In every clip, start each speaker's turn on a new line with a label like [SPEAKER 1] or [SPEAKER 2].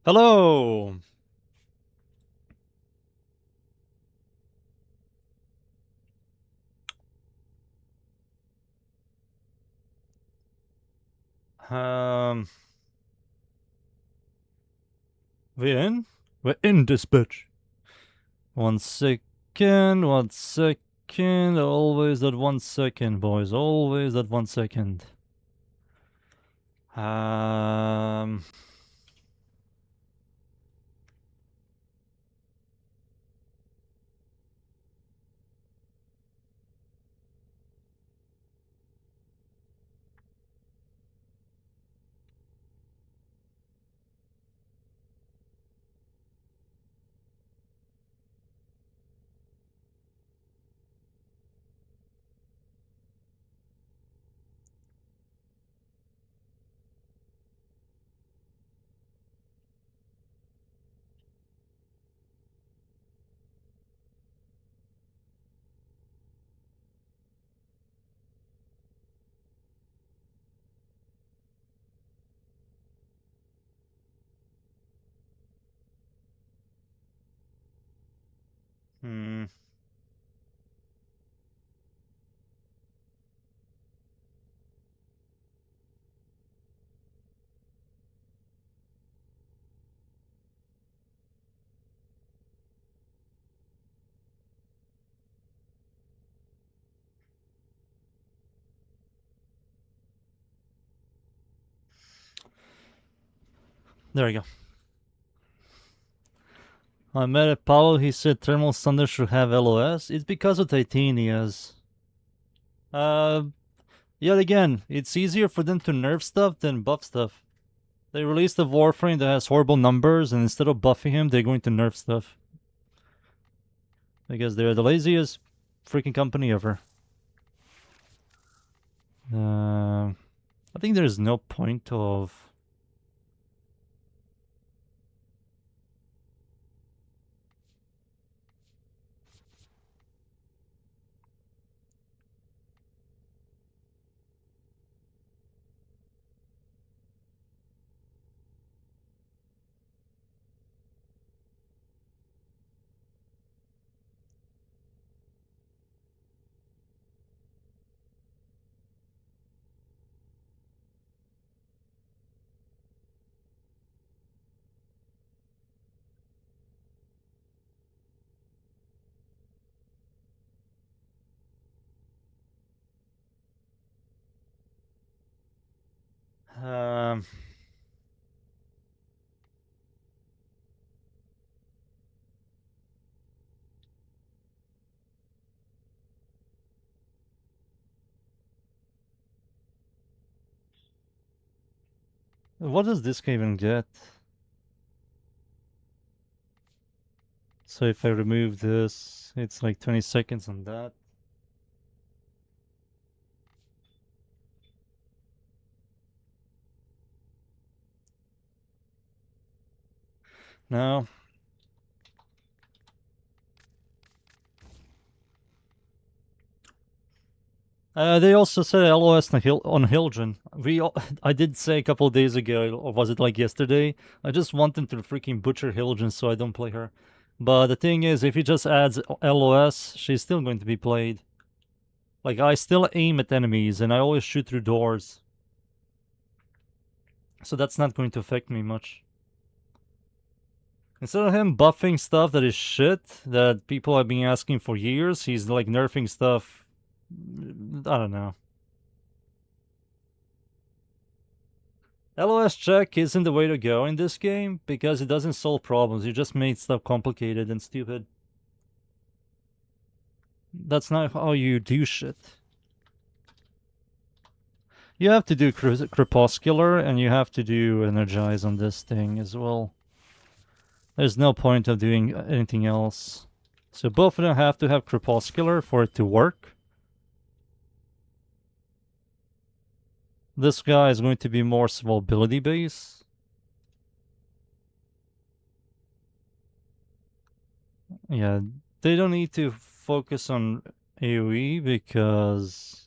[SPEAKER 1] Hello! Um, we in? We're in this bitch. 1 second, 1 second. Always that 1 second, boys. Always that 1 second. Um, hmm. There we go. I met at Paulo. He said Thermal Thunder should have LOS. It's because of Titanias. Yet again, it's easier for them to nerf stuff than buff stuff. They released a Warframe that has horrible numbers, and instead of buffing him, they're going to nerf stuff. Because they're the laziest freaking company ever. I think there's no point of... Um, what does this guy even get? So if I remove this, it's like 20 seconds on that. No. They also said LOS on Hildren. I did say a couple of days ago, or was it like yesterday? I just want them to freaking butcher Hildren so I don't play her. But the thing is, if he just adds LOS, she's still going to be played. Like, I still aim at enemies, and I always shoot through doors. So that's not going to affect me much. Instead of him buffing stuff that is shit, that people have been asking for years, he's like nerfing stuff. I don't know. LOS check isn't the way to go in this game because it doesn't solve problems. You just made stuff complicated and stupid. That's not how you do shit. You have to do Crepuscular and you have to do Energize on this thing as well. There's no point of doing anything else. So both of them have to have Crepuscular for it to work. This guy is going to be more survivability based. Yeah, they don't need to focus on AoE because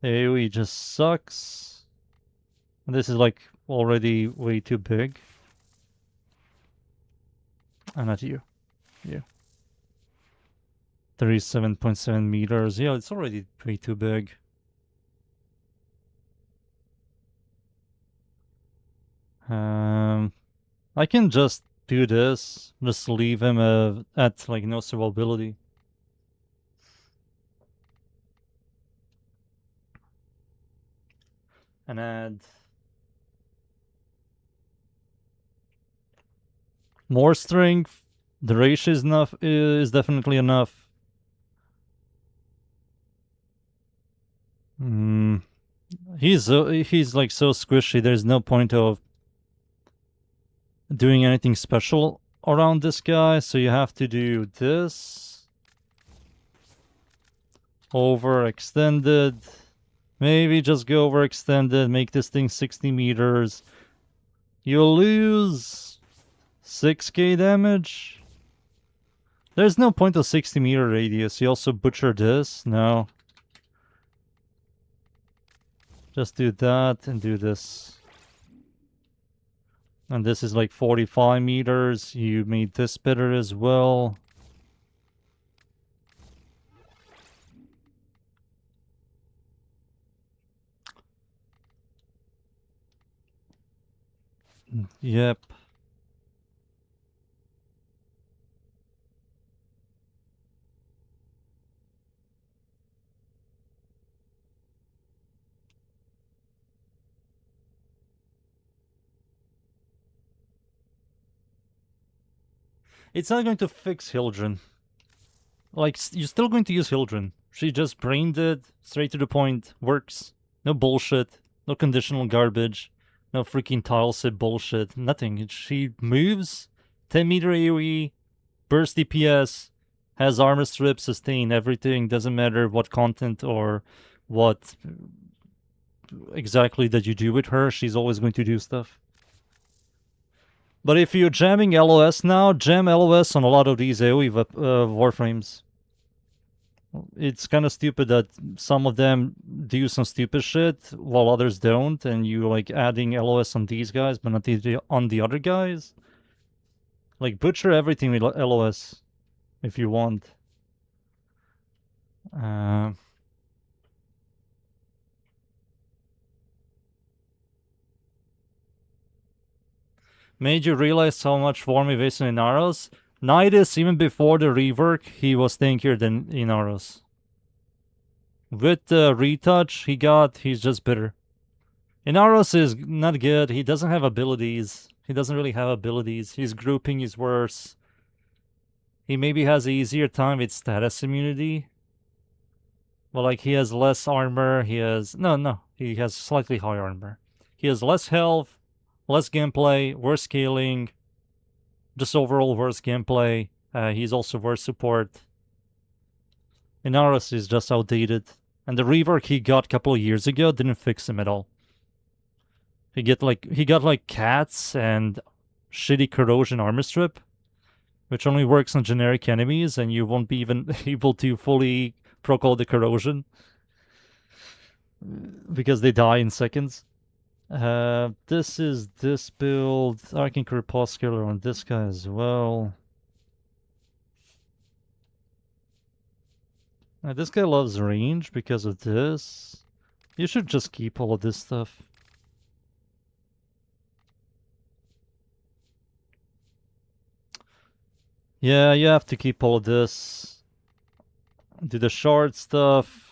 [SPEAKER 1] AoE just sucks. This is like already way too big. Not you. You. 37.7 meters. Yeah, it's already way too big. I can just do this. Just leave him at like no survivability. And add more strength. The ratio is enough. Is definitely enough. He's like so squishy. There's no point of doing anything special around this guy. So you have to do this. Overextended. Maybe just go overextended. Make this thing 60 meters. You'll lose 6k damage. There's no point of 60 meter radius. You also butcher this. No. Just do that and do this. And this is like 45 meters. You made this better as well. Yep. It's not going to fix Hildren. Like, you're still going to use Hildren. She just brained it, straight to the point, works. No bullshit, no conditional garbage, no freaking tileset bullshit, nothing. She moves, 10 meter AoE, burst DPS, has armor strip, sustain, everything. Doesn't matter what content or what exactly that you do with her, she's always going to do stuff. But if you're jamming LOS now, jam LOS on a lot of these AoE Warframes. It's kind of stupid that some of them do some stupid shit while others don't, and you like adding LOS on these guys, but not on the other guys. Like, butcher everything with LOS if you want. Made you realize how much Warm Evasion in Aros? Nidus, even before the rework, he was tankier than in Aros. With the retouch he's just better. Inaros is not good. He doesn't have abilities. He doesn't really have abilities. His grouping is worse. He maybe has an easier time with status immunity. But like, he has less armor. He has... No. He has slightly higher armor. He has less health, less gameplay, worse scaling. Just overall worse gameplay. He's also worse support. Inaros is just outdated. And the rework he got a couple of years ago didn't fix him at all. He got like cats and shitty corrosion armor strip, which only works on generic enemies, and you won't be even able to fully proc all the corrosion because they die in seconds. This is this build. Arcane Crepuscular on this guy as well. This guy loves range because of this. You should just keep all of this stuff. Yeah, you have to keep all of this. Do the shard stuff.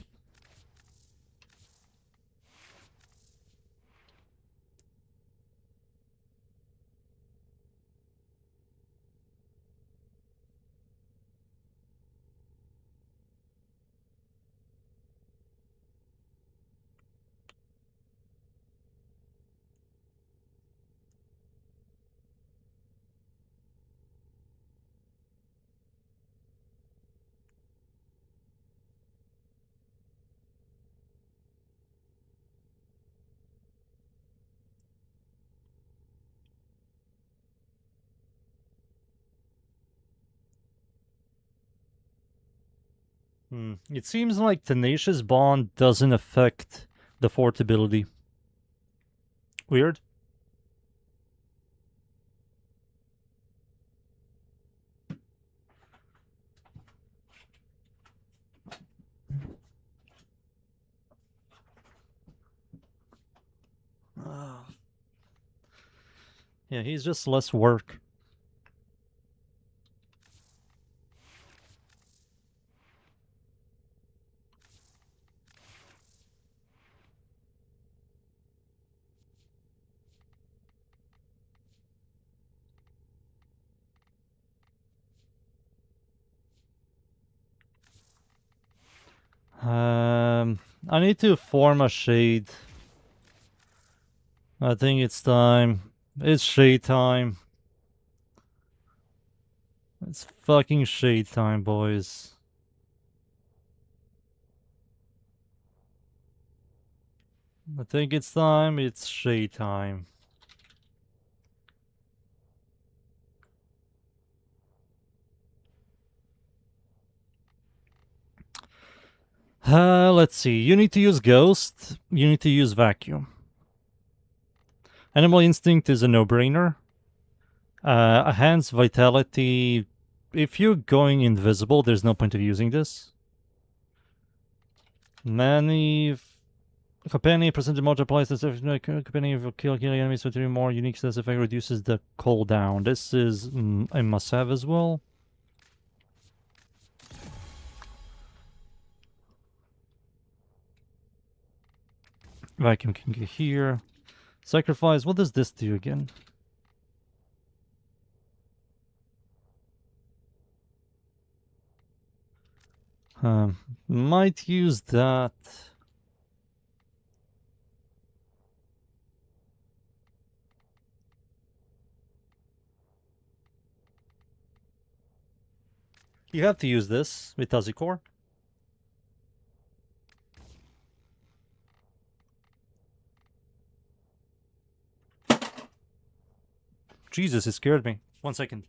[SPEAKER 1] It seems like Tenacious Bond doesn't affect the fort ability. Weird. Yeah, he's just less work. I need to form a shade. I think it's time. It's shade time. It's fucking shade time, boys. I think it's time. It's shade time. Let's see. You need to use Ghost. You need to use Vacuum. Animal Instinct is a no-brainer. Enhanced Vitality. If you're going invisible, there's no point of using this. Many companion percentage multiplies the companion will kill enemies with 3 more unique status effect, reduces the cooldown. This is a must-have as well. Vacuum can get here. Sacrifice. What does this do again? Might use that. You have to use this with Tazikor. Jesus, it scared me. 1 second.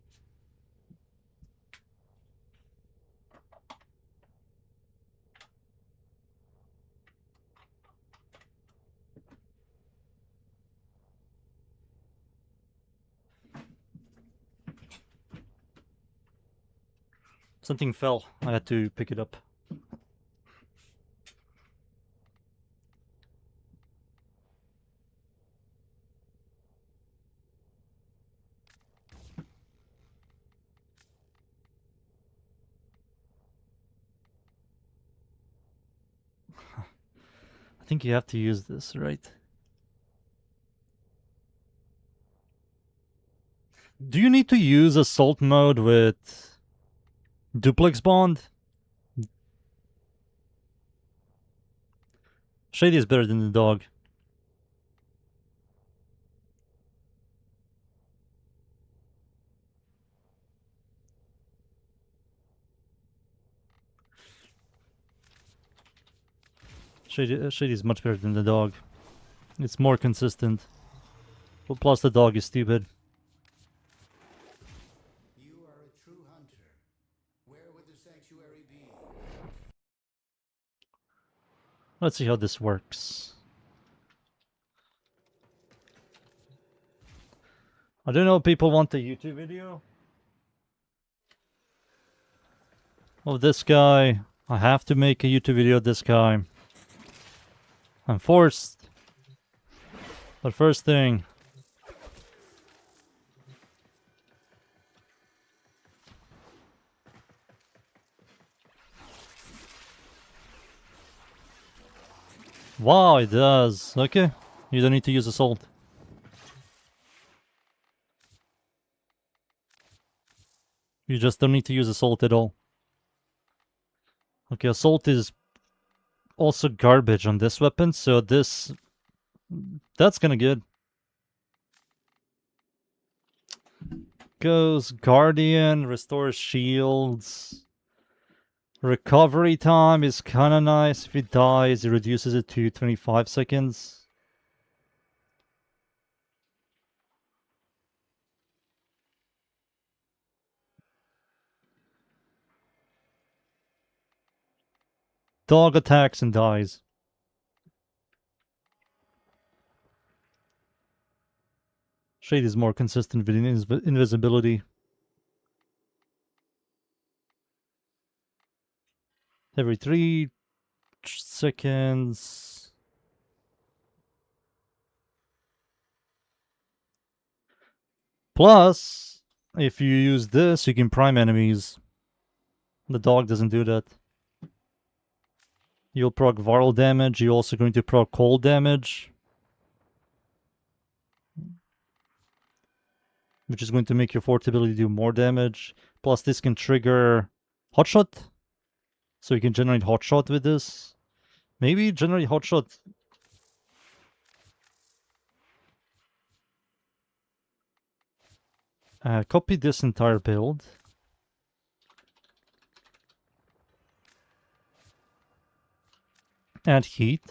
[SPEAKER 1] Something fell. I had to pick it up. I think you have to use this, right? Do you need to use assault mode with duplex bond? Shady is better than the dog. Shady is much better than the dog. It's more consistent. But plus the dog is stupid.
[SPEAKER 2] You are a true hunter. Where would the sanctuary be?
[SPEAKER 1] Let's see how this works. I don't know if people want a YouTube video of this guy. I have to make a YouTube video of this guy. I'm forced. But first thing. Wow, it does. Okay. You don't need to use assault. You just don't need to use assault at all. Okay, assault is also garbage on this weapon, so this... That's kinda good. Goes Guardian, restores shields. Recovery time is kinda nice. If it dies, it reduces it to 25 seconds. Dog attacks and dies. Shade is more consistent with invisibility. Every 3 seconds. Plus, if you use this, you can prime enemies. The dog doesn't do that. You'll proc viral damage. You're also going to proc cold damage, which is going to make your fourth ability do more damage. Plus, this can trigger hotshot, so you can generate hotshot with this. Maybe generate hotshot. Copy this entire build. Add heat.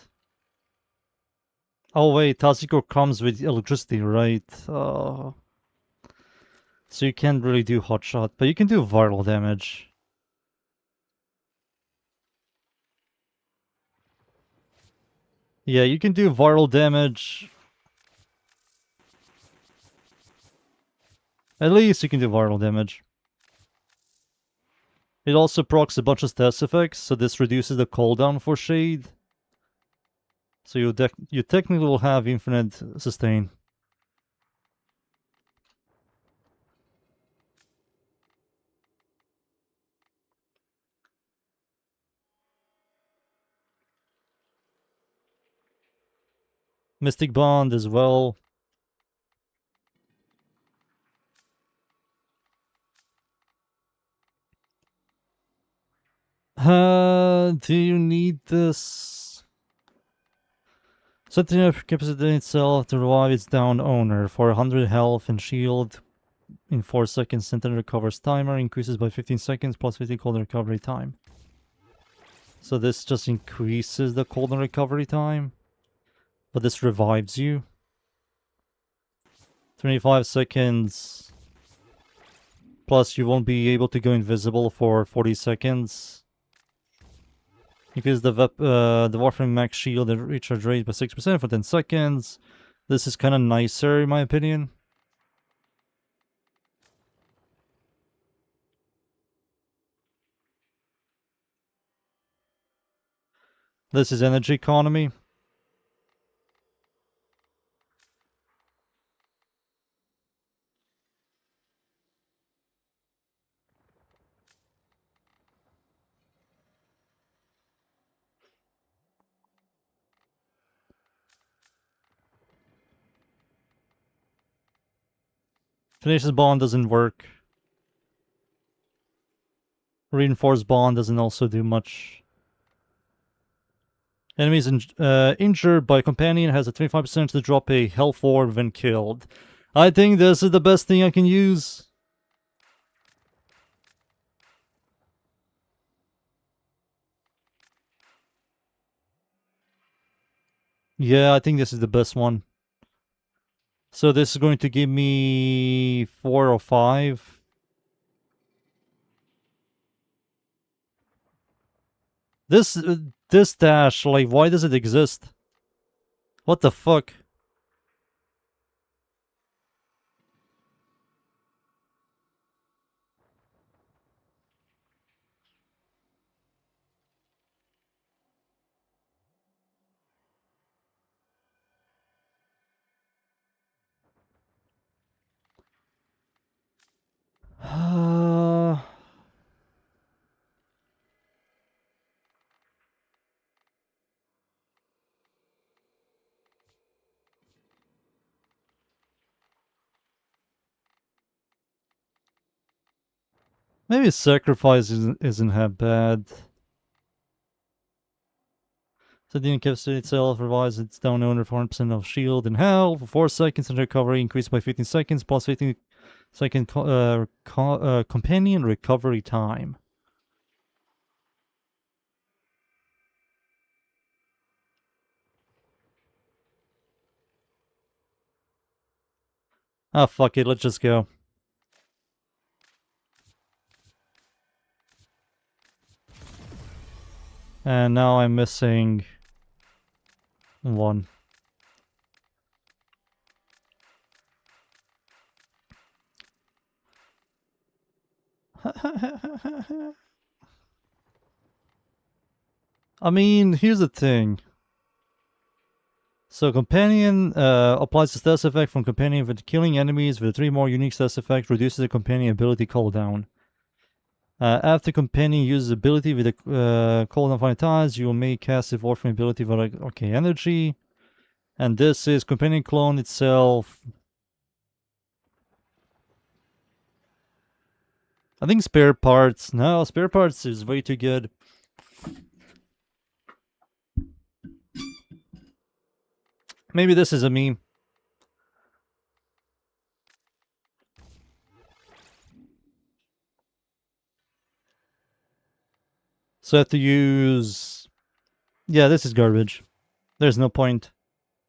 [SPEAKER 1] Oh wait, Taziko comes with electricity, right? So you can't really do hotshot, but you can do viral damage. Yeah, you can do viral damage. At least you can do viral damage. It also procs a bunch of status effects, so this reduces the cooldown for Shade. So you technically will have infinite sustain. Mystic Bond as well. Do you need this? Setting up capacity itself to revive its down owner for 100 health and shield in 4 seconds. Sentinel recovers timer increases by 15 seconds plus 50 cold recovery time. So this just increases the cold recovery time, but this revives you. 25 seconds. Plus you won't be able to go invisible for 40 seconds. Because the Warframe max shield and recharge rate by 6% for 10 seconds. This is kind of nicer in my opinion. This is energy economy. Tenacious Bond doesn't work. Reinforced Bond doesn't also do much. Enemies injured by a companion has a 25% to drop a health orb when killed. I think this is the best thing I can use. Yeah, I think this is the best one. So this is going to give me 4 or 5. This dash, like, why does it exist? What the fuck? Maybe sacrifice isn't that bad. So the capacity itself revives its down owner for 100% of shield and health for 4 seconds and recovery increased by 15 seconds plus 15 second companion recovery time. Ah, fuck it, let's just go. And now I'm missing 1. I mean, here's the thing. So companion applies the status effect from companion when killing enemies with 3 more unique status effect, reduces the companion ability cooldown. After companion uses ability with a cooldown 5 times, you may cast a Warframe ability with like, okay, energy. And this is companion clone itself. I think spare parts. No, spare parts is way too good. Maybe this is a meme. So I have to use... Yeah, this is garbage. There's no point.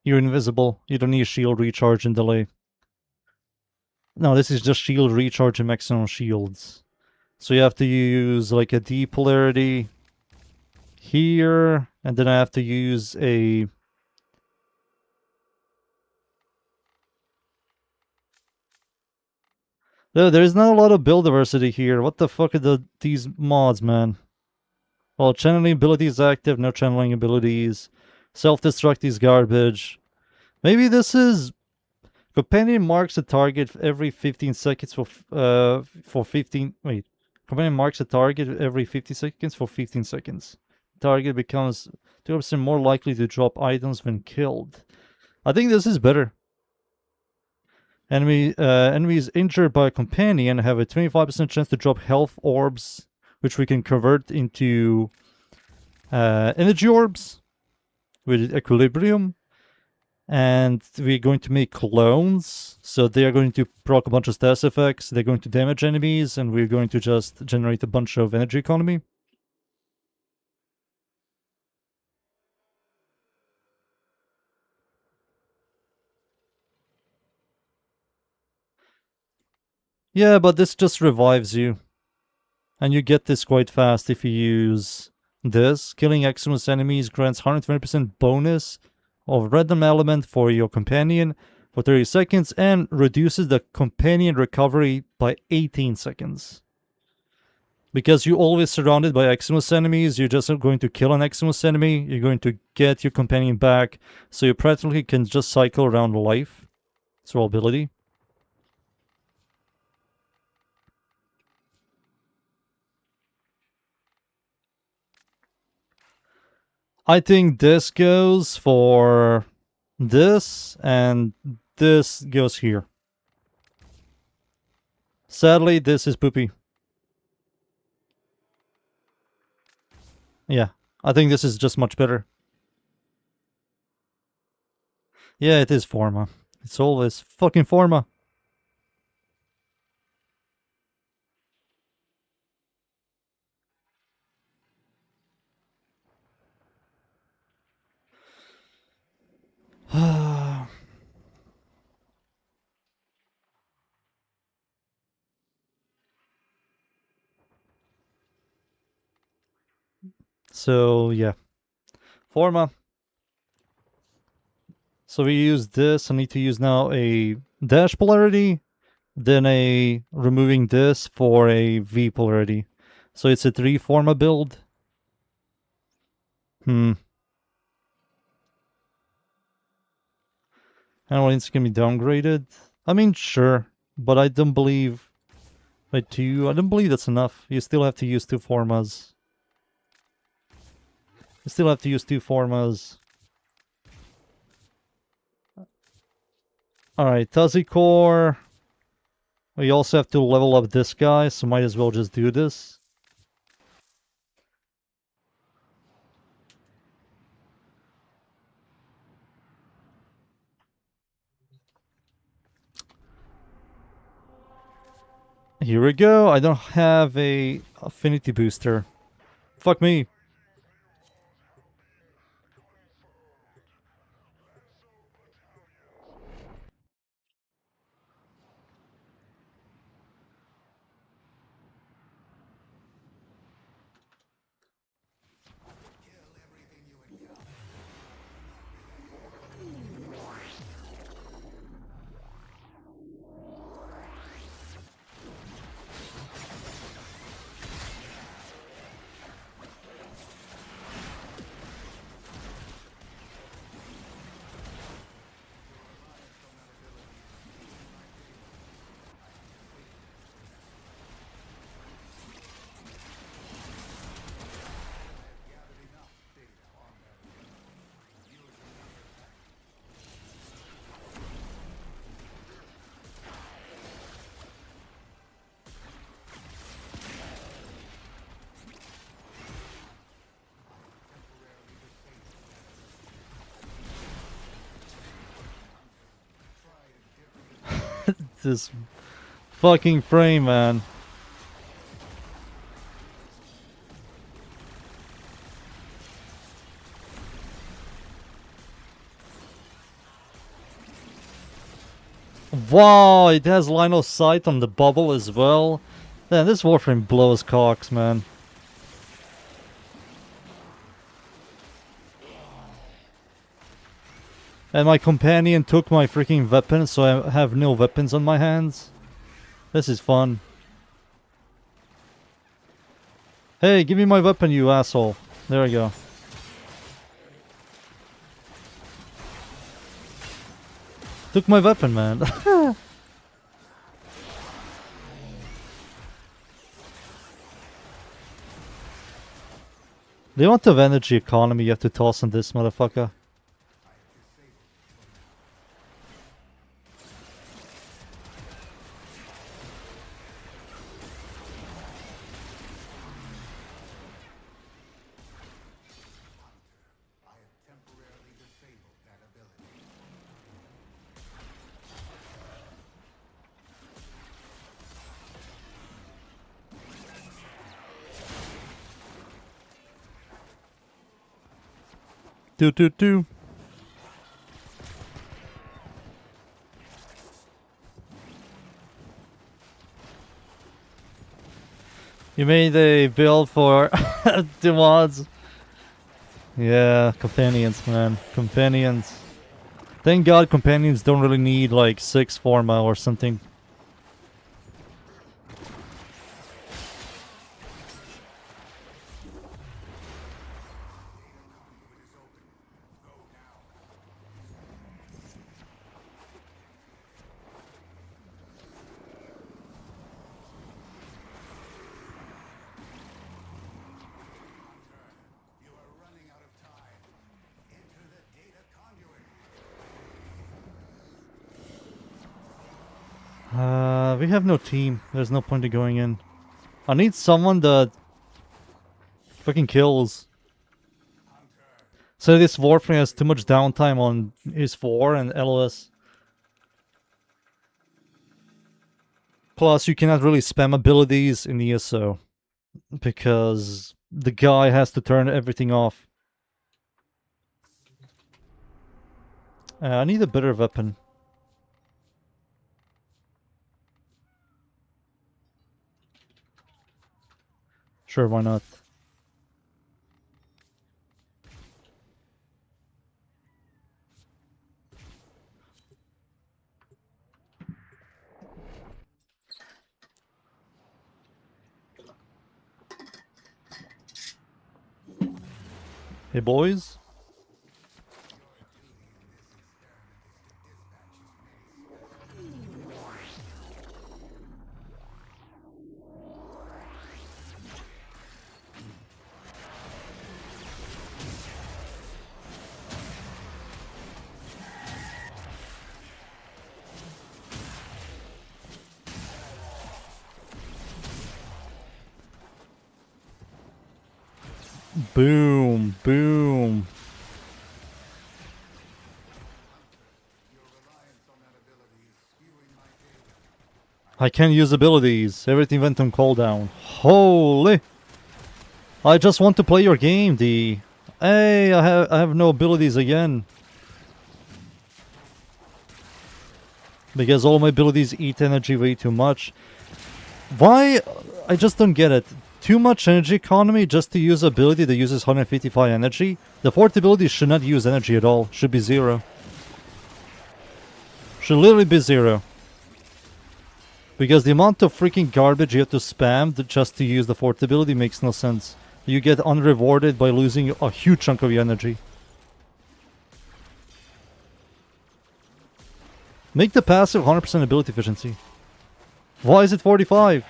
[SPEAKER 1] You're invisible. You don't need shield recharge and delay. No, this is just shield recharge and maximum shields. So you have to use like a D polarity here, and then I have to use a... No, there's not a lot of build diversity here. What the fuck are these mods, man? Well, channeling ability is active, no channeling abilities. Self-destruct is garbage. Maybe this is... Companion marks a target every 15 seconds for 15... Wait. Companion marks a target every 50 seconds for 15 seconds. Target becomes 2% more likely to drop items when killed. I think this is better. Enemies injured by a companion have a 25% chance to drop health orbs, which we can convert into energy orbs with equilibrium. And we're going to make clones, so they are going to proc a bunch of status effects, they're going to damage enemies, and we're going to just generate a bunch of energy economy. Yeah, but this just revives you. And you get this quite fast if you use this. Killing Eximus enemies grants 120% bonus of random element for your companion for 30 seconds and reduces the companion recovery by 18 seconds. Because you're always surrounded by Eximus enemies, you're just going to kill an Eximus enemy, you're going to get your companion back, so you practically can just cycle around life. It's your ability. I think this goes for this, and this goes here. Sadly, this is poopy. Yeah, I think this is just much better. Yeah, it is Forma. It's always fucking Forma. So, yeah. Forma. So we use this. I need to use now a dash polarity, then a removing this for a V polarity. So it's a 3 Forma build. I don't know, it's gonna be downgraded. I mean, sure, but I don't believe... Wait, 2? I don't believe that's enough. You still have to use 2 Formas. You still have to use 2 Formas. Alright, Tuzzy Core. We also have to level up this guy, so might as well just do this. Here we go. I don't have a affinity booster. Fuck me. this fucking frame, man. Wow, it has line of sight on the bubble as well. Man, this Warframe blows cocks, man. And my companion took my freaking weapon, so I have no weapons on my hands. This is fun. Hey, give me my weapon, you asshole. There we go. Took my weapon, man. The amount of energy economy you have to toss on this motherfucker. Do. You made a build for the mods. Yeah, companions, man. Companions. Thank God companions don't really need like 6 forma or something. We have no team. There's no point in going in. I need someone that fucking kills. So this Warframe has too much downtime on his 4 and LOS. Plus, you cannot really spam abilities in ESO. Because the guy has to turn everything off. I need a better weapon. Sure, why not? Hey boys. Boom, boom. I can't use abilities. Everything went on cooldown. Holy! I just want to play your game, D. Hey, I have no abilities again. Because all my abilities eat energy way too much. Why? I just don't get it. Too much energy economy just to use ability that uses 155 energy? The fourth ability should not use energy at all. Should be 0. Should literally be 0. Because the amount of freaking garbage you have to spam just to use the fourth ability makes no sense. You get unrewarded by losing a huge chunk of your energy. Make the passive 100% ability efficiency. Why is it 45?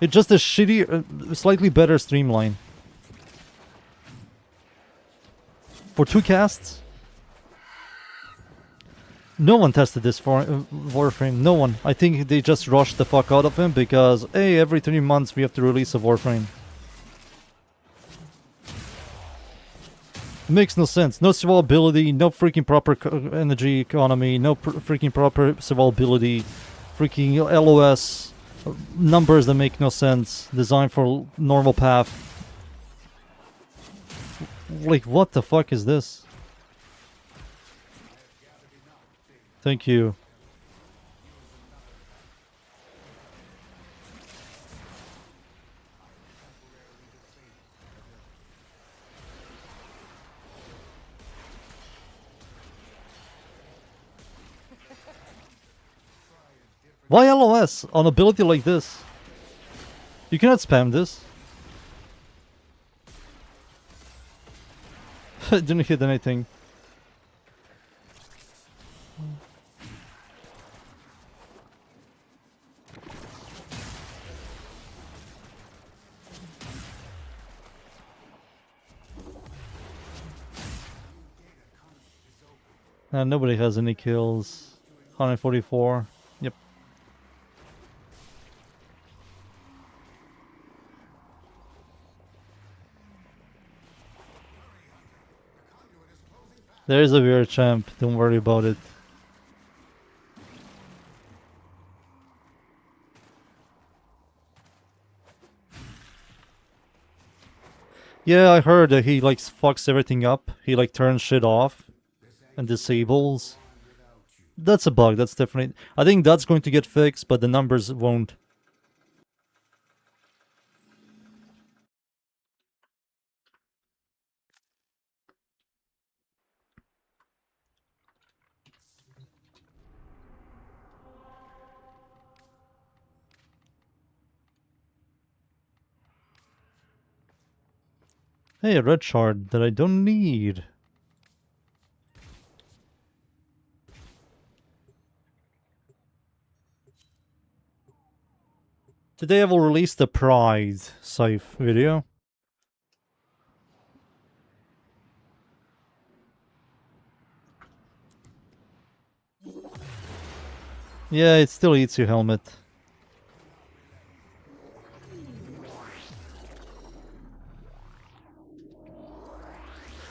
[SPEAKER 1] It's just a shitty, slightly better streamline. For 2 casts? No one tested this for Warframe. No one. I think they just rushed the fuck out of him because, hey, every 3 months we have to release a Warframe. It makes no sense. No survivability, no freaking proper energy economy, no freaking proper survivability. freaking LOS numbers that make no sense, designed for normal path. Like, what the fuck is this? Thank you. Why LOS on ability like this? You cannot spam this. Didn't hit anything. Nobody has any kills. 144. Yep. There is a weird champ. Don't worry about it. Yeah, I heard that he like fucks everything up. He like turns shit off and disables. That's a bug. That's definitely. I think that's going to get fixed, but the numbers won't. Hey, a red shard that I don't need. Today I will release the Pride Scythe video. Yeah, it still eats your helmet.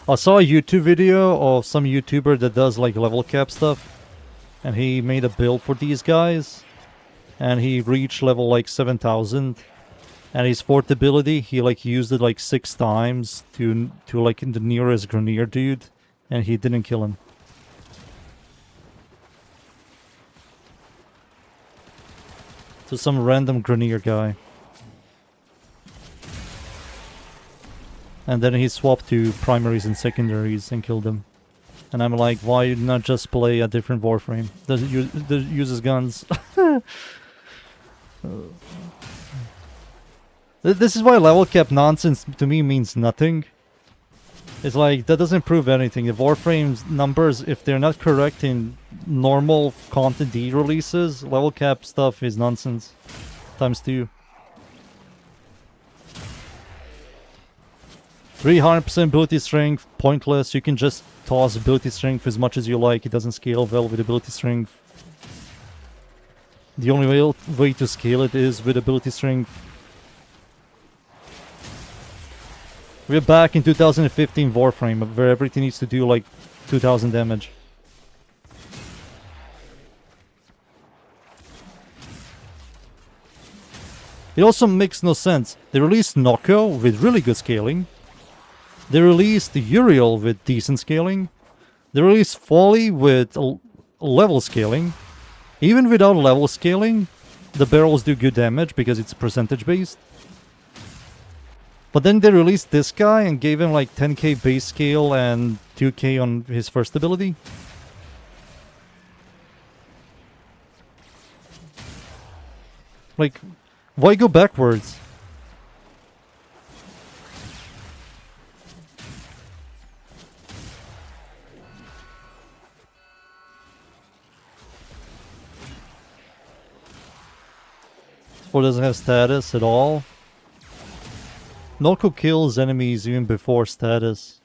[SPEAKER 1] I saw a YouTube video of some YouTuber that does like level cap stuff, and he made a build for these guys, and he reached level like 7,000, and his fourth ability he like used it like 6 times to like the nearest Grenier dude, and he didn't kill him. To some random Grenier guy. And then he swapped to primaries and secondaries and killed them. And I'm like, why not just play a different Warframe that uses guns? This is why level cap nonsense to me means nothing. It's like, that doesn't prove anything. The Warframe's numbers, if they're not correct in normal content D releases, level cap stuff is nonsense. Times 2. 300% ability strength, pointless. You can just toss ability strength as much as you like. It doesn't scale well with ability strength. The only way to scale it is with ability strength. We're back in 2015 Warframe, where everything needs to do like 2000 damage. It also makes no sense. They released Noko with really good scaling. They released Uriel with decent scaling. They released Folly with level scaling. Even without level scaling, the barrels do good damage because it's percentage based. But then they released this guy and gave him like 10k base scale and 2k on his first ability. Like, why go backwards? Or doesn't have status at all. Noko kills enemies even before status.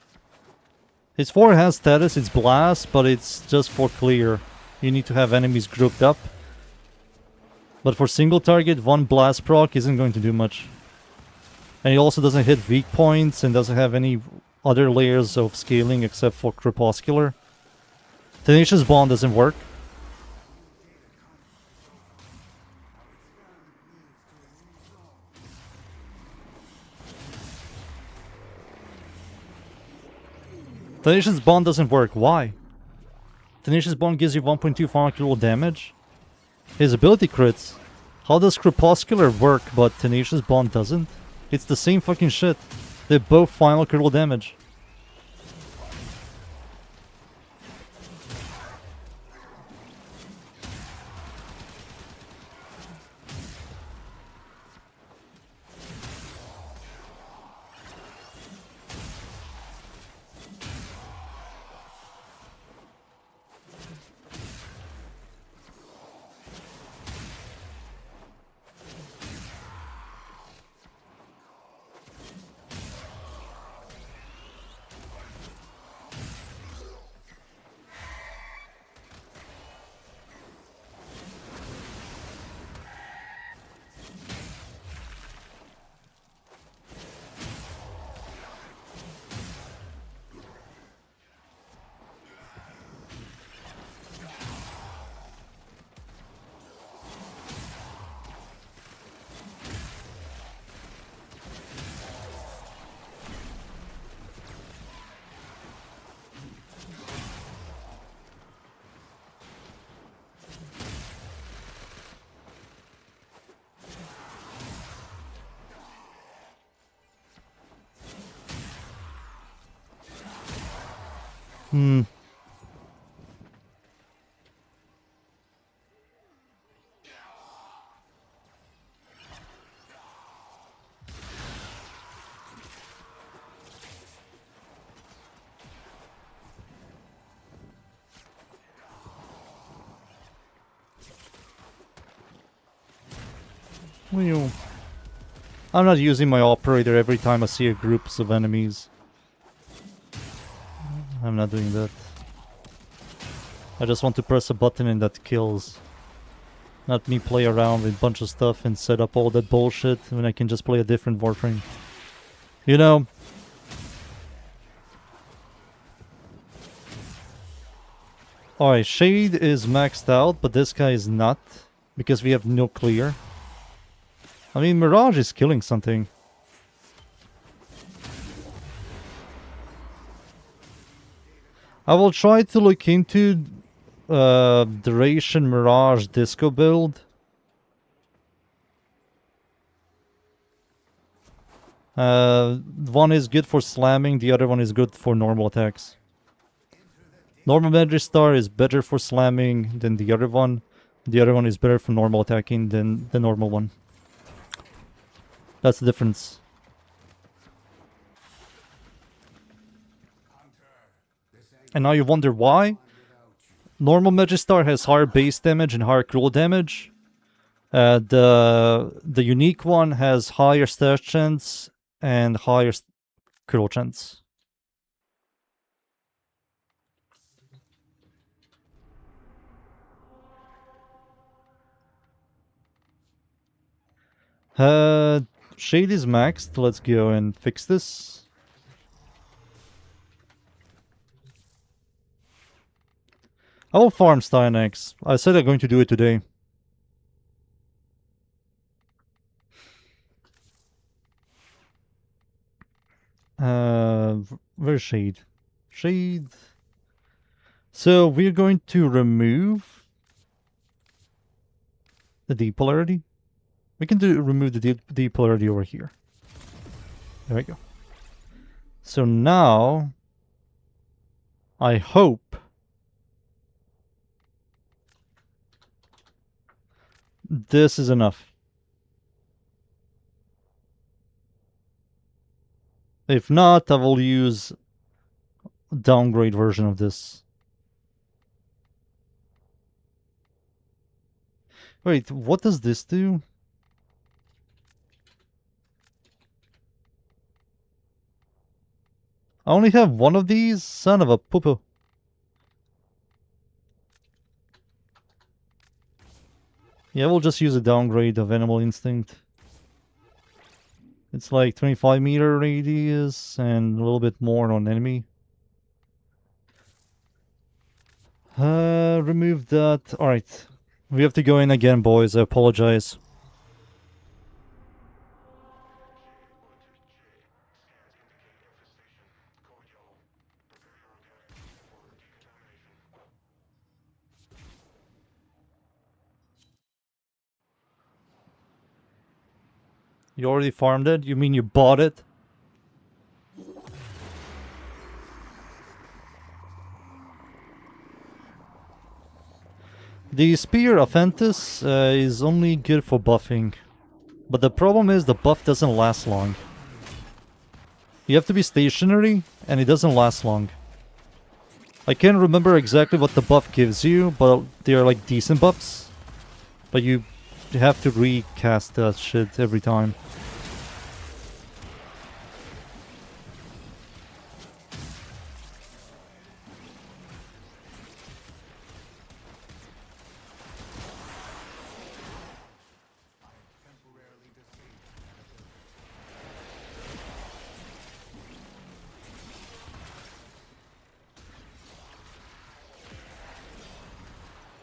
[SPEAKER 1] His 4 has status, it's blast, but it's just for clear. You need to have enemies grouped up. But for single target, 1 blast proc isn't going to do much. And he also doesn't hit weak points and doesn't have any other layers of scaling except for Crepuscular. Tenacious Bond doesn't work. Tenacious Bond doesn't work. Why? Tenacious Bond gives you 1.2 final critical damage. His ability crits. How does Crepuscular work, but Tenacious Bond doesn't? It's the same fucking shit. They're both final critical damage. Hmm. Well, I'm not using my operator every time I see a groups of enemies. I'm not doing that. I just want to press a button and that kills. Not me play around with a bunch of stuff and set up all that bullshit when I can just play a different Warframe. You know? Alright, Shade is maxed out, but this guy is not. Because we have no clear. I mean, Mirage is killing something. I will try to look into Duration Mirage Disco build. One is good for slamming, the other one is good for normal attacks. Normal Magistar is better for slamming than the other one. The other one is better for normal attacking than the normal one. That's the difference. And now you wonder why? Normal Magistar has higher base damage and higher critical damage. The unique one has higher stash chance and higher critical chance. Shade is maxed. Let's go and fix this. I will farm Stynex. I said I'm going to do it today. Where's Shade? Shade. So we're going to remove the deep polarity. We can remove the deep polarity over here. There we go. So now, I hope this is enough. If not, I will use a downgrade version of this. Wait, what does this do? I only have one of these? Son of a poo-poo. Yeah, we'll just use a downgrade of Animal Instinct. It's like 25 meter radius and a little bit more on enemy. Remove that. Alright. We have to go in again, boys. I apologize. You already farmed it? You mean you bought it? The Spear of Ventus is only good for buffing. But the problem is the buff doesn't last long. You have to be stationary, and it doesn't last long. I can't remember exactly what the buff gives you, but they're like decent buffs. But you have to recast that shit every time.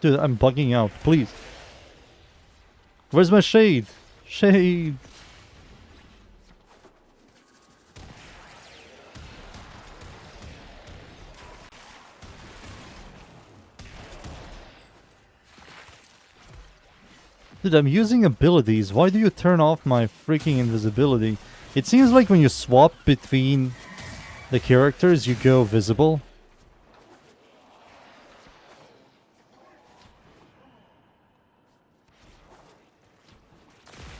[SPEAKER 1] Dude, I'm bugging out, please. Where's my shade? Shade! Dude, I'm using abilities. Why do you turn off my freaking invisibility? It seems like when you swap between the characters, you go visible.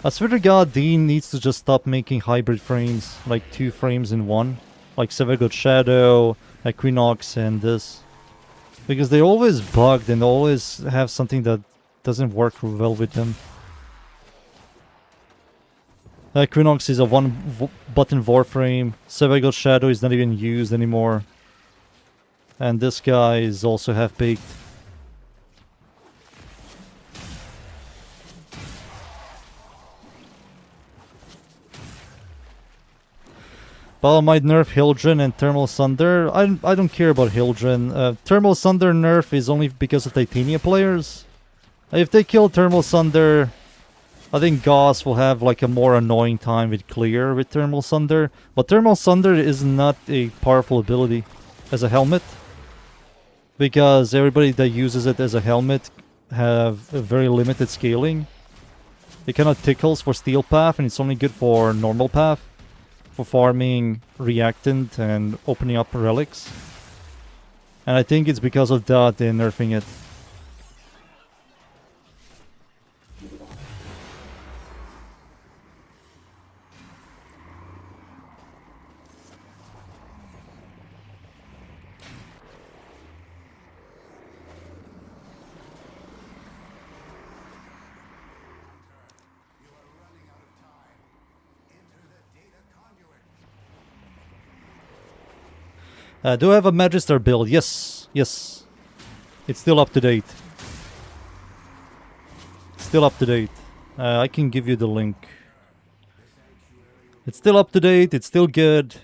[SPEAKER 1] I swear to God, Dean needs to just stop making hybrid frames, like 2 frames in one. Like Severed Shadow, Equinox, and this. Because they're always bugged and always have something that doesn't work well with them. Equinox is a one-button Warframe. Severed Shadow is not even used anymore. And this guy is also half-baked. Well, I might nerf Hildren and Thermal Thunder. I don't care about Hildren. Thermal Thunder nerf is only because of Titania players. If they kill Thermal Thunder, I think Gauss will have like a more annoying time with clear with Thermal Thunder. But Thermal Thunder is not a powerful ability as a helmet. Because everybody that uses it as a helmet have a very limited scaling. It kind of tickles for Steel Path and it's only good for normal path. For farming reactant and opening up relics. And I think it's because of that they're nerfing it. Do I have a Magister build? Yes, yes. It's still up to date. Still up to date. I can give you the link. It's still up to date, it's still good.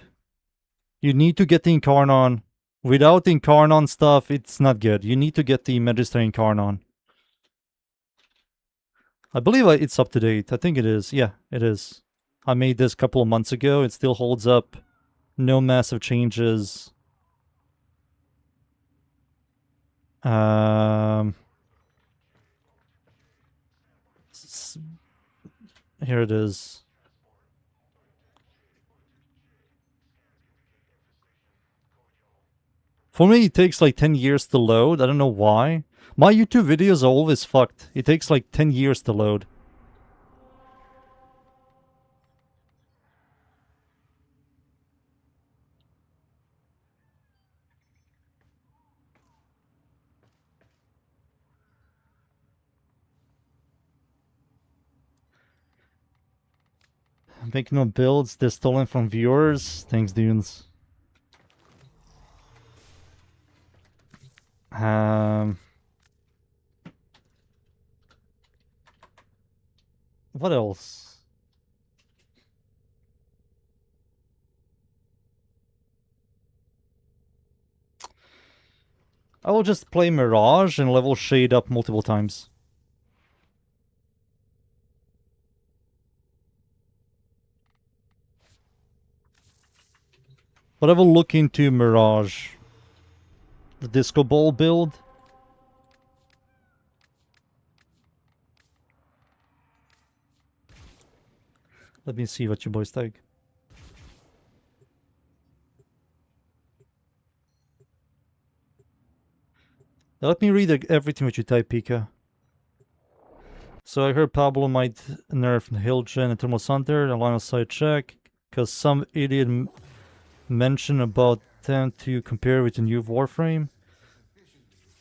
[SPEAKER 1] You need to get the Incarnon. Without the Incarnon stuff, it's not good. You need to get the Magister Incarnon. I believe it's up to date. I think it is. Yeah, it is. I made this a couple of months ago. It still holds up. No massive changes. Here it is. For me, it takes like 10 years to load. I don't know why. My YouTube videos are always fucked. It takes like 10 years to load. Make no builds, they're stolen from viewers. Thanks, dudes. What else? I will just play Mirage and level Shade up multiple times. But I will look into Mirage. The Disco Ball build. Let me see what you boys take. Let me read everything what you type, Pika. So I heard Pablo might nerf Hilgen and Thermal Thunder, a line of sight check, because some idiot mentioned about them to compare with the new Warframe.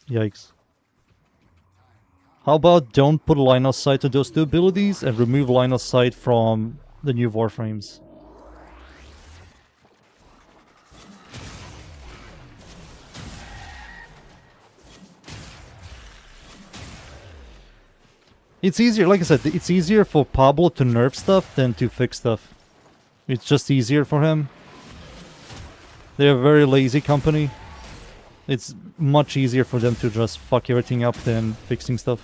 [SPEAKER 1] Yikes. How about don't put line of sight to those two abilities and remove line of sight from the new Warframes? It's easier, like I said, it's easier for Pablo to nerf stuff than to fix stuff. It's just easier for him. They're a very lazy company. It's much easier for them to just fuck everything up than fixing stuff.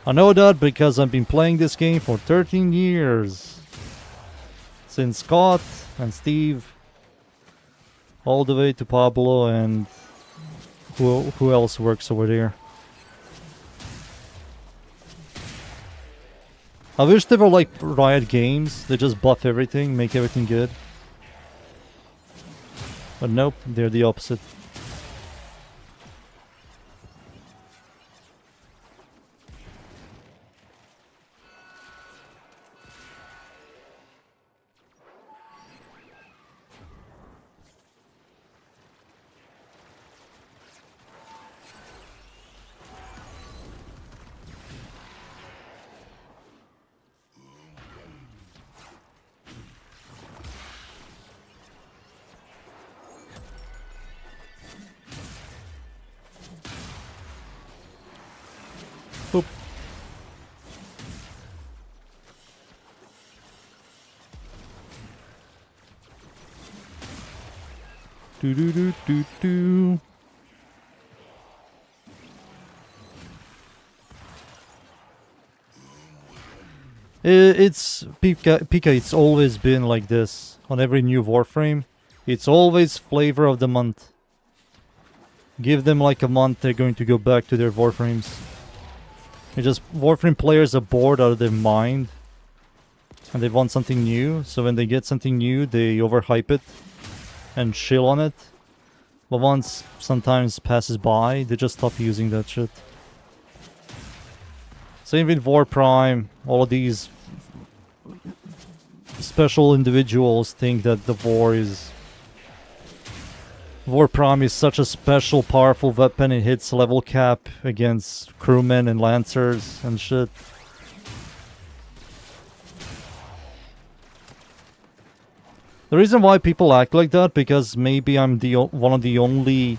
[SPEAKER 1] I know that because I've been playing this game for 13 years. Since Scott and Steve, all the way to Pablo and who else works over there. I wish they were like Riot Games. They just buff everything, make everything good. But nope, they're the opposite. Boop. Do do do do do. It's Pika, it's always been like this on every new Warframe. It's always flavor of the month. Give them like a month, they're going to go back to their Warframes. It's just Warframe players are bored out of their mind. And they want something new, so when they get something new, they overhype it and chill on it. But once sometimes passes by, they just stop using that shit. Same with Warframe, all of these special individuals think that the Warframe is such a special, powerful weapon. It hits level cap against crewmen and lancers and shit. The reason why people act like that, because maybe I'm one of the only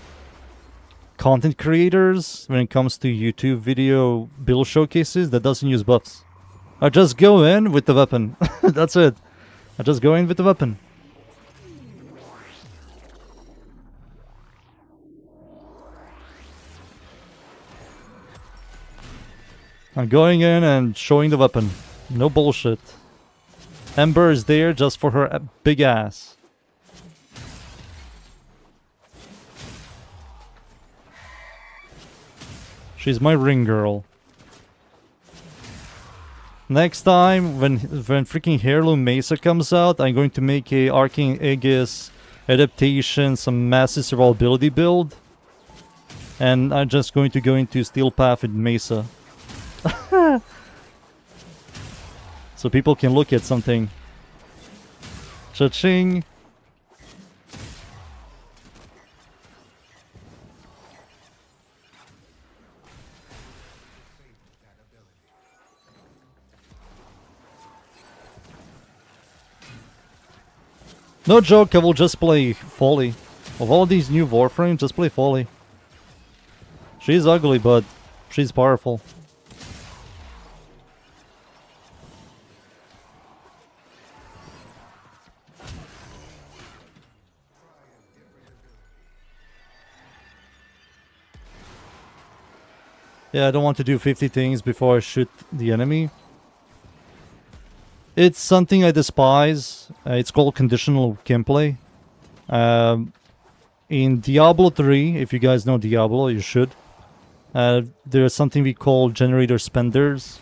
[SPEAKER 1] content creators when it comes to YouTube video build showcases that doesn't use buffs. I just go in with the weapon. That's it. I just go in with the weapon. I'm going in and showing the weapon. No bullshit. Ember is there just for her big ass. She's my ring girl. Next time, when freaking Heirloom Mesa comes out, I'm going to make a Arcane Aegis adaptation, some massive survivability build. And I'm just going to go into Steel Path with Mesa. So people can look at something. Cha-ching! No joke, I will just play Folly. Of all these new Warframes, just play Folly. She's ugly, but she's powerful. Yeah, I don't want to do 50 things before I shoot the enemy. It's something I despise. It's called conditional gameplay. In Diablo 3, if you guys know Diablo, you should. There's something we call generator spenders.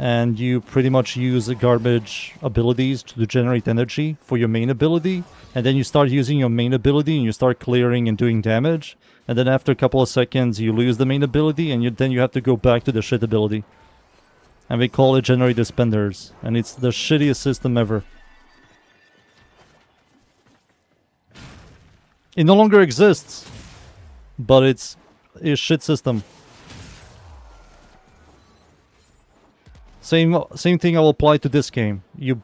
[SPEAKER 1] and you pretty much use the garbage abilities to generate energy for your main ability, and then you start using your main ability and you start clearing and doing damage, and then after a couple of seconds you lose the main ability, and then you have to go back to the shit ability. And we call it generator spenders, and it's the shittiest system ever. It no longer exists, but it's a shit system. Same thing I will apply to this game. You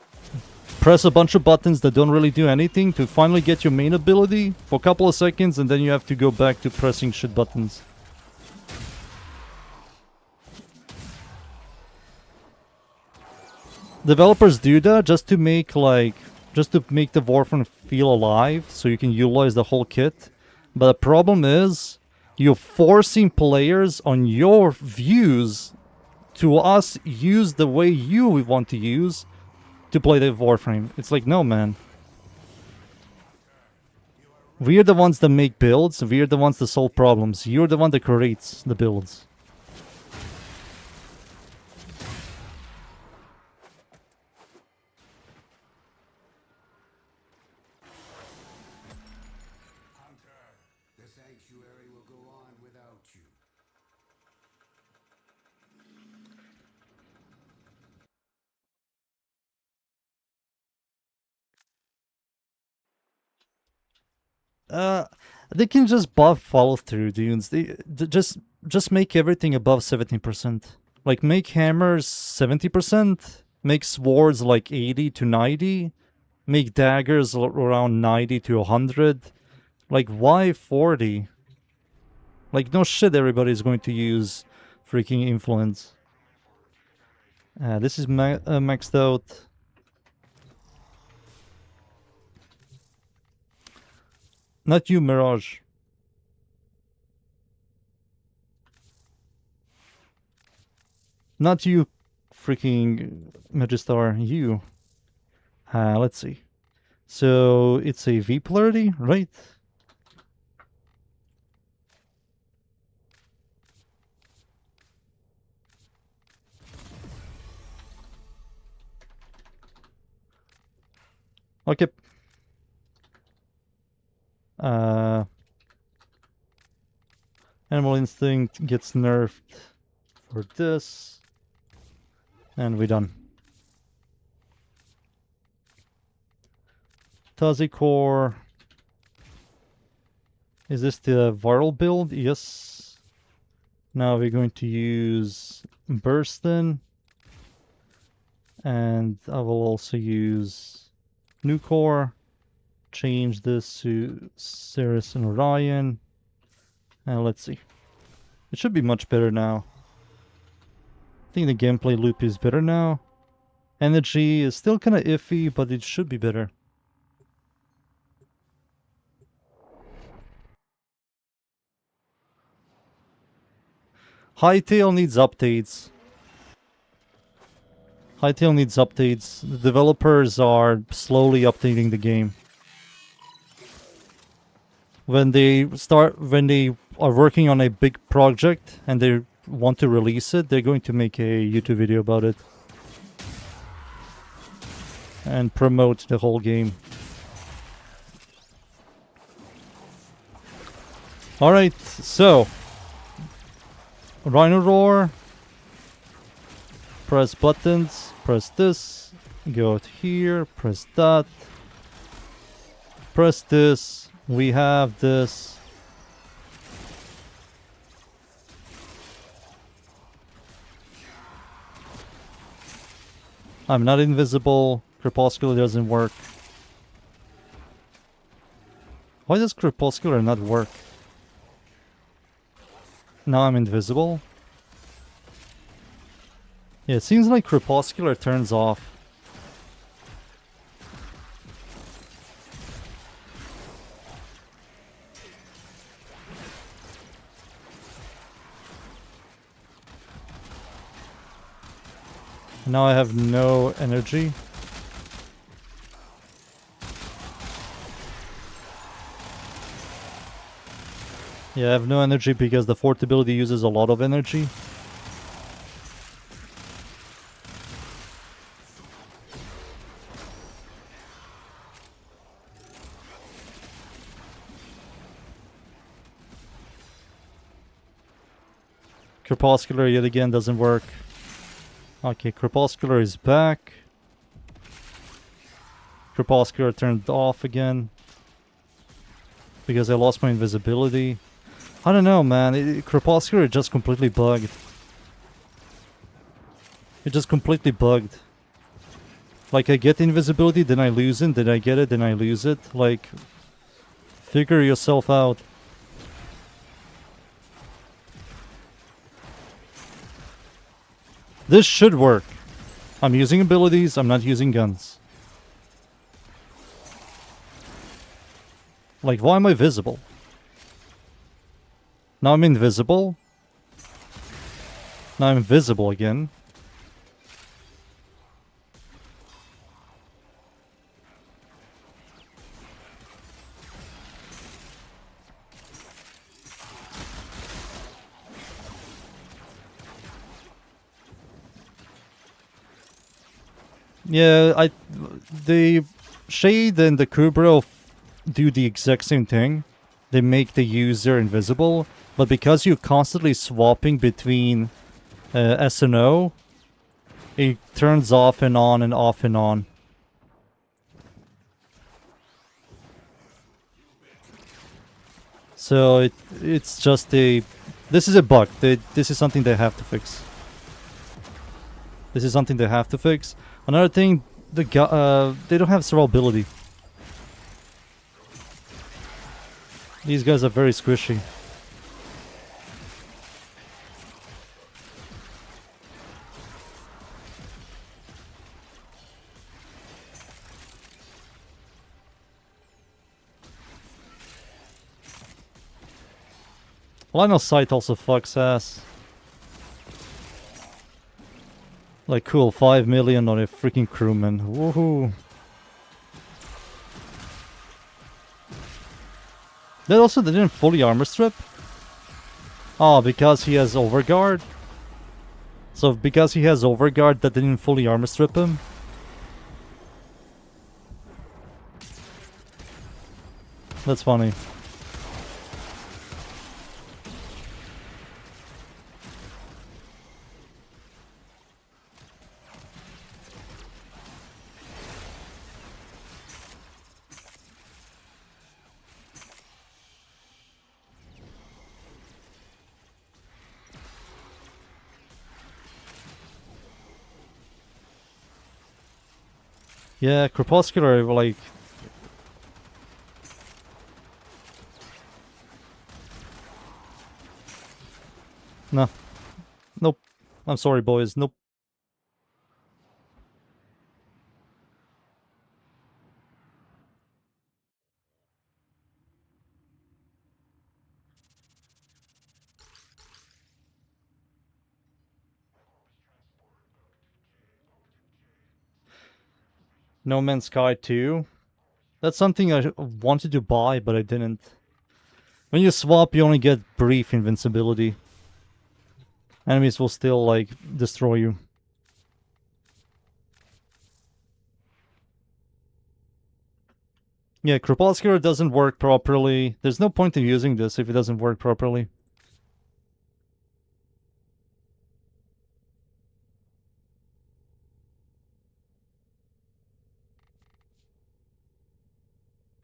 [SPEAKER 1] press a bunch of buttons that don't really do anything to finally get your main ability for a couple of seconds, and then you have to go back to pressing shit buttons. Developers do that just to make the Warframe feel alive, so you can utilize the whole kit. But the problem is, you're forcing players on your views to us use the way you want to use to play the Warframe. It's like, no, man. We're the ones that make builds, we're the ones that solve problems. You're the one that creates the builds.
[SPEAKER 2] The sanctuary will go on without you.
[SPEAKER 1] They can just buff follow through, dudes. They just make everything above 17%. Like, make hammers 70%, make swords like 80 to 90, make daggers around 90 to 100. Like, why 40? Like, no shit, everybody's going to use freaking influence. This is maxed out. Not you, Mirage. Not you, freaking Magistar. You. Let's see. So, it's a V polarity, right? Okay. Animal Instinct gets nerfed for this. And we're done. Tazi Core. Is this the viral build? Yes. Now we're going to use Burstin. And I will also use New Core. Change this to Ceres and Orion. And let's see. It should be much better now. I think the gameplay loop is better now. Energy is still kind of iffy, but it should be better. Hightail needs updates. Hightail needs updates. The developers are slowly updating the game. When they are working on a big project and they want to release it, they're going to make a YouTube video about it and promote the whole game. Alright, so Rhino Roar, press buttons, press this, go out here, press that, press this, we have this. I'm not invisible, Crepuscular doesn't work. Why does Crepuscular not work? Now I'm invisible. Yeah, it seems like Crepuscular turns off. Now I have no energy. Yeah, I have no energy because the fourth ability uses a lot of energy. Crepuscular yet again doesn't work. Okay, Crepuscular is back. Crepuscular turned off again. Because I lost my invisibility. I don't know, man. Crepuscular just completely bugged. It just completely bugged. Like, I get invisibility, then I lose it, then I get it, then I lose it. Like, figure yourself out. This should work. I'm using abilities, I'm not using guns. Like, why am I visible? Now I'm invisible. Now I'm invisible again. Yeah, the Shade and the Kubro do the exact same thing. They make the user invisible, but because you're constantly swapping between S and O, it turns off and on and off and on. So it's just a... This is a bug. This is something they have to fix. This is something they have to fix. Another thing, they don't have survivability. These guys are very squishy. Line of sight also fucks ass. Like, cool, 5 million on a freaking crewman. Woohoo! That also didn't fully armor strip? Oh, because he has overguard? So because he has overguard, that didn't fully armor strip him? That's funny. Yeah, Crepuscular, like... No. Nope. I'm sorry, boys. Nope. No Man's Sky 2. That's something I wanted to buy, but I didn't. When you swap, you only get brief invincibility. Enemies will still, like, destroy you. Yeah, Crepuscular doesn't work properly. There's no point in using this if it doesn't work properly.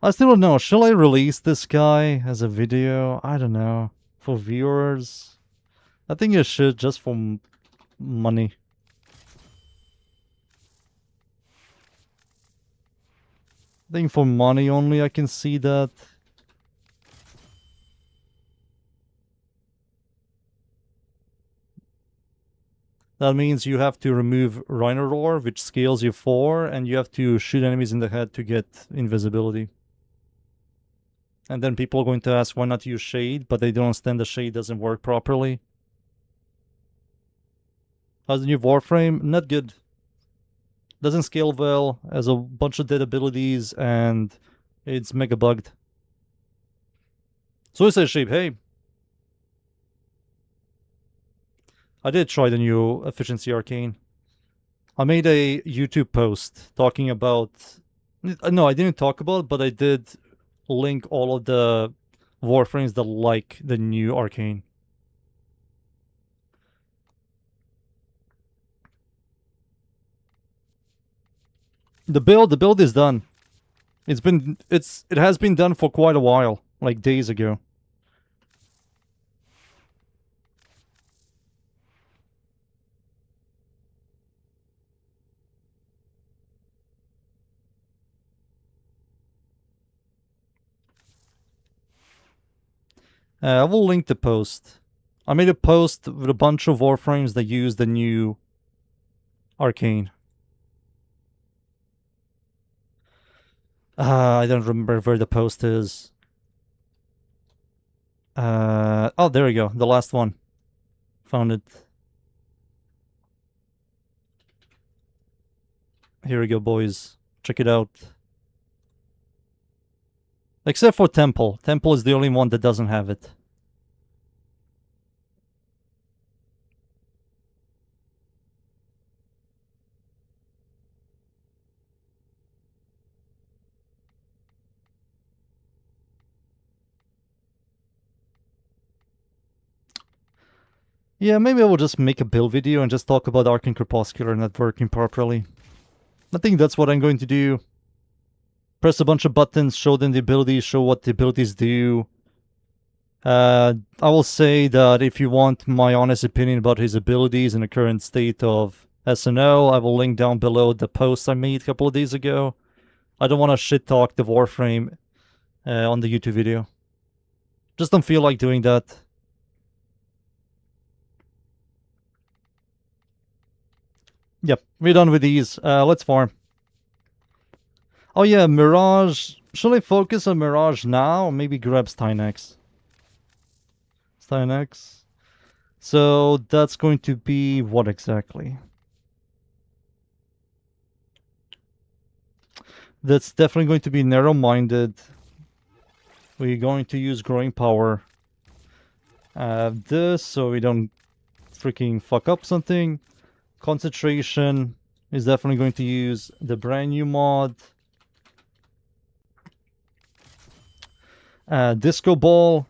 [SPEAKER 1] I still don't know. Shall I release this guy as a video? I don't know. For viewers? I think I should, just for money. I think for money only I can see that. That means you have to remove Rhino Roar, which scales you 4, and you have to shoot enemies in the head to get invisibility. And then people are going to ask why not use Shade, but they don't understand the Shade doesn't work properly. How's the new Warframe? Not good. Doesn't scale well, has a bunch of dead abilities, and it's mega bugged. Suicide Shape, hey! I did try the new Efficiency Arcane. I made a YouTube post talking about... No, I didn't talk about it, but I did link all of the Warframes that like the new Arcane. The build is done. It has been done for quite a while, like days ago. I will link the post. I made a post with a bunch of Warframes that use the new arcane. I don't remember where the post is. Oh, there we go. The last one. Found it. Here we go, boys. Check it out. Except for Temple. Temple is the only one that doesn't have it. Yeah, maybe I will just make a build video and just talk about Arcane Crepuscular not working properly. I think that's what I'm going to do. Press a bunch of buttons, show them the abilities, show what the abilities do. I will say that if you want my honest opinion about his abilities and the current state of SNO, I will link down below the post I made a couple of days ago. I don't want to shit talk the Warframe on the YouTube video. Just don't feel like doing that. Yep, we're done with these. Let's farm. Oh yeah, Mirage. Should I focus on Mirage now or maybe grab Stynex? Stynex. So that's going to be what exactly? That's definitely going to be narrow-minded. We're going to use growing power. This so we don't freaking fuck up something. Concentration is definitely going to use the brand new mod. Disco Ball.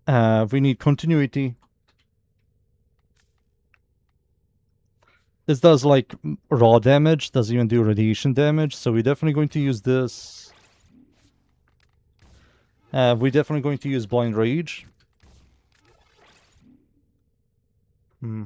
[SPEAKER 1] We need continuity. This does like raw damage, doesn't even do radiation damage, so we're definitely going to use this. We're definitely going to use Blind Rage. Hmm.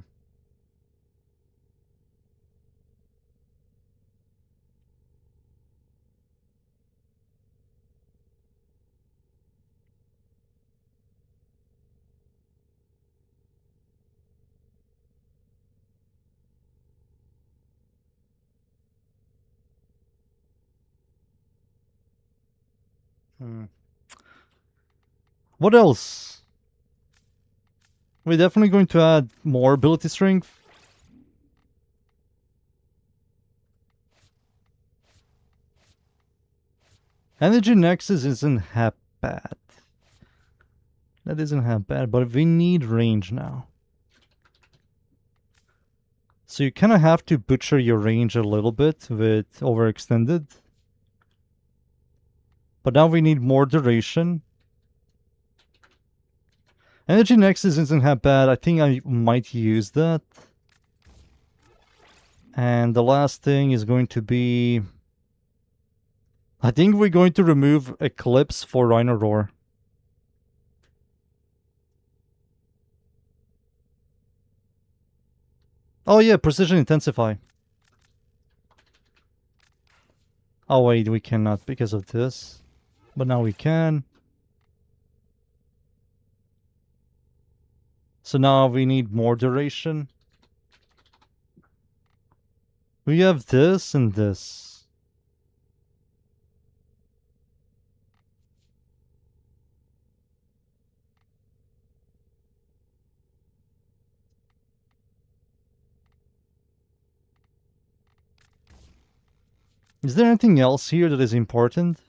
[SPEAKER 1] What else? We're definitely going to add more ability strength. Energy Nexus isn't half bad. That isn't half bad, but we need range now. So you kind of have to butcher your range a little bit with overextended. But now we need more duration. Energy Nexus isn't half bad. I think I might use that. And the last thing is going to be... I think we're going to remove Eclipse for Rhino Roar. Oh yeah, Precision Intensify. Oh wait, we cannot because of this. But now we can. So now we need more duration. We have this and this. Is there anything else here that is important?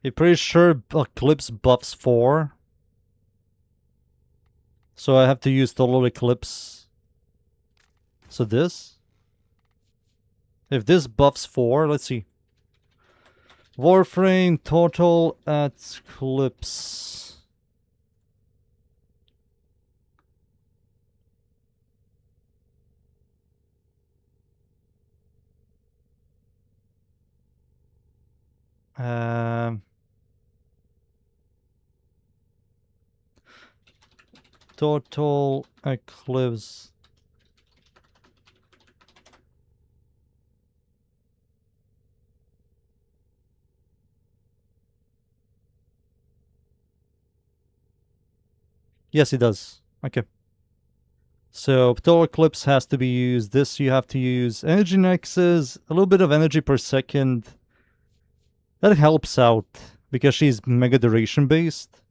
[SPEAKER 1] I'm pretty sure Eclipse buffs 4. So I have to use Total Eclipse. So this? If this buffs 4, let's see. Warframe total at clips. Total eclipse. Yes, it does. Okay. So total eclipse has to be used. This you have to use energy nexus, a little bit of energy per second. That helps out because she's mega duration based.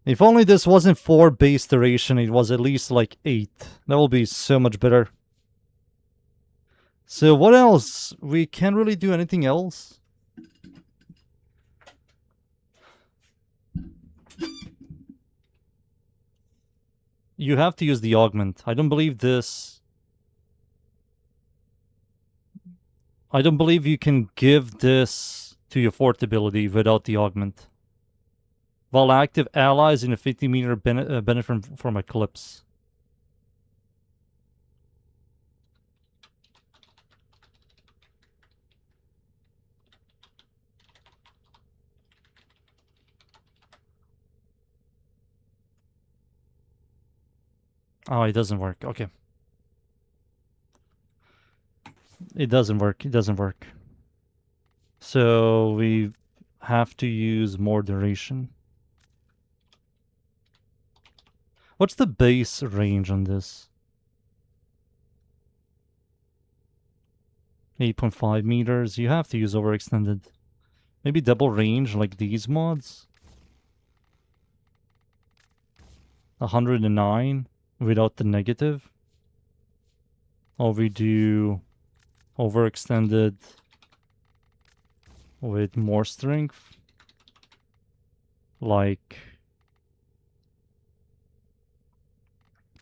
[SPEAKER 1] If only this wasn't 4 base duration, it was at least like 8. That will be so much better. So what else? We can't really do anything else. You have to use the augment. I don't believe this. I don't believe you can give this to your fourth ability without the augment. While active, allies in a 50-meter benefit from Eclipse. Oh, it doesn't work. Okay. It doesn't work. It doesn't work. So we have to use more duration. What's the base range on this? 8.5 meters. You have to use overextended. Maybe double range like these mods? 109 without the negative. Or we do overextended with more strength. Like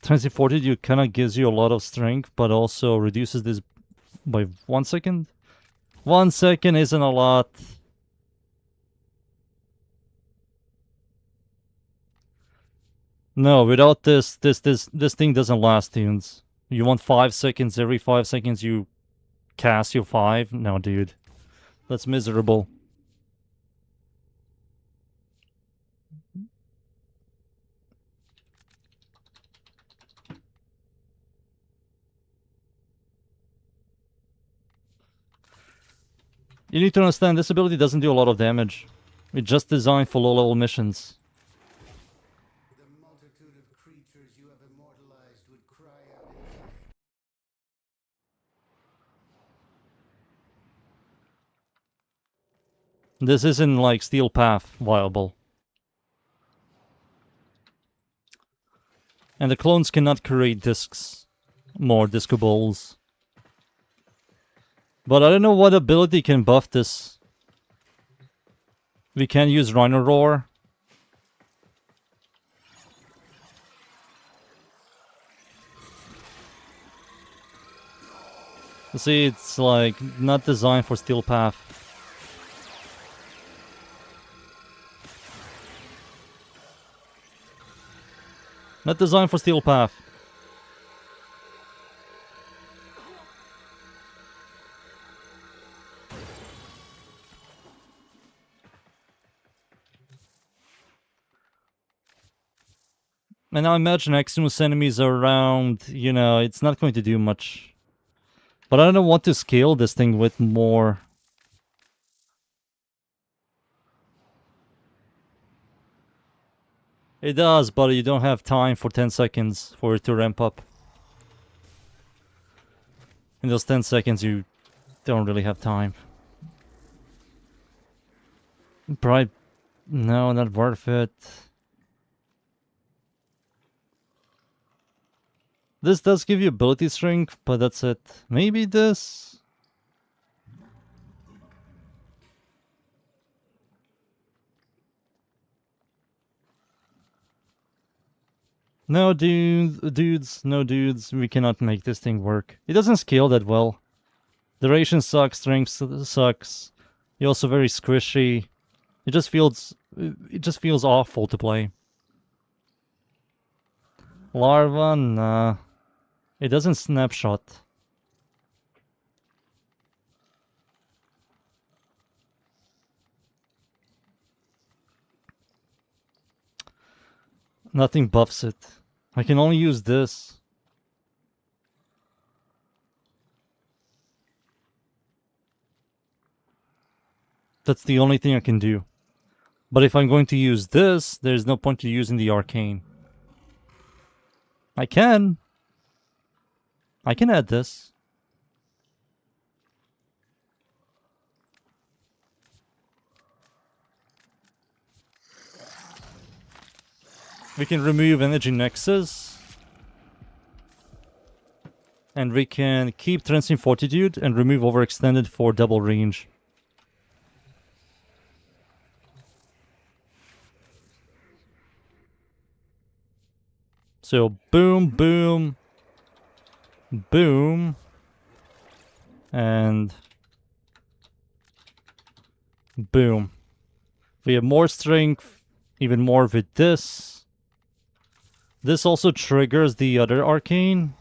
[SPEAKER 1] Transit you kind of gives you a lot of strength, but also reduces this by 1 second. 1 second isn't a lot. No, without this thing doesn't last, tunes. You want 5 seconds, every 5 seconds you cast your 5? No, dude. That's miserable. You need to understand, this ability doesn't do a lot of damage. It's just designed for low-level missions.
[SPEAKER 2] The multitude of creatures you have immortalized would cry out in pain.
[SPEAKER 1] This isn't like Steel Path viable. And the clones cannot create discs. More disco balls. But I don't know what ability can buff this. We can use Rhino Roar. See, it's like not designed for Steel Path. Not designed for Steel Path. And now imagine Exymus enemies are around, you know, it's not going to do much. But I don't want to scale this thing with more. It does, but you don't have time for 10 seconds for it to ramp up. In those 10 seconds, you don't really have time. Bright. No, not worth it. This does give you ability strength, but that's it. Maybe this? No, dudes, we cannot make this thing work. It doesn't scale that well. Duration sucks, strength sucks. You're also very squishy. It just feels awful to play. Larva, nah. It doesn't snapshot. Nothing buffs it. I can only use this. That's the only thing I can do. But if I'm going to use this, there's no point to using the arcane. I can add this. We can remove energy nexus. And we can keep transient fortitude and remove overextended for double range. So boom, boom, boom, and boom. We have more strength, even more with this. This also triggers the other arcane.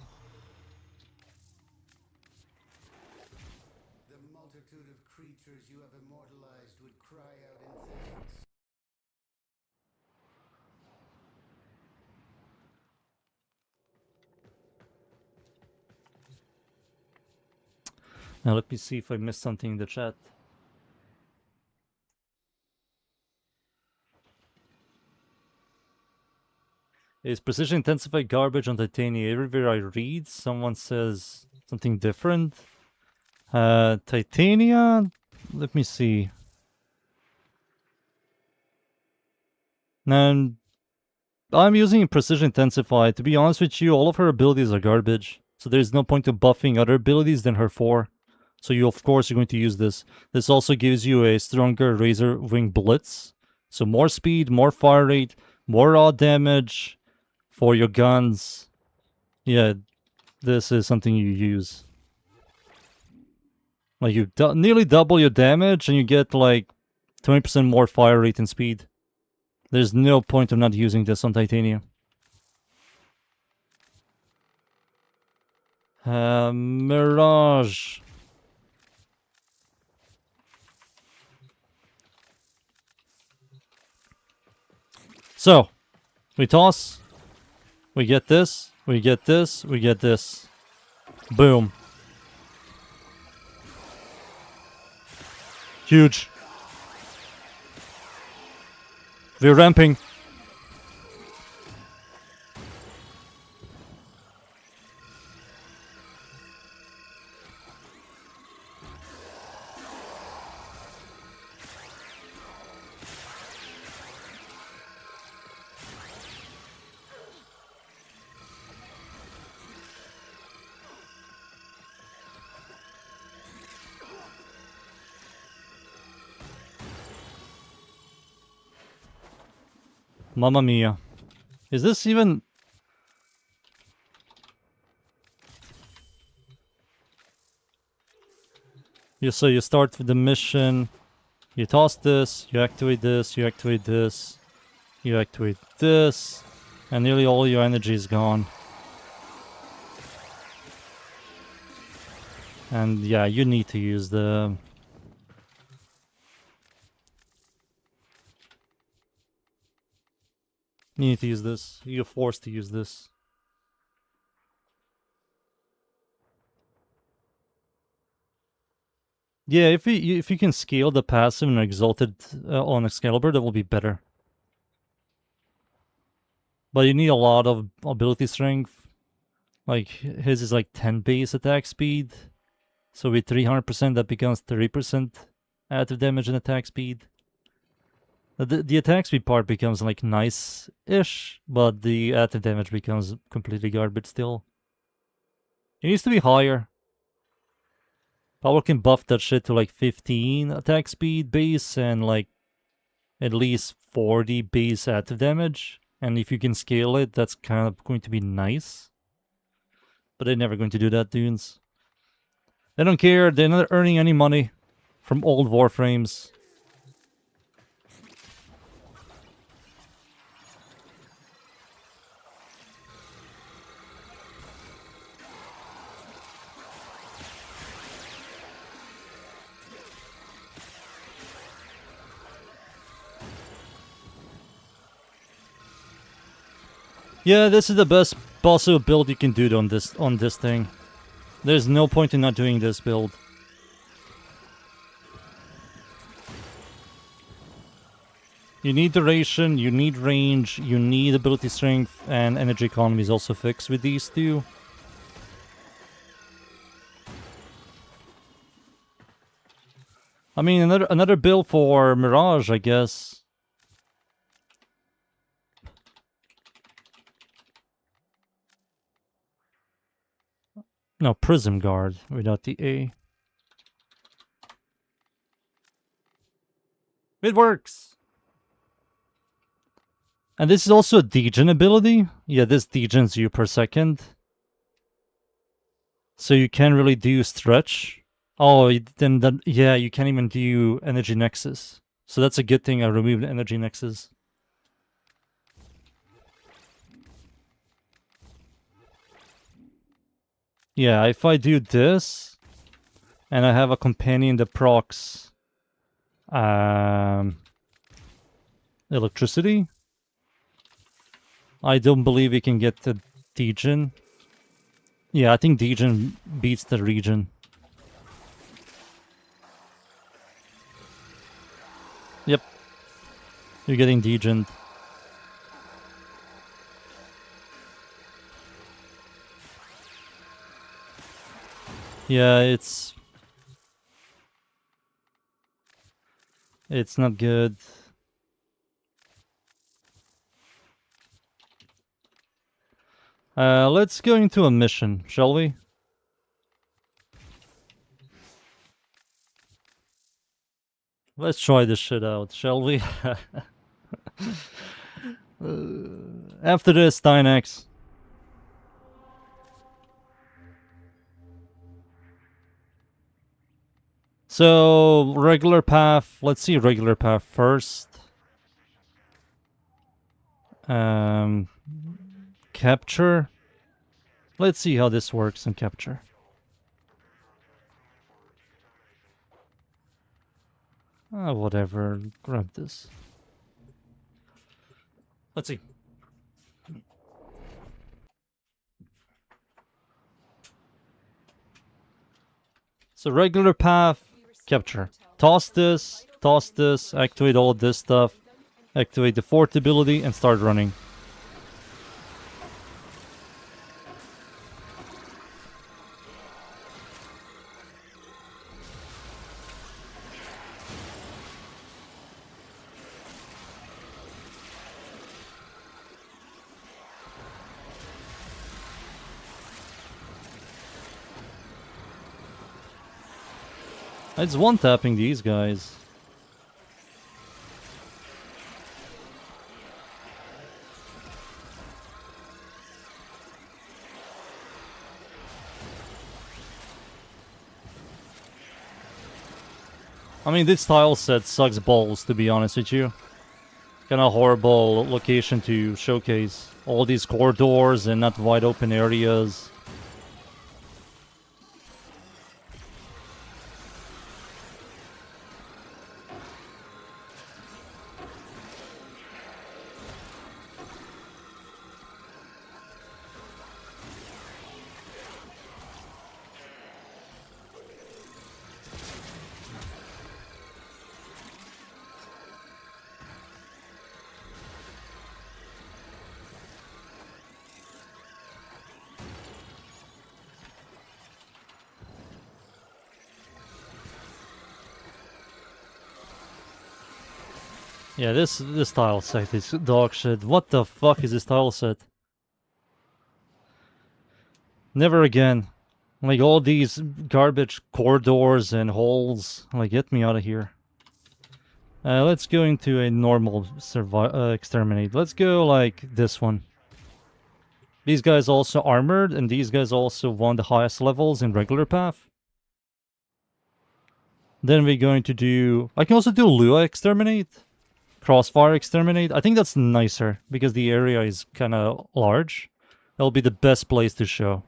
[SPEAKER 2] The multitude of creatures you have immortalized would cry out in thanks.
[SPEAKER 1] Now let me see if I missed something in the chat. Is precision intensified garbage on Titania? Everywhere I read, someone says something different. Titania? Let me see. And I'm using precision intensified. To be honest with you, all of her abilities are garbage. So there's no point to buffing other abilities than her 4. So you, of course, are going to use this. This also gives you a stronger Razor Wing Blitz. So more speed, more fire rate, more raw damage for your guns. Yeah, this is something you use. Like, you nearly double your damage and you get like 20% more fire rate and speed. There's no point of not using this on Titania. Mirage. So, we toss. We get this. We get this. We get this. Boom. Huge. We're ramping. Mamma mia. Is this even... So you start with the mission, you toss this, you activate this, you activate this, you activate this, and nearly all your energy is gone. And yeah, you need to use the... You need to use this. You're forced to use this. Yeah, if you can scale the passive and exalted on Excalibur, that will be better. But you need a lot of ability strength. Like, his is like 10 base attack speed. So with 300%, that becomes 30% additive damage and attack speed. The attack speed part becomes like nice-ish, but the additive damage becomes completely garbage still. It needs to be higher. Power can buff that shit to like 15 attack speed base and like at least 40 base additive damage. And if you can scale it, that's kind of going to be nice. But they're never going to do that, dudes. They don't care, they're not earning any money from old Warframes. Yeah, this is the best possible build you can do on this thing. There's no point in not doing this build. You need duration, you need range, you need ability strength, and energy economy is also fixed with these two. I mean, another build for Mirage, I guess. No, Prism Guard without the A. It works! And this is also a degen ability. Yeah, this degens you per second. So you can't really do stretch. Oh, then that, yeah, you can't even do energy nexus. So that's a good thing I removed energy nexus. Yeah, if I do this, and I have a companion that procs electricity, I don't believe we can get the degen. Yeah, I think degen beats the regen. Yep. You're getting degened. Yeah, it's not good. Let's go into a mission, shall we? Let's try this shit out, shall we? After this, Dynex. So, regular path. Let's see regular path first. Capture. Let's see how this works in capture. Whatever. Grab this. Let's see. So regular path, capture. Toss this, activate all of this stuff, activate the fort ability, and start running. It's one-tapping these guys. I mean, this tile set sucks balls, to be honest with you. Kinda horrible location to showcase all these corridors and not wide open areas. Yeah, this tile set is dog shit. What the fuck is this tile set? Never again. Like, all these garbage corridors and holes. Like, get me out of here. Let's go into a normal exterminate. Let's go, like, this one. These guys also armored, and these guys also won the highest levels in regular path. Then we're going to do... I can also do Lua Exterminate. Crossfire Exterminate. I think that's nicer because the area is kind of large. That'll be the best place to show.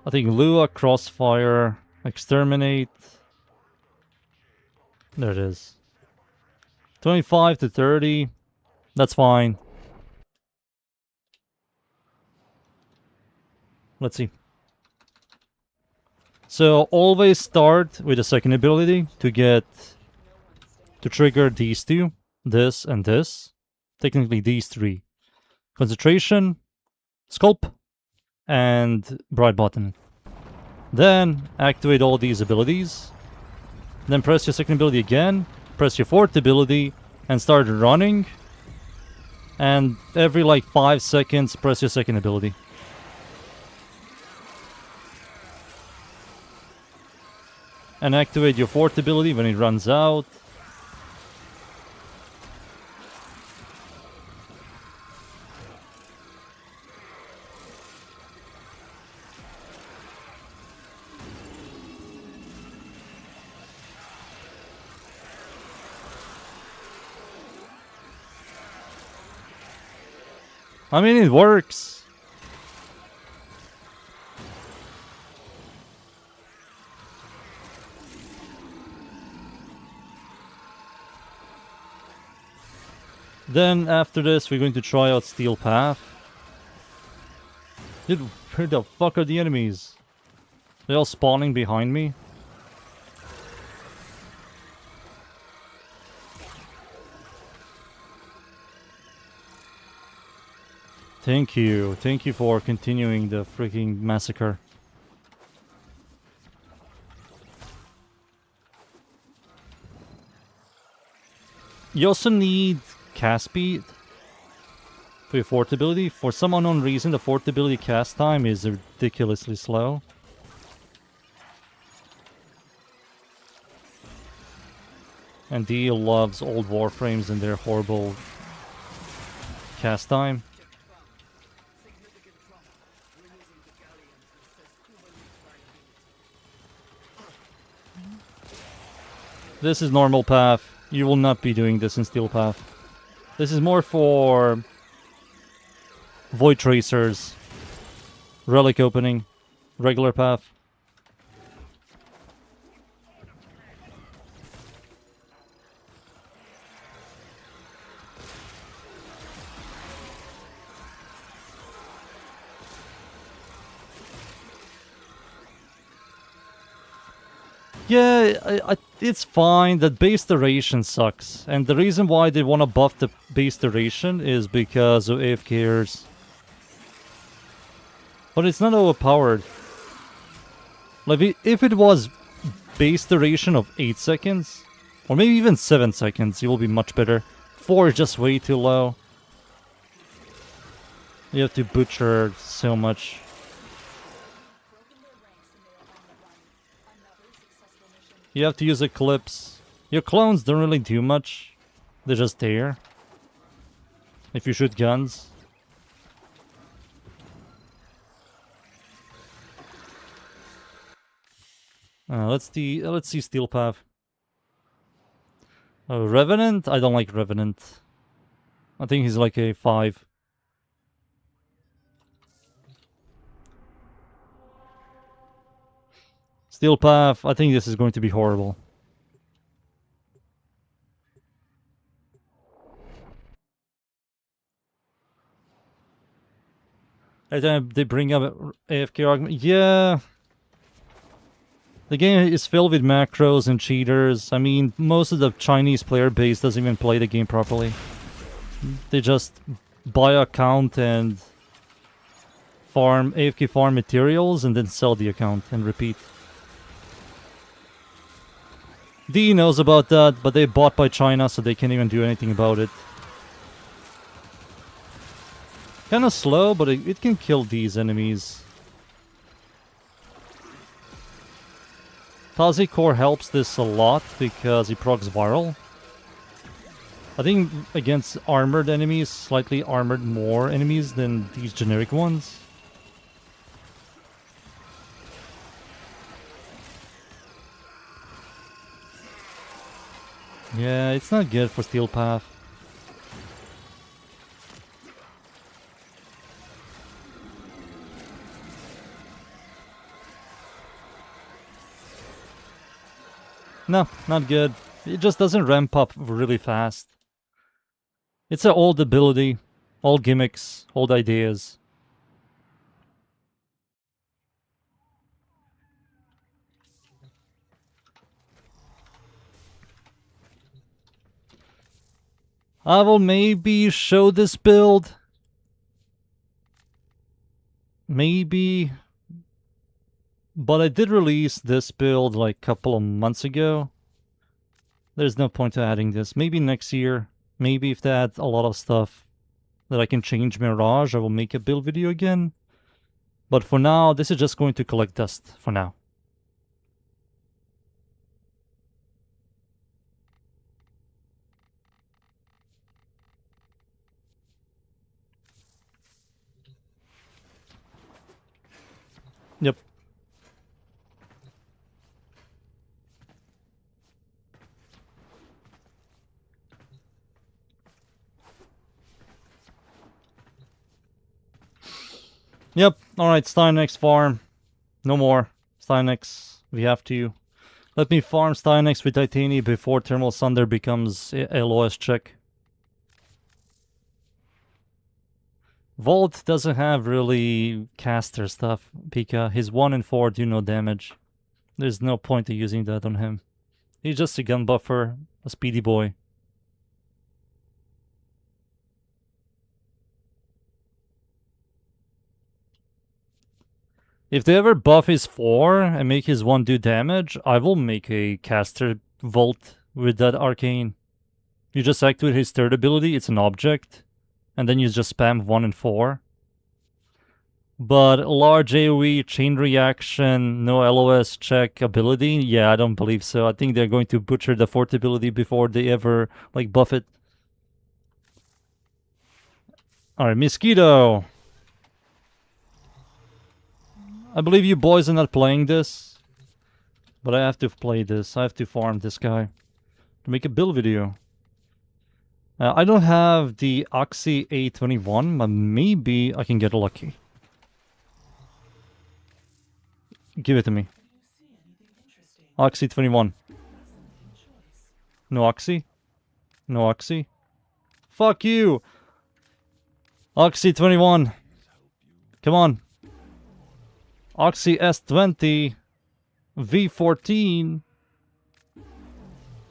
[SPEAKER 1] I think Lua, Crossfire, Exterminate. There it is. 25 to 30. That's fine. Let's see. So always start with the second ability to trigger these two. This and this. Technically these three. Concentration, Sculpt, and Bright Button. Then activate all these abilities. Then press your second ability again. Press your fourth ability and start running. And every like 5 seconds, press your second ability. And activate your fourth ability when it runs out. I mean, it works. Then after this, we're going to try out Steel Path. Dude, where the fuck are the enemies? They're all spawning behind me. Thank you. Thank you for continuing the freaking massacre. You also need cast speed for your fourth ability. For some unknown reason, the fourth ability cast time is ridiculously slow. And D loves old Warframes and their horrible cast time. This is normal path. You will not be doing this in Steel Path. This is more for Void Tracers, Relic Opening, regular path. Yeah, it's fine. That base duration sucks. And the reason why they want to buff the base duration is because of AFKers. But it's not overpowered. Like, if it was base duration of 8 seconds, or maybe even 7 seconds, it will be much better. 4 is just way too low. You have to butcher so much. You have to use Eclipse. Your clones don't really do much. They're just there. If you shoot guns. Let's see Steel Path. Revenant? I don't like Revenant. I think he's like a 5. Steel Path, I think this is going to be horrible. Every time they bring up AFK argument, yeah. The game is filled with macros and cheaters. I mean, most of the Chinese player base doesn't even play the game properly. They just buy an account and AFK farm materials and then sell the account and repeat. D knows about that, but they're bought by China, so they can't even do anything about it. Kinda slow, but it can kill these enemies. Tazi Core helps this a lot because he procs viral. I think against armored enemies, slightly armored more enemies than these generic ones. Yeah, it's not good for Steel Path. No, not good. It just doesn't ramp up really fast. It's an old ability, old gimmicks, old ideas. I will maybe show this build. Maybe. But I did release this build like a couple of months ago. There's no point to adding this. Maybe next year. Maybe if they add a lot of stuff that I can change Mirage, I will make a build video again. But for now, this is just going to collect dust for now. Yep. Yep. Alright, Stynex farm. No more. Stynex. We have to. Let me farm Stynex with Titania before Thermal Thunder becomes a LOS check. Volt doesn't have really caster stuff, Pika. His 1 and 4 do no damage. There's no point to using that on him. He's just a gun buffer, a speedy boy. If they ever buff his 4 and make his 1 do damage, I will make a caster Volt with that arcane. You just activate his third ability, it's an object, and then you just spam 1 and 4. But large AoE, chain reaction, no LOS check ability, yeah, I don't believe so. I think they're going to butcher the 4th ability before they ever, like, buff it. Alright, Mosquito. I believe you boys are not playing this, but I have to play this. I have to farm this guy to make a build video. I don't have the Oxy A21, but maybe I can get lucky. Give it to me. Oxy 21. No Oxy? No Oxy? Fuck you! Oxy 21. Come on. Oxy S20. V14.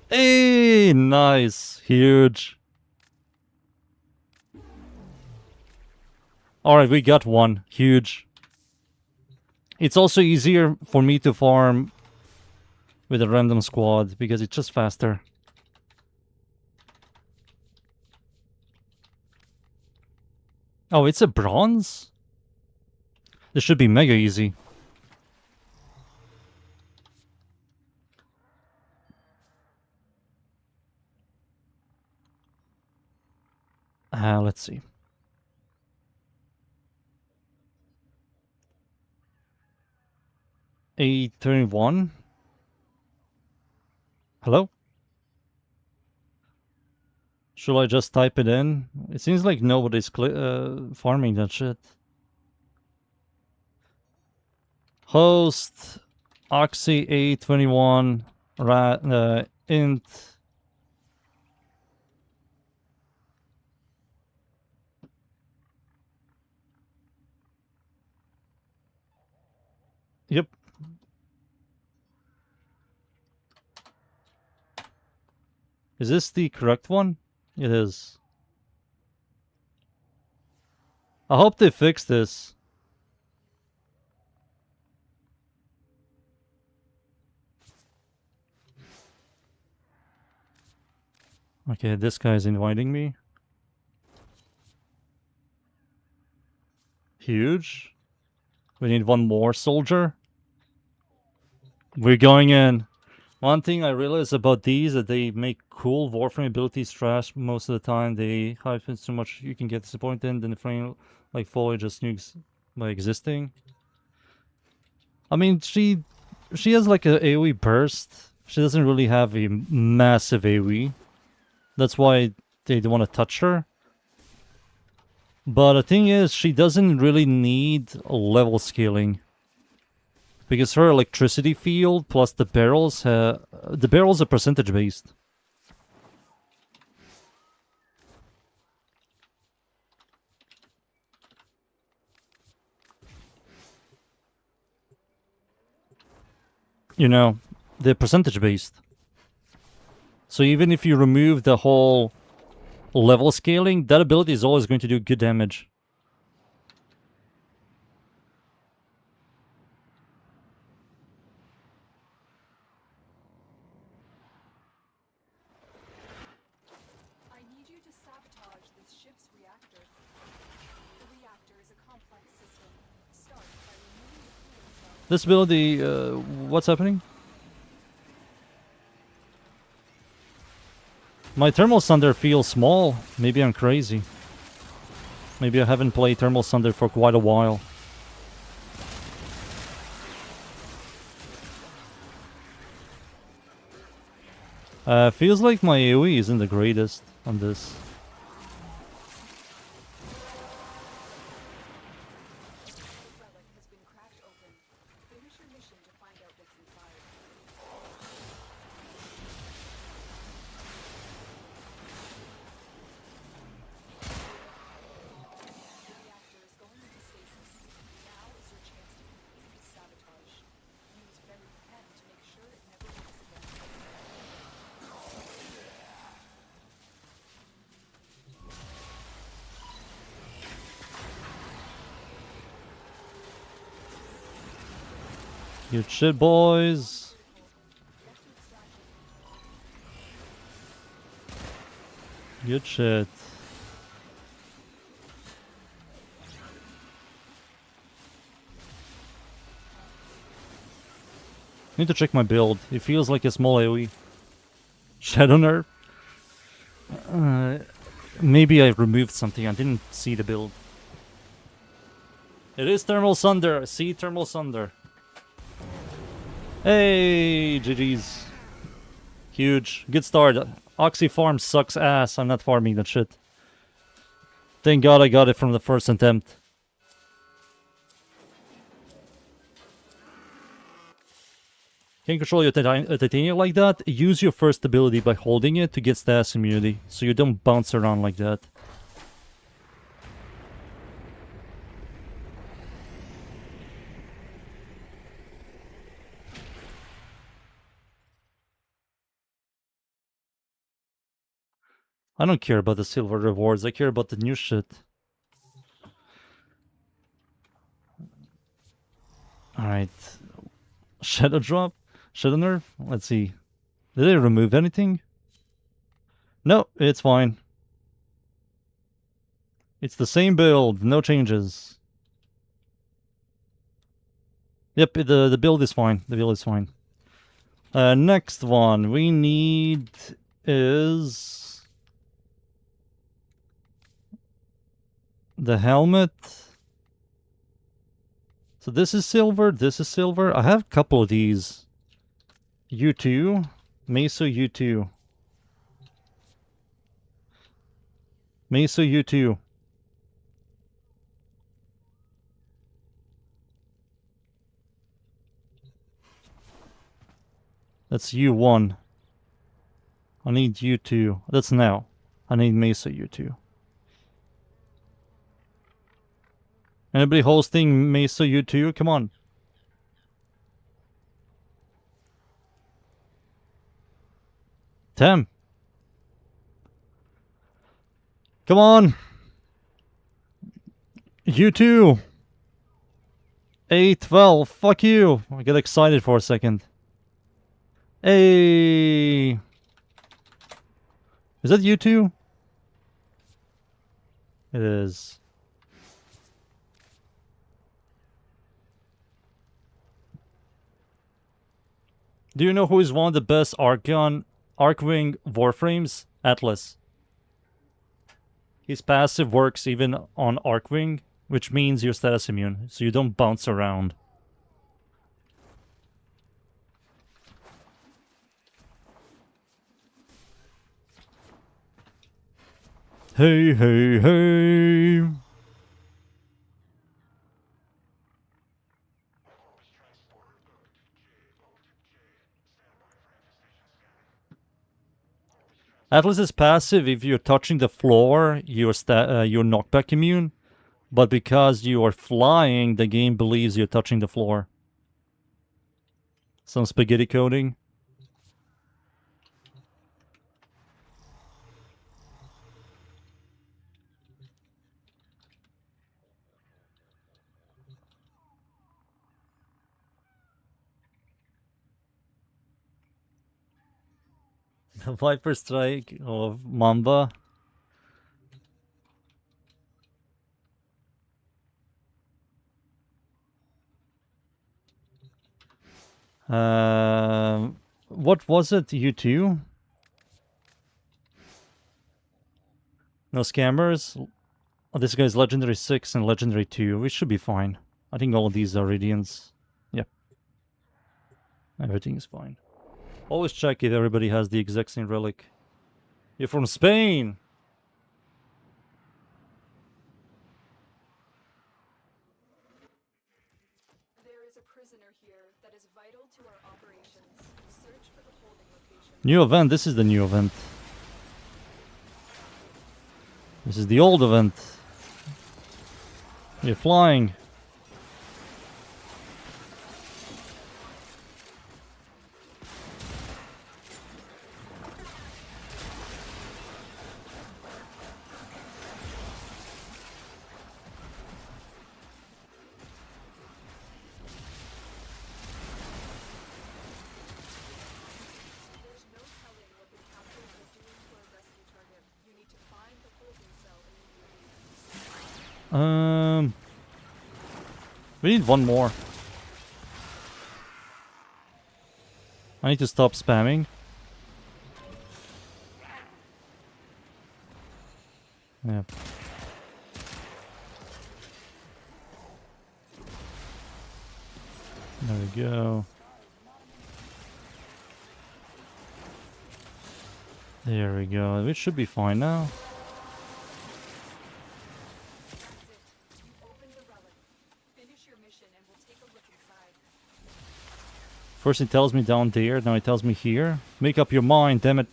[SPEAKER 1] Hey, nice. Huge. Alright, we got one. Huge. It's also easier for me to farm with a random squad because it's just faster. Oh, it's a bronze? This should be mega easy. Let's see. A31. Hello? Should I just type it in? It seems like nobody's farming that shit. Host Oxy A21 int. Yep. Is this the correct one? It is. I hope they fix this. Okay, this guy's inviting me. Huge. We need one more soldier. We're going in. One thing I realized about these that they make cool Warframe abilities trash most of the time. They hype it so much you can get disappointed, and the frame like fully just nukes by existing. I mean, she has like a AoE burst. She doesn't really have a massive AoE. That's why they don't want to touch her. But the thing is, she doesn't really need level scaling. Because her electricity field plus the barrels are percentage based. You know, they're percentage based. So even if you remove the whole level scaling, that ability is always going to do good damage.
[SPEAKER 3] I need you to sabotage this ship's reactor. The reactor is a complex system. Start by removing the cooling cell.
[SPEAKER 1] This ability, what's happening? My Thermal Thunder feels small. Maybe I'm crazy. Maybe I haven't played Thermal Thunder for quite a while. Feels like my AoE isn't the greatest on this.
[SPEAKER 3] The relic has been cracked open. Finish your mission to find out what's inside. The reactor is going into stasis. Now is your chance to complete the sabotage. Use very pen to make sure it never works again.
[SPEAKER 1] Good shit, boys. Good shit. Need to check my build. It feels like a small AoE. Shadow nerf. Maybe I removed something. I didn't see the build. It is Thermal Thunder. See Thermal Thunder. Hey, GG's. Huge. Good start. Oxy farm sucks ass. I'm not farming that shit. Thank God I got it from the first attempt. Can't control your titanium like that? Use your first ability by holding it to get status immunity, so you don't bounce around like that. I don't care about the silver rewards, I care about the new shit. Alright. Shadow drop? Shadow nerf? Let's see. Did they remove anything? No, it's fine. It's the same build, no changes. Yep, the build is fine. The build is fine. Next one we need is the helmet. So this is silver, this is silver. I have a couple of these. U2, Mesa U2. Mesa U2. That's U1. I need U2. That's now. I need Mesa U2. Anybody hosting Mesa U2? Come on. Tim. Come on. U2. 812. Fuck you. I get excited for a second. Hey. Is that U2? It is. Do you know who is one of the best Archwing Warframes? Atlas. His passive works even on Archwing, which means you're status immune, so you don't bounce around. Hey, hey, hey! Atlas is passive. If you're touching the floor, you're knockback immune. But because you are flying, the game believes you're touching the floor. Some spaghetti coding. The Viper Strike of Mamba. What was it? U2? No scammers? Oh, this guy's Legendary 6 and Legendary 2. We should be fine. I think all of these are Radiants. Yep. Everything is fine. Always check if everybody has the exact same relic. You're from Spain!
[SPEAKER 3] There is a prisoner here that is vital to our operations. Search for the holding location.
[SPEAKER 1] New event. This is the new event. This is the old event. You're flying.
[SPEAKER 3] There's no telling what the captors are doing to our rescue target. You need to find the holding cell immediately.
[SPEAKER 1] We need one more. I need to stop spamming. Yeah. There we go. There we go. It should be fine now.
[SPEAKER 3] That's it. You opened the relic. Finish your mission and we'll take a look inside.
[SPEAKER 1] First it tells me down there, now it tells me here. Make up your mind, damn it.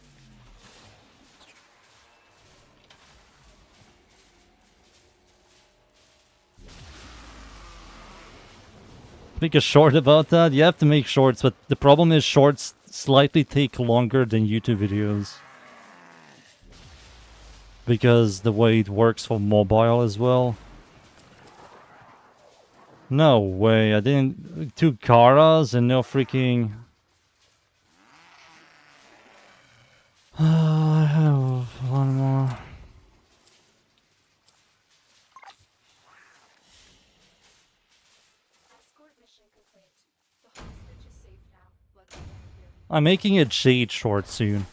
[SPEAKER 1] Make a short about that? You have to make shorts, but the problem is shorts slightly take longer than YouTube videos. Because the way it works for mobile as well. No way, I didn't... 2 Karas and no freaking... I have one more.
[SPEAKER 3] Escort mission complete. The hostage is safe now. Let's get out of here.
[SPEAKER 1] I'm making a Jade short soon.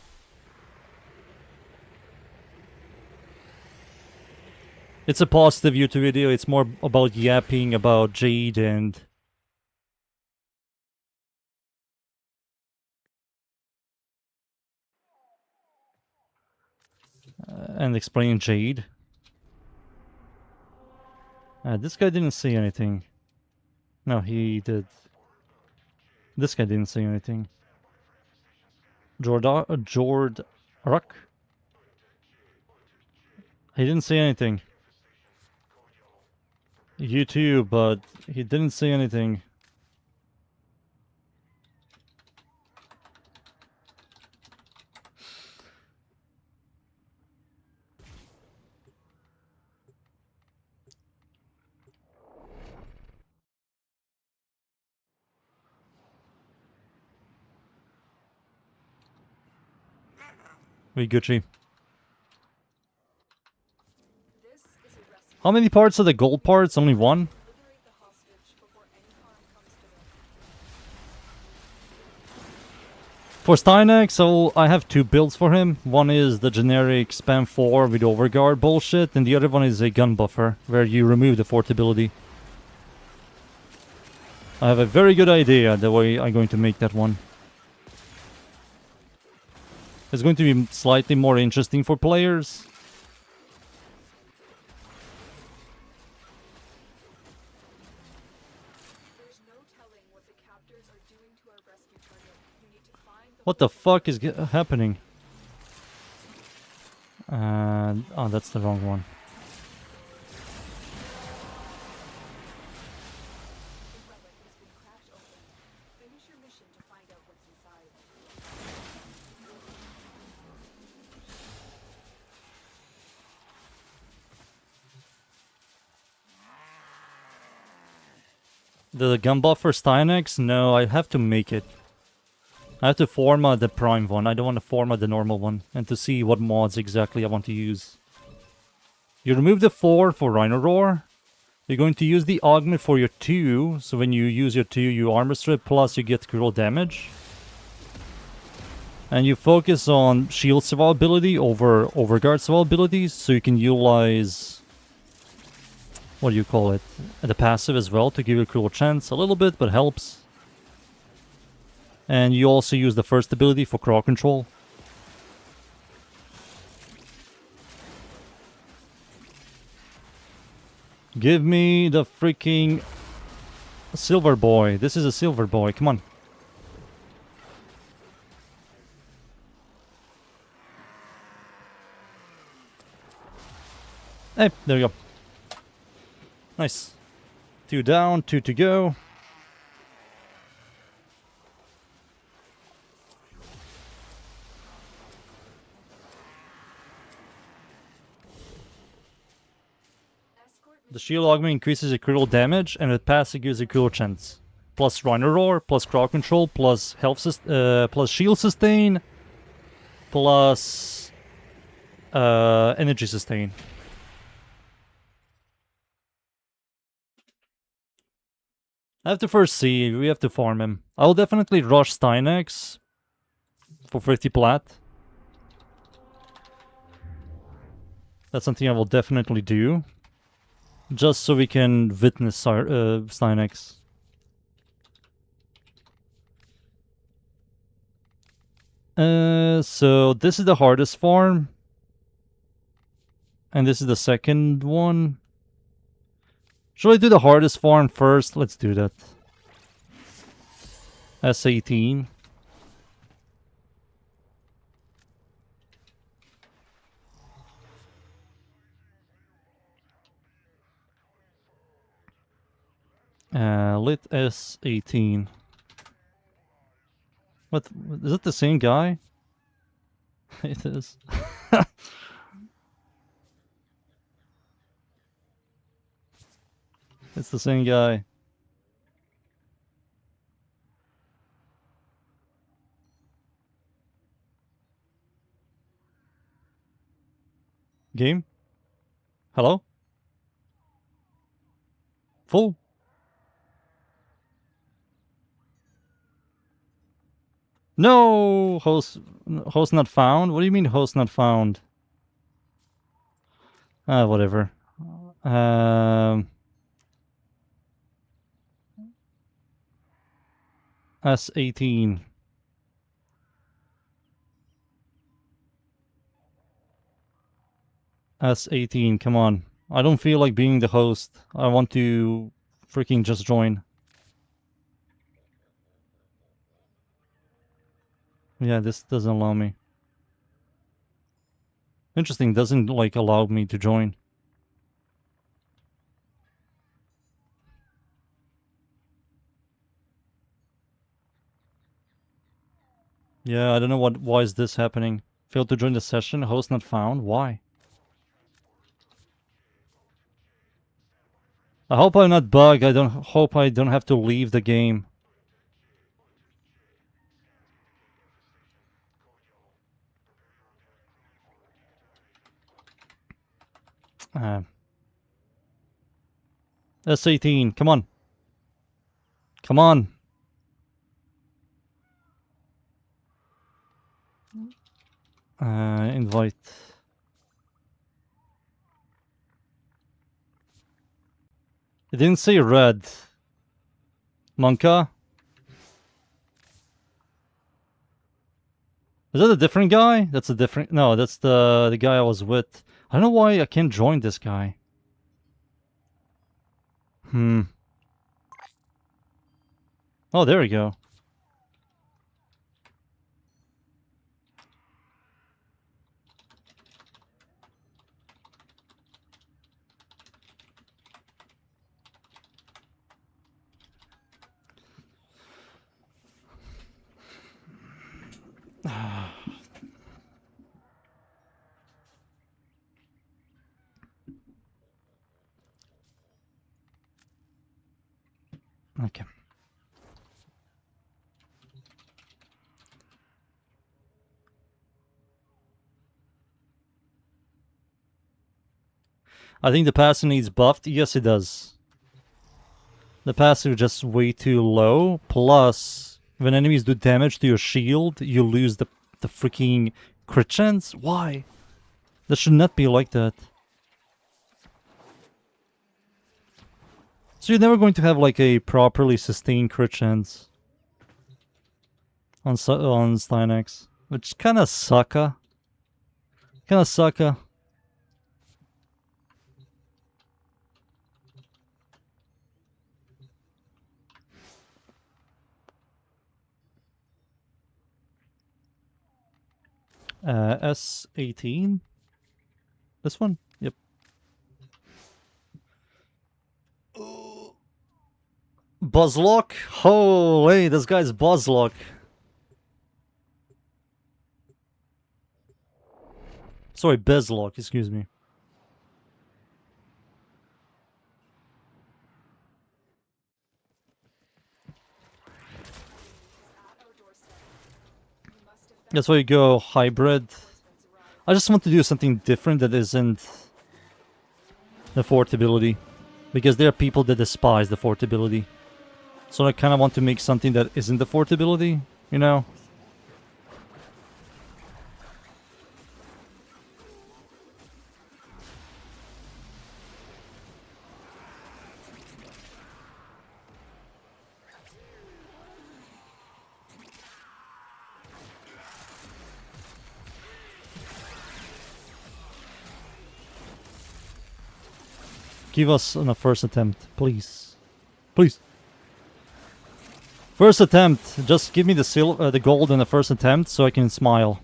[SPEAKER 1] It's a positive YouTube video, it's more about yapping about Jade and... and explaining Jade. This guy didn't say anything. No, he did. This guy didn't say anything. Jord Ruck? He didn't say anything. You too, but he didn't say anything. Wait, Gucci.
[SPEAKER 3] This is a rescue.
[SPEAKER 1] How many parts are the gold parts? Only one?
[SPEAKER 3] Liberate the hostage before any harm comes to them.
[SPEAKER 1] For Stynex, so I have two builds for him. One is the generic spam 4 with overguard bullshit, and the other one is a gun buffer, where you remove the fort ability. I have a very good idea the way I'm going to make that one. It's going to be slightly more interesting for players.
[SPEAKER 3] There's no telling what the captors are doing to our rescue target. You need to find the
[SPEAKER 1] What the fuck is happening? Oh, that's the wrong one.
[SPEAKER 3] relic has been cracked open. Finish your mission to find out what's inside.
[SPEAKER 1] The gun buffer Stynex? No, I have to make it. I have to format the prime one. I don't want to format the normal one. And to see what mods exactly I want to use. You remove the 4 for Rhino Roar. You're going to use the augment for your 2. So when you use your 2, you armor strip plus you get critical damage. And you focus on shield survivability over overguard survivability. So you can utilize... what do you call it? The passive as well to give you a critical chance. A little bit, but helps. And you also use the first ability for crowd control. Give me the freaking silver boy. This is a silver boy. Come on. Hey, there you go. Nice. 2 down, 2 to go.
[SPEAKER 3] Escort
[SPEAKER 1] The shield augment increases your critical damage, and the passive gives a critical chance. Plus Rhino Roar, plus crowd control, plus health, plus shield sustain, plus energy sustain. I have to first see. We have to farm him. I'll definitely rush Stynex for 50 plat. That's something I will definitely do. Just so we can witness Stynex. So this is the hardest farm. And this is the second one. Should I do the hardest farm first? Let's do that. S18. Lit S18. What? Is it the same guy? It is. It's the same guy. Game? Hello? Full? No! Host not found? What do you mean host not found? Whatever. S18. S18, come on. I don't feel like being the host. I want to freaking just join. Yeah, this doesn't allow me. Interesting, doesn't like allow me to join. Yeah, I don't know why is this happening. Failed to join the session, host not found. Why? I hope I'm not bugged. I don't hope I don't have to leave the game. S18, come on. Come on. Invite. It didn't say red. Monka? Is that a different guy? That's a different... No, that's the guy I was with. I don't know why I can't join this guy. Oh, there we go. Okay. I think the passive needs buffed. Yes, it does. The passive is just way too low. Plus, when enemies do damage to your shield, you lose the freaking crit chance. Why? That should not be like that. So you're never going to have like a properly sustained crit chance on Stynex, which kind of sucka. Kind of sucka. S18? This one? Yep. Buzzlock? Holy, this guy's Buzzlock. Sorry, Bezlock, excuse me. That's why you go hybrid. I just want to do something different that isn't the fort ability. Because there are people that despise the fort ability. So I kind of want to make something that isn't the fort ability, you know? Give us on a first attempt, please. Please. First attempt. Just give me the gold in the first attempt so I can smile.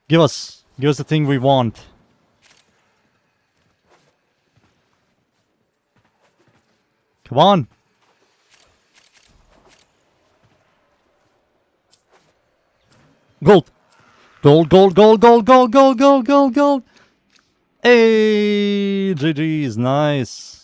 [SPEAKER 1] Give us the thing we want. Come on. Gold. Gold, gold, gold, gold, gold, gold, gold, gold, gold. Hey, GG's, nice.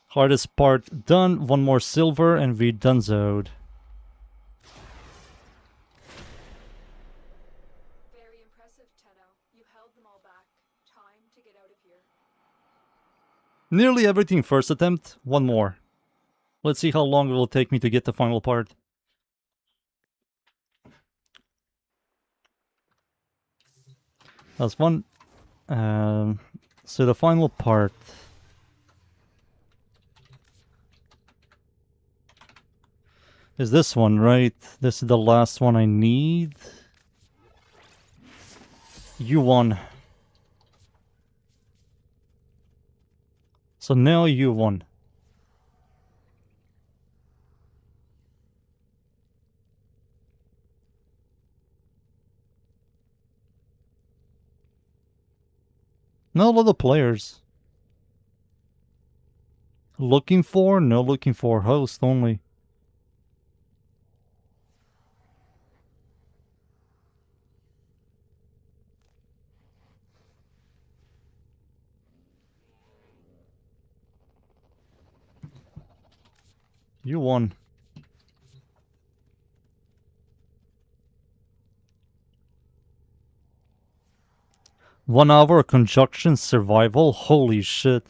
[SPEAKER 1] Hardest part done. One more silver and we donezoed.
[SPEAKER 3] Very impressive, Tenno. You held them all back. Time to get out of here.
[SPEAKER 1] Nearly everything first attempt. One more. Let's see how long it will take me to get the final part. That's one. So the final part. is this one, right? This is the last one I need. You won. So now you won. Not a lot of players. Looking for? No, looking for host only. You won. One hour conjunction survival? Holy shit.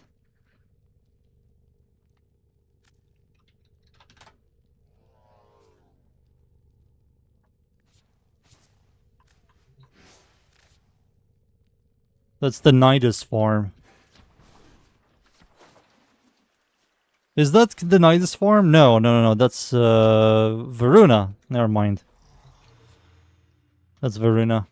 [SPEAKER 1] That's the Nidus farm. Is that the Nidus farm? No. That's Varuna. Never mind. That's Varuna.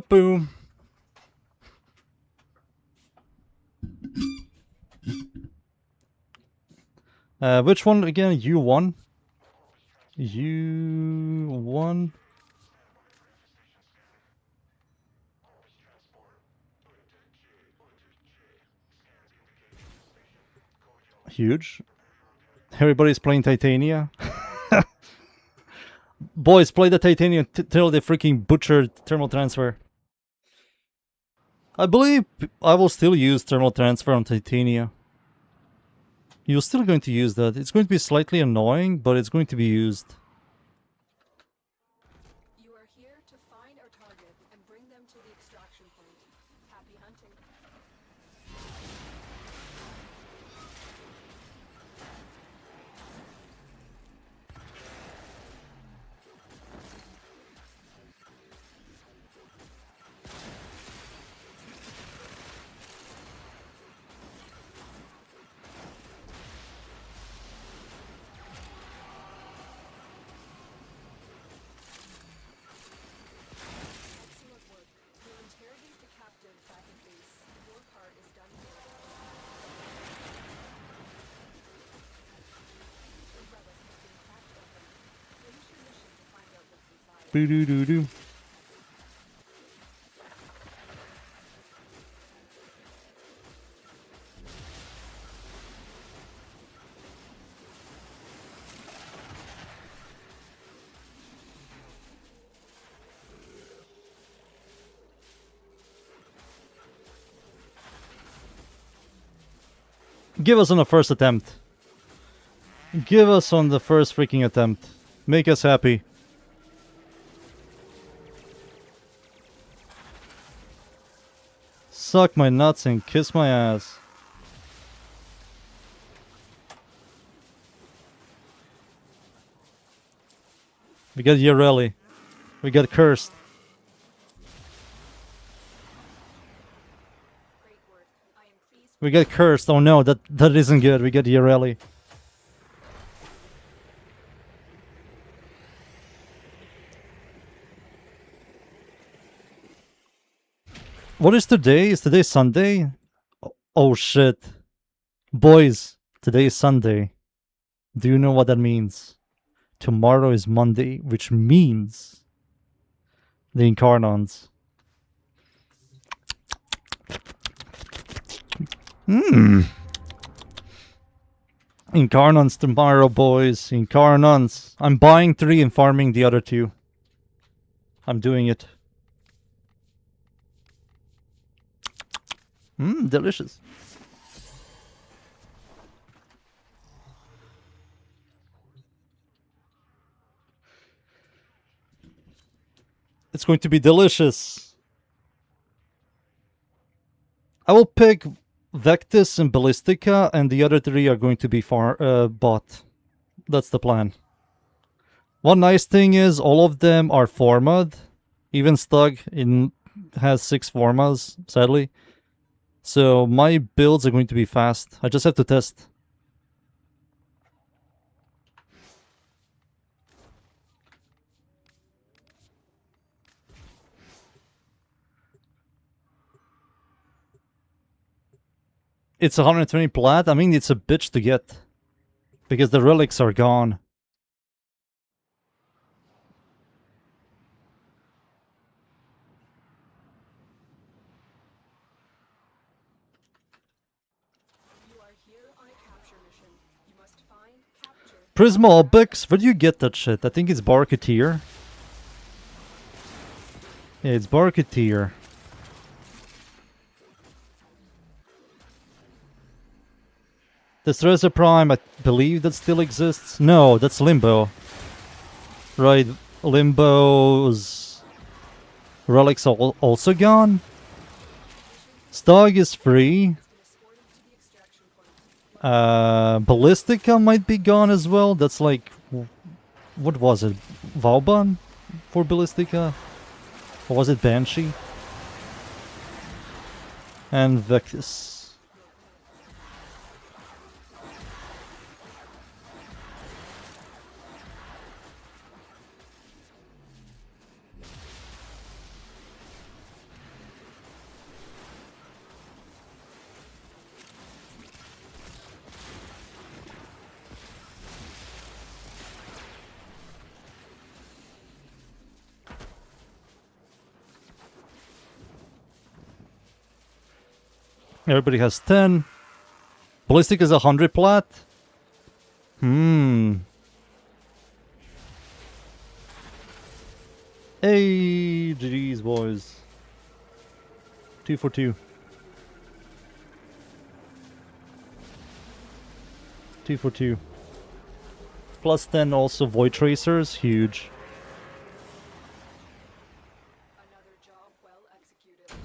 [SPEAKER 1] Boom. Which one again? You won? You won? Huge. Everybody's playing Titania. Boys, play the Titanium till they freaking butchered thermal transfer. I believe I will still use thermal transfer on Titania. You're still going to use that. It's going to be slightly annoying, but it's going to be used.
[SPEAKER 3] You are here to find our target and bring them to the extraction point. Happy hunting. Excellent work. You'll interrogate the captive back at base. Your part is done here. The relic has been cracked open. Finish your mission to find out what's inside.
[SPEAKER 1] Boo doo doo doo. Give us on the first attempt. Give us on the first freaking attempt. Make us happy. Suck my nuts and kiss my ass. We got Yareli. We got Cursed.
[SPEAKER 3] Great work. I am pleased.
[SPEAKER 1] We got Cursed. Oh no, that isn't good. We got Yareli. What is today? Is today Sunday? Oh shit. Boys, today is Sunday. Do you know what that means? Tomorrow is Monday, which means the Incarnons. Incarnons tomorrow, boys. Incarnons. I'm buying 3 and farming the other 2. I'm doing it. Delicious. It's going to be delicious. I will pick Vectis and Ballistica, and the other 3 are going to be bought. That's the plan. One nice thing is all of them are formed. Even Stug has 6 formas, sadly. So my builds are going to be fast. I just have to test. It's 120 plat. I mean, it's a bitch to get. Because the relics are gone.
[SPEAKER 3] You are here on a capture mission. You must find, capture.
[SPEAKER 1] Prisma Obix, where do you get that shit? I think it's Barketeer. Yeah, it's Barketeer. The Stressor Prime, I believe that still exists. No, that's Limbo. Right, Limbo's relics are also gone. Stog is free. Ballistica might be gone as well. That's like, what was it? Vauban for Ballistica? Or was it Banshee? And Vectis. Everybody has 10. Ballistic is 100 plat. Hey, GG's, boys. 2 for 2. 2 for 2. Plus 10 also Void Tracers. Huge.
[SPEAKER 3] Another job well executed.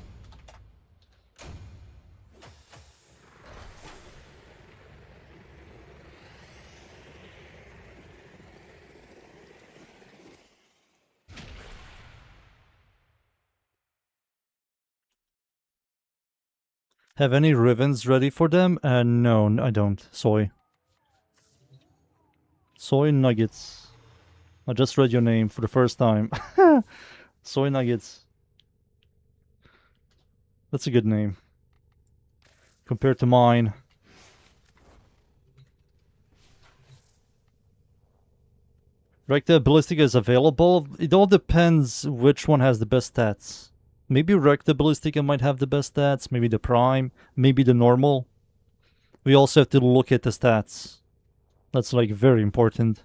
[SPEAKER 1] Have any ribbons ready for them? No, I don't. Soy. Soy Nuggets. I just read your name for the first time. Soy Nuggets. That's a good name. Compared to mine. Recta Ballistica is available. It all depends which one has the best stats. Maybe Recta Ballistica might have the best stats. Maybe the Prime. Maybe the normal. We also have to look at the stats. That's like very important.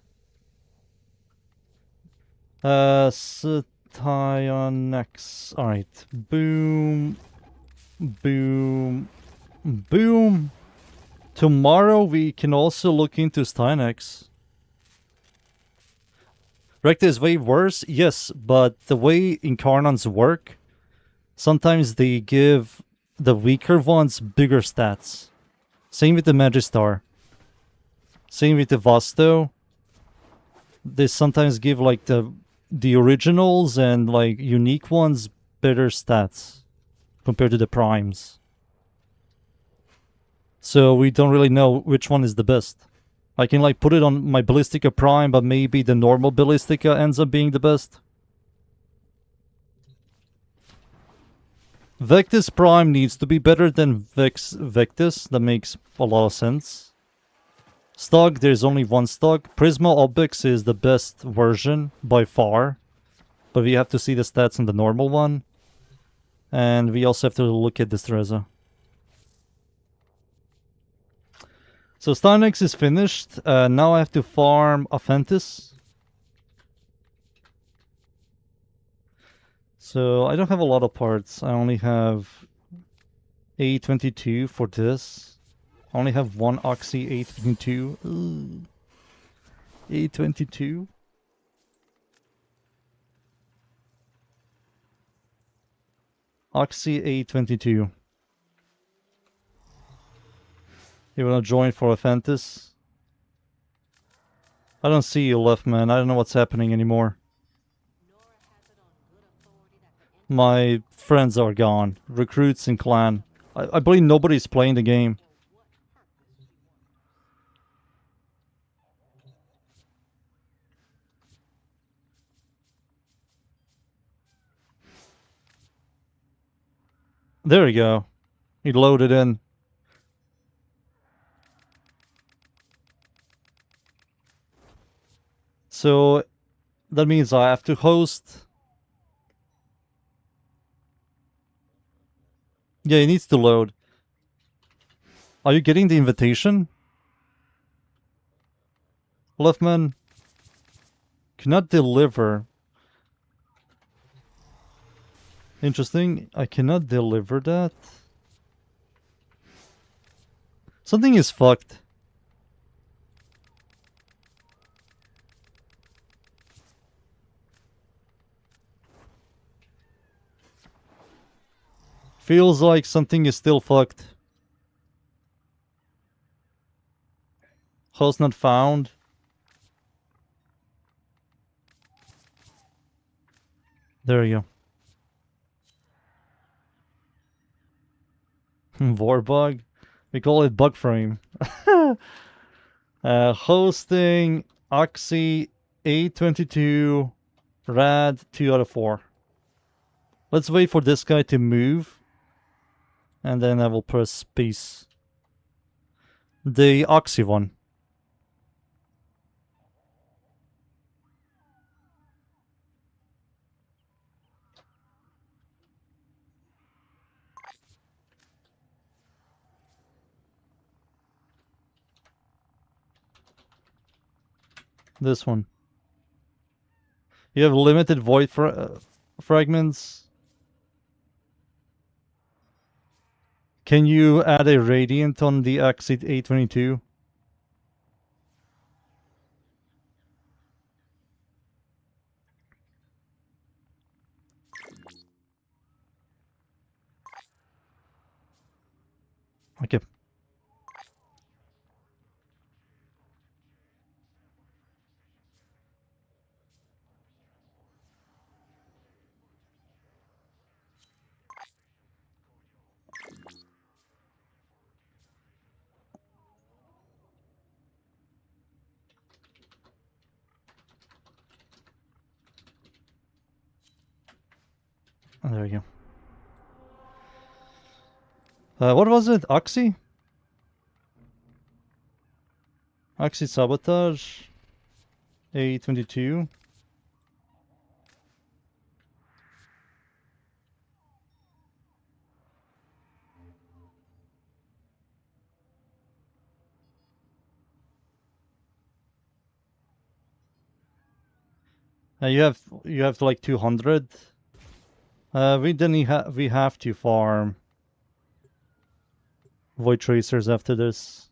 [SPEAKER 1] Styonix. Alright. Boom. Boom. Boom. Tomorrow we can also look into Styonix. Recta is way worse, yes, but the way Incarnons work, sometimes they give the weaker ones bigger stats. Same with the Magistar. Same with the Vasto. They sometimes give like the originals and like unique ones better stats compared to the primes. So we don't really know which one is the best. I can like put it on my Ballistica Prime, but maybe the normal Ballistica ends up being the best. Vectis Prime needs to be better than Vectis. That makes a lot of sense. Stock, there's only one stock. Prisma Obix is the best version by far. But we have to see the stats on the normal one. And we also have to look at Distreza. So Stynex is finished. Now I have to farm Aphentis. So I don't have a lot of parts. I only have A22 for this. I only have one Oxy A22. Ugh. A22. Oxy A22. You wanna join for Aphentis? I don't see you left, man. I don't know what's happening anymore. My friends are gone. Recruits and clan. I believe nobody's playing the game. There we go. He loaded in. So that means I have to host. Yeah, it needs to load. Are you getting the invitation? Leftman cannot deliver. Interesting. I cannot deliver that. Something is fucked. Feels like something is still fucked. Host not found. There you go. War bug. We call it Warframe. Hosting Oxy A22 Rad 2 out of 4. Let's wait for this guy to move. And then I will press space. The Oxy one. This one. You have limited void fragments. Can you add a radiant on the Exit A22? Okay. Oh, there we go. What was it? Oxy? Oxy Sabotage. A22. You have like 200. We have to farm Void Tracers after this.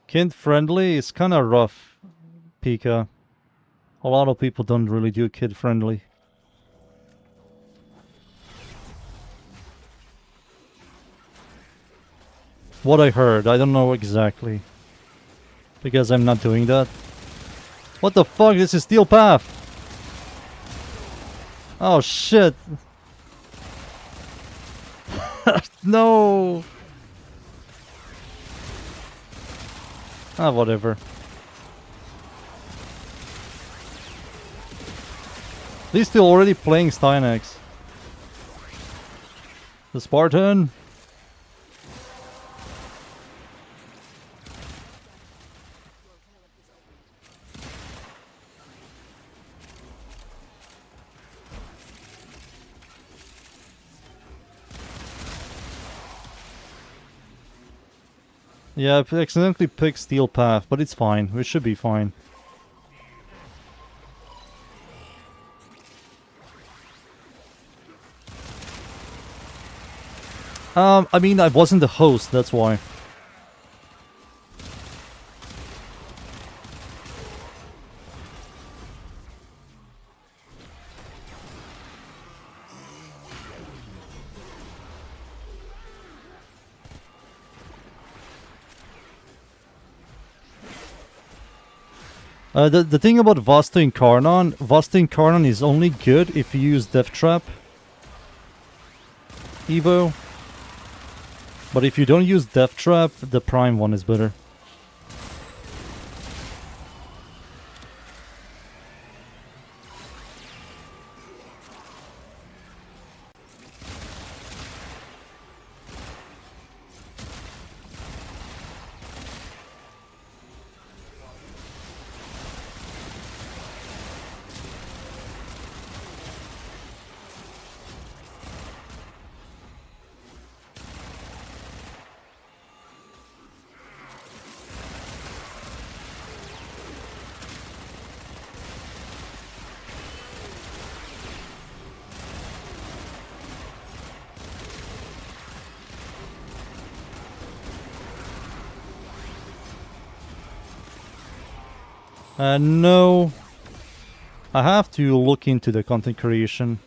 [SPEAKER 1] Kid friendly is kind of rough, Pika. A lot of people don't really do kid friendly. What I heard, I don't know exactly. Because I'm not doing that. What the fuck? This is Steel Path! Oh shit! No! Ah, whatever. At least they're already playing Stynex. The Spartan! Yeah, I accidentally picked Steel Path, but it's fine. We should be fine. I mean, I wasn't the host, that's why. The thing about Vasta Incarnon is only good if you use Death Trap Evo. But if you don't use Death Trap, the Prime one is better. No. I have to look into the content creation.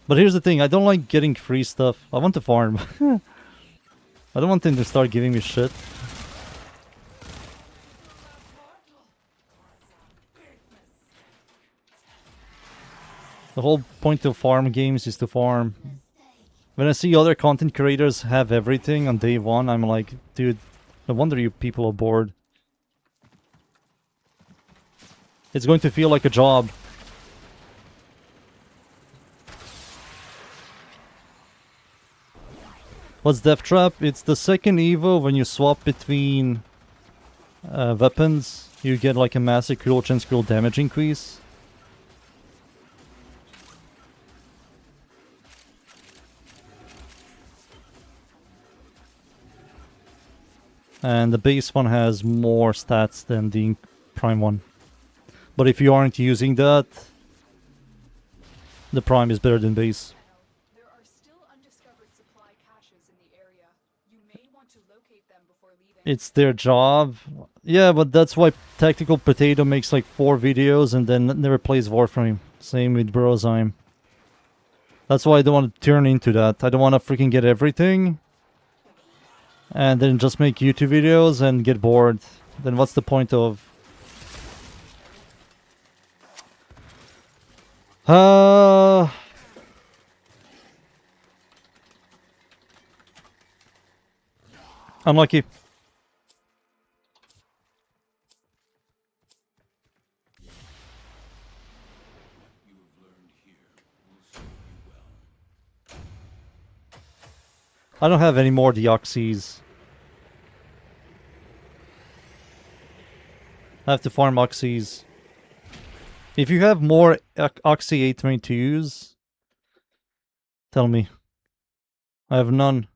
[SPEAKER 1] But here's the thing, I don't like getting free stuff. I want to farm. I don't want them to start giving me shit. The whole point of farm games is to farm. When I see other content creators have everything on day one, I'm like, dude, no wonder you people are bored. It's going to feel like a job. What's Death Trap? It's the second Evo when you swap between weapons. You get like a massive critical chance critical damage increase. And the base one has more stats than the Prime one. But if you aren't using that, the Prime is better than base.
[SPEAKER 3] There are still undiscovered supply caches in the area. You may want to locate them before leaving.
[SPEAKER 1] It's their job. Yeah, but that's why Tactical Potato makes like 4 videos and then never plays Warframe. Same with Brozyme. That's why I don't want to turn into that. I don't want to freaking get everything and then just make YouTube videos and get bored. Then what's the point of... Unlucky. I don't have any more Deoxys. I have to farm Oxys. If you have more Oxy 822s, tell me. I have none.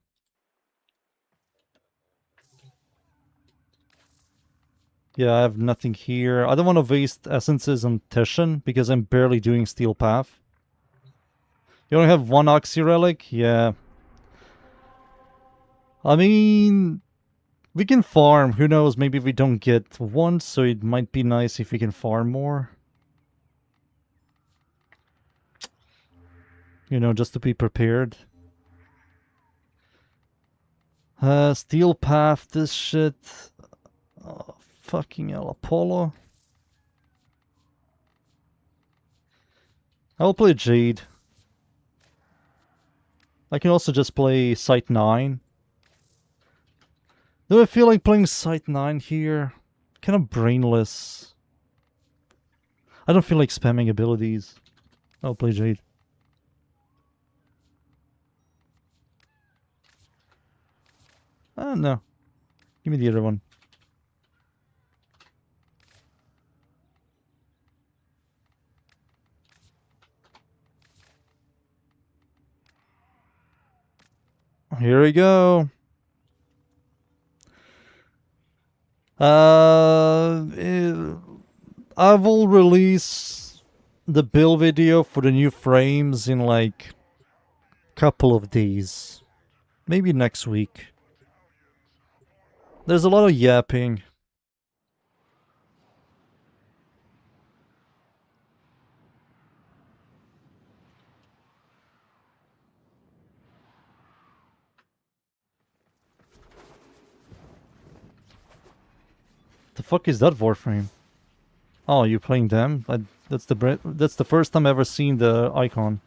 [SPEAKER 1] Yeah, I have nothing here. I don't want to waste essences on Tishan because I'm barely doing Steel Path. You only have 1 Oxy Relic? Yeah. I mean, we can farm. Who knows? Maybe we don't get 1, so it might be nice if we can farm more. You know, just to be prepared. Steel Path, this shit. Oh, fucking hell, Apollo. I'll play Jade. I can also just play Site 9. Do I feel like playing Site 9 here? Kind of brainless. I don't feel like spamming abilities. I'll play Jade. No. Give me the other one. Here we go. I will release the build video for the new frames in like couple of days. Maybe next week. There's a lot of yapping. The fuck is that Warframe? Oh, you're playing them? That's the first time I've ever seen the icon.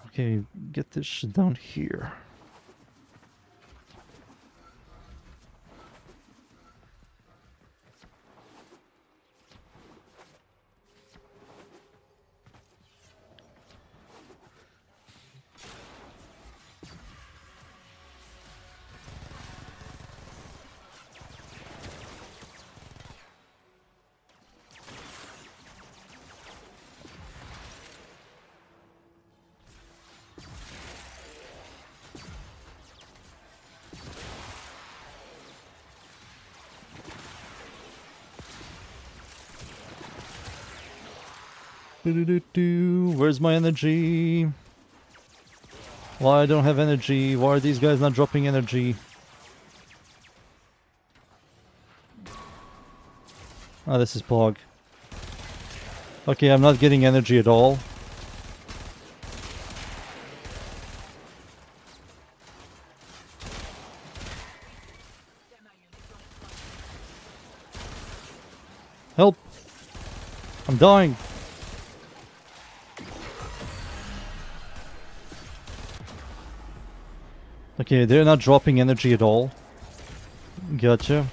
[SPEAKER 1] Okay, get this shit down here. Where's my energy? Why I don't have energy? Why are these guys not dropping energy? Oh, this is Pog. Okay, I'm not getting energy at all. Help! I'm dying! Okay, they're not dropping energy at all. Gotcha.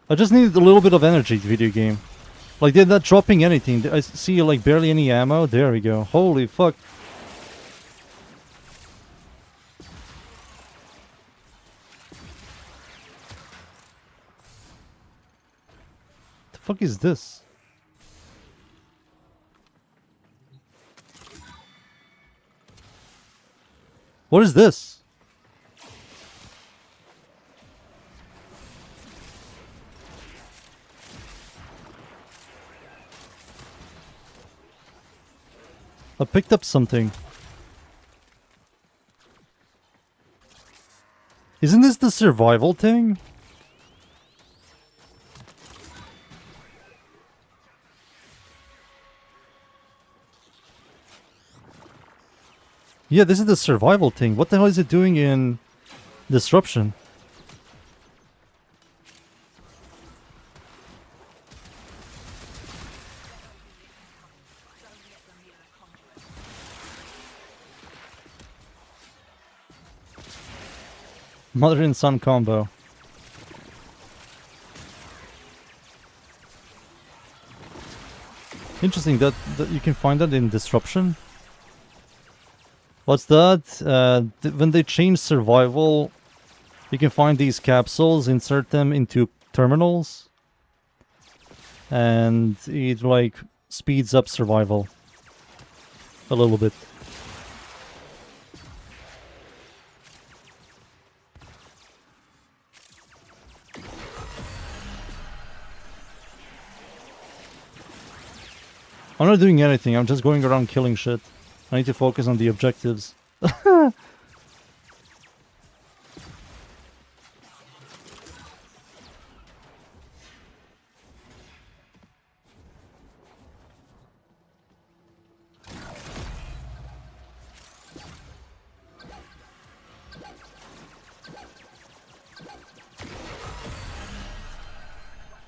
[SPEAKER 1] I just need a little bit of energy, video game. Like, they're not dropping anything. I see, like, barely any ammo. There we go. Holy fuck. The fuck is this? What is this? I picked up something. Isn't this the survival thing? Yeah, this is the survival thing. What the hell is it doing in Disruption? Mother and son combo. Interesting that you can find that in Disruption. What's that? When they change survival, you can find these capsules, insert them into terminals, and it like speeds up survival a little bit. I'm not doing anything, I'm just going around killing shit. I need to focus on the objectives.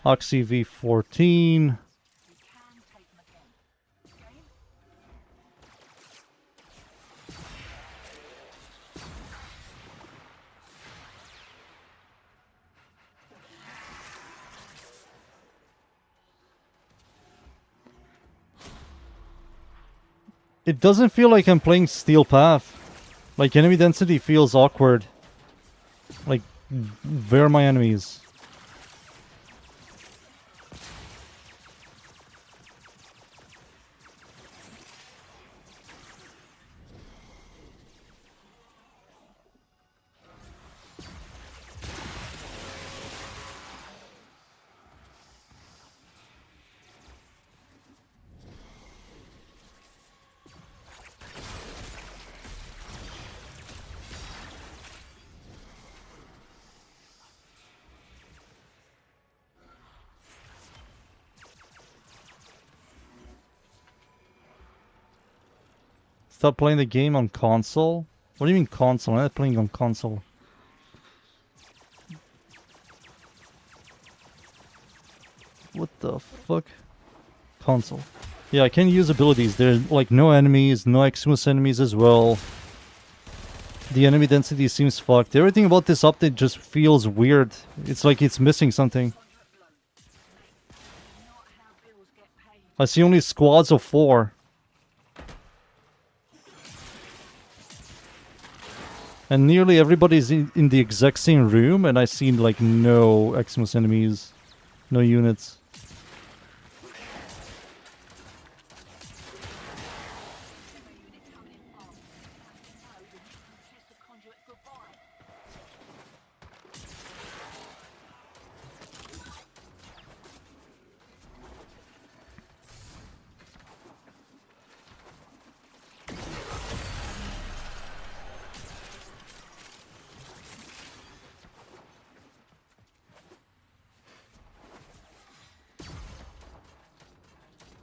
[SPEAKER 1] Oxy V14.
[SPEAKER 3] We can take them again. Game?
[SPEAKER 1] It doesn't feel like I'm playing Steel Path. Like, enemy density feels awkward. Like, where are my enemies? Stop playing the game on console? What do you mean console? I'm not playing on console. What the fuck? Console. Yeah, I can use abilities. There's like no enemies, no Xmas enemies as well. The enemy density seems fucked. Everything about this update just feels weird. It's like it's missing something. I see only squads of 4. And nearly everybody's in the exact same room, and I see like no Xmas enemies, no units.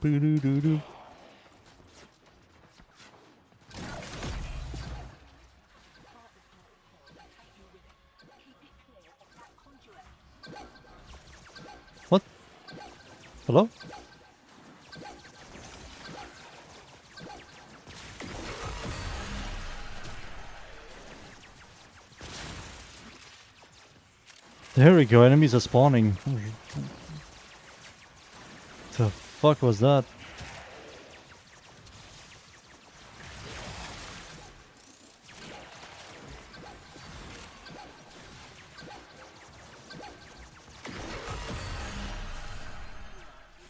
[SPEAKER 1] Boo-doo-doo-doo. What? Hello? There we go, enemies are spawning. The fuck was that?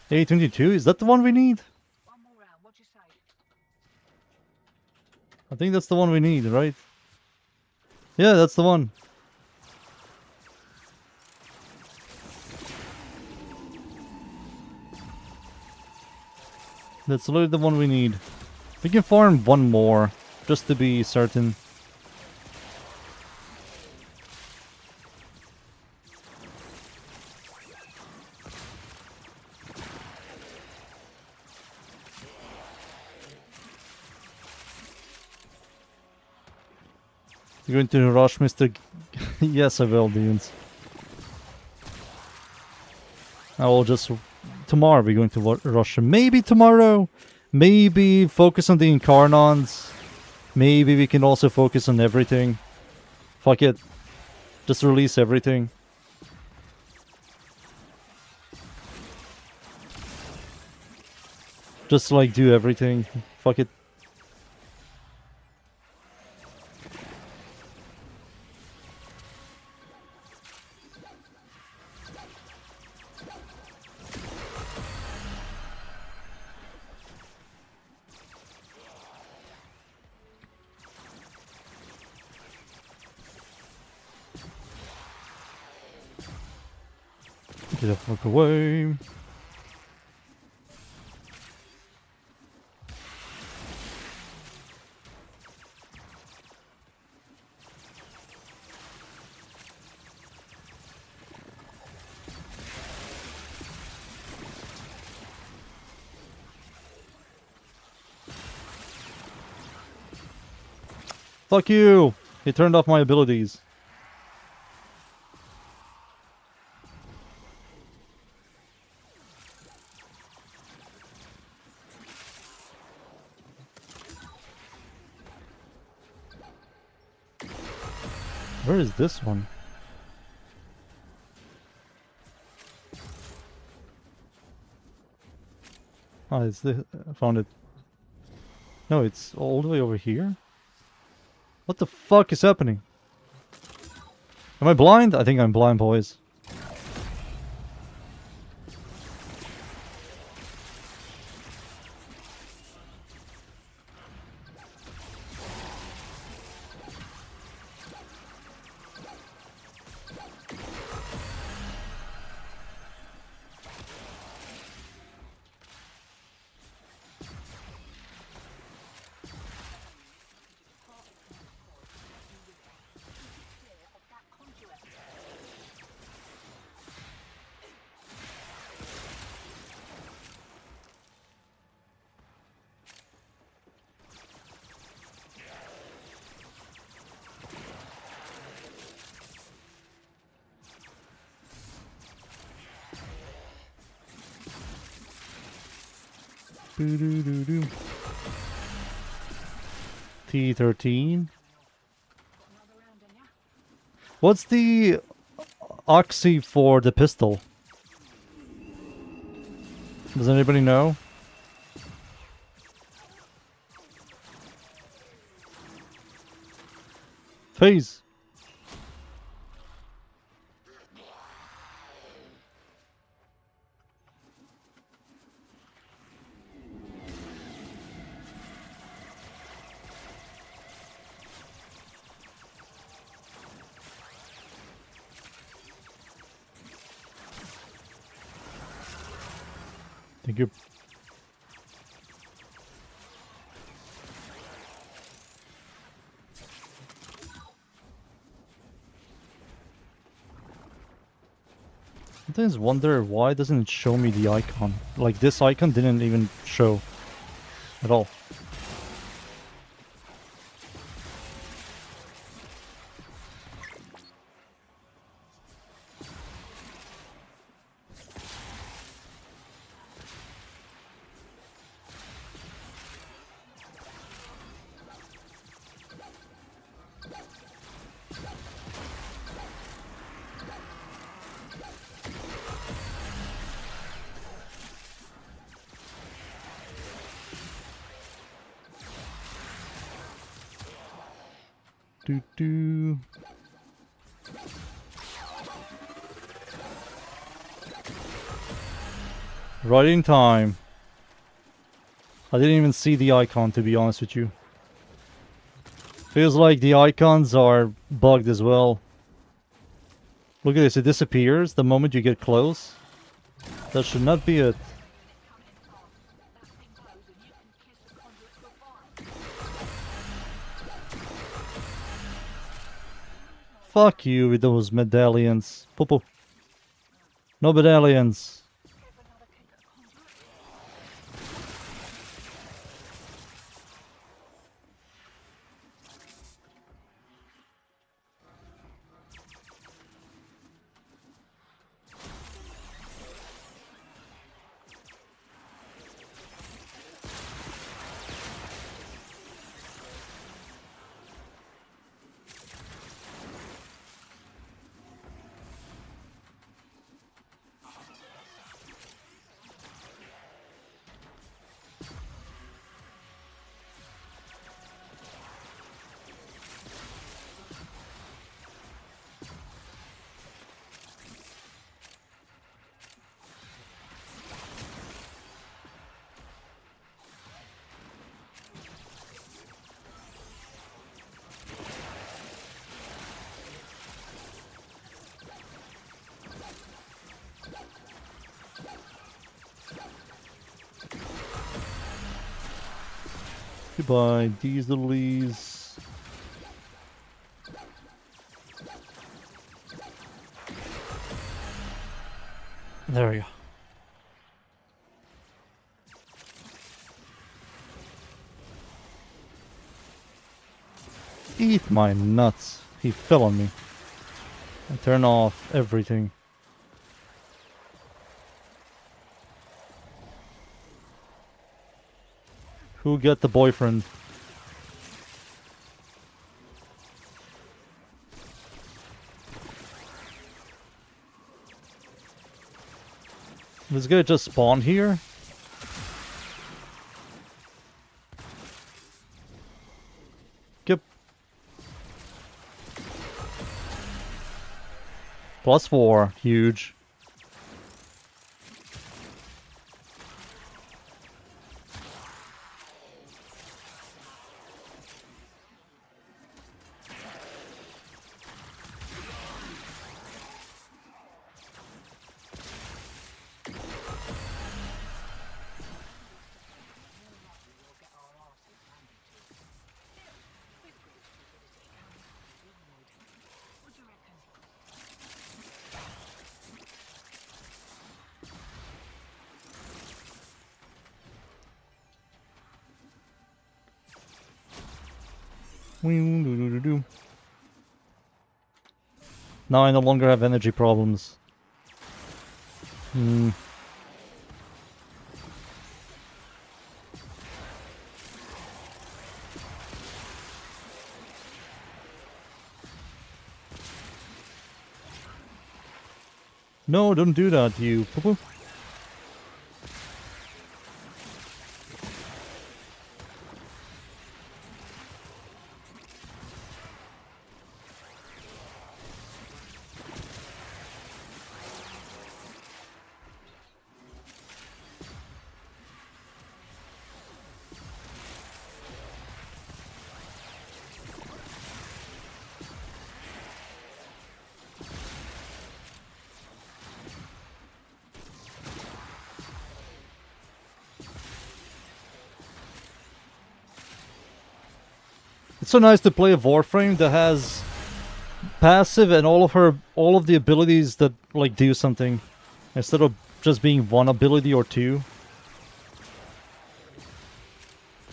[SPEAKER 1] A22, is that the one we need?
[SPEAKER 3] One more round, what'd you say?
[SPEAKER 1] I think that's the one we need, right? Yeah, that's the one. That's literally the one we need. We can farm one more, just to be certain. You're going to rush Mr. Yes, I will, dudes. I will just... Tomorrow we're going to rush him. Maybe tomorrow. Maybe focus on the Incarnons. Maybe we can also focus on everything. Fuck it. Just release everything. Just like do everything. Fuck it. Get the fuck away. Fuck you! He turned off my abilities. Where is this one? Ah, it's the... I found it. No, it's all the way over here? What the fuck is happening? Am I blind? I think I'm blind, boys. Doo-doo-doo-doo. T13. What's the oxy for the pistol? Does anybody know? Phase. Thank you. Sometimes wonder why doesn't it show me the icon? Like this icon didn't even show at all. Do do. Right in time. I didn't even see the icon, to be honest with you. Feels like the icons are bugged as well. Look at this, it disappears the moment you get close. That should not be it. Fuck you with those medallions. Popo. No medallions. Goodbye, Dieselies. There we go. Eat my nuts. He fell on me. And turn off everything. Who got the boyfriend? This guy just spawned here? Yep. +4, huge. Now I no longer have energy problems. No, don't do that, you poo-poo. It's so nice to play a Warframe that has passive and all of the abilities that like do something instead of just being one ability or two.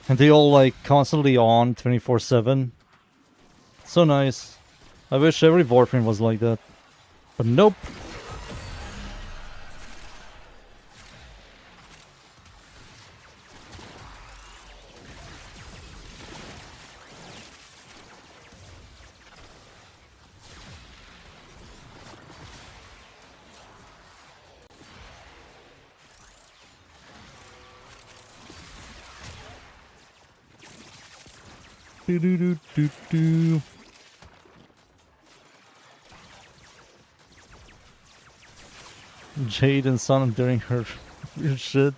[SPEAKER 1] And they all like constantly on 24/7. So nice. I wish every Warframe was like that. But nope. Do do do do do. Jade and Sun during her weird shit.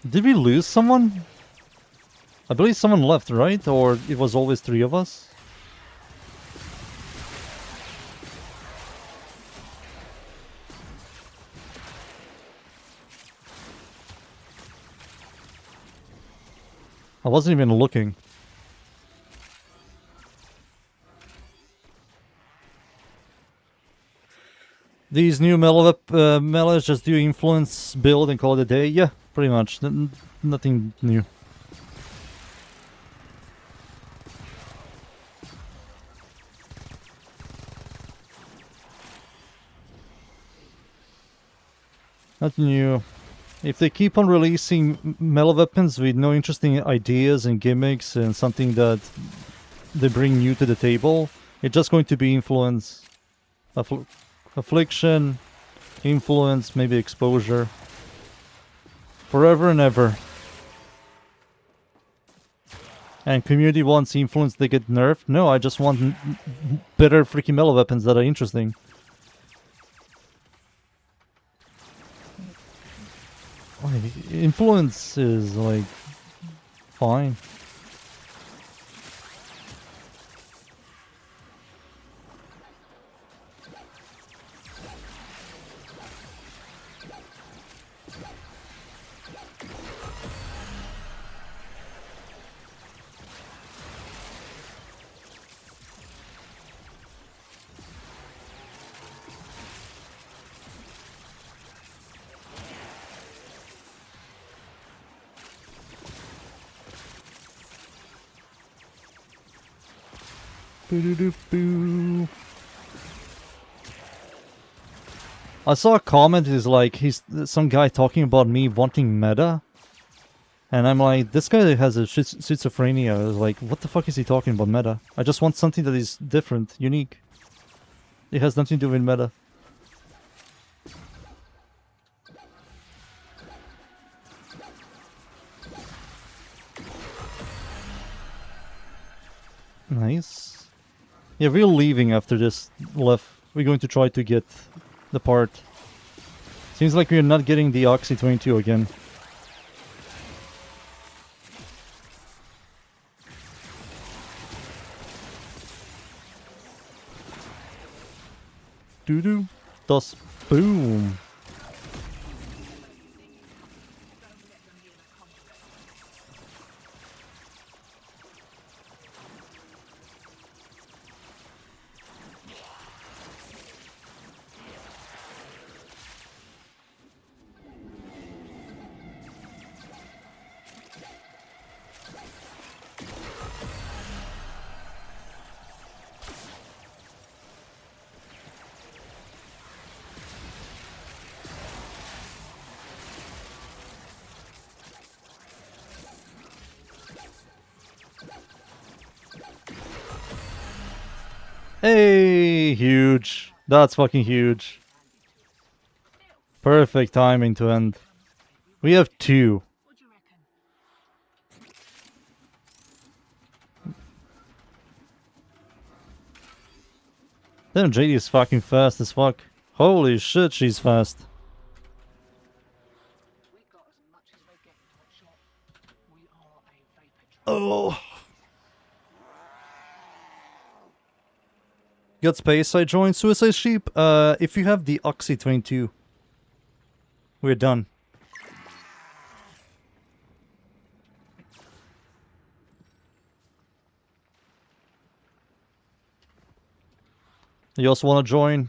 [SPEAKER 1] Did we lose someone? I believe someone left, right? Or it was always three of us? I wasn't even looking. These new mellows just do influence, build, and call it a day? Yeah, pretty much. Nothing new. Nothing new. If they keep on releasing melee weapons with no interesting ideas and gimmicks and something that they bring new to the table, it's just going to be influence. Affliction, influence, maybe exposure. Forever and ever. And community wants influence, they get nerfed? No, I just want better freaking melee weapons that are interesting. Influence is like fine. Boo-doo-doo-boo. I saw a comment, is like, he's some guy talking about me wanting meta. And I'm like, this guy has a schizophrenia. I was like, what the fuck is he talking about meta? I just want something that is different, unique. It has nothing to do with meta. Nice. Yeah, we're leaving after this left. We're going to try to get the part. Seems like we're not getting the Oxy 22 again. Doo-doo. Das boom. Hey, huge. That's fucking huge. Perfect timing to end. We have 2. Damn, Jade is fucking fast as fuck. Holy shit, she's fast. Oh. Got space, I joined Suicide Sheep. If you have the Oxy 22, we're done. You also want to join?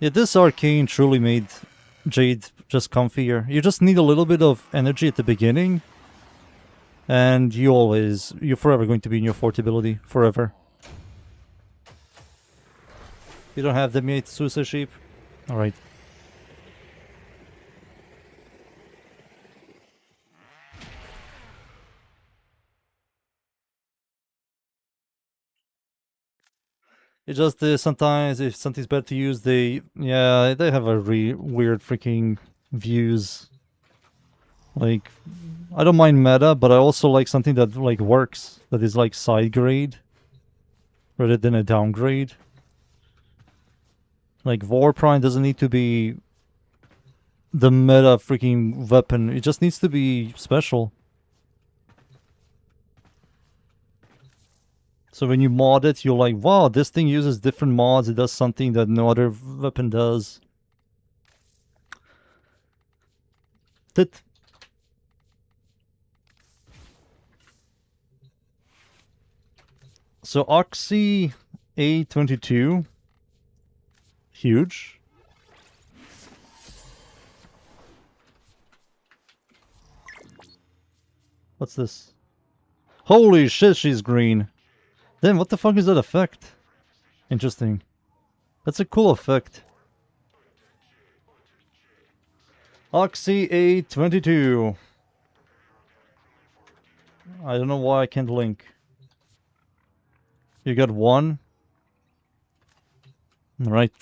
[SPEAKER 1] Yeah, this arcane truly made Jade just comfier. You just need a little bit of energy at the beginning. And you're forever going to be in your fort ability. Forever. You don't have the mate Suicide Sheep? Alright. It just sometimes if something's better to use, they have a weird freaking views. Like, I don't mind meta, but I also like something that like works, that is like side grade rather than a downgrade. Like Warframe doesn't need to be the meta freaking weapon. It just needs to be special. So when you mod it, you're like, wow, this thing uses different mods. It does something that no other weapon does. That. So Oxy A22. Huge. What's this? Holy shit, she's green. Then what the fuck is that effect? Interesting. That's a cool effect. Oxy A22. I don't know why I can't link. You got 1? Right.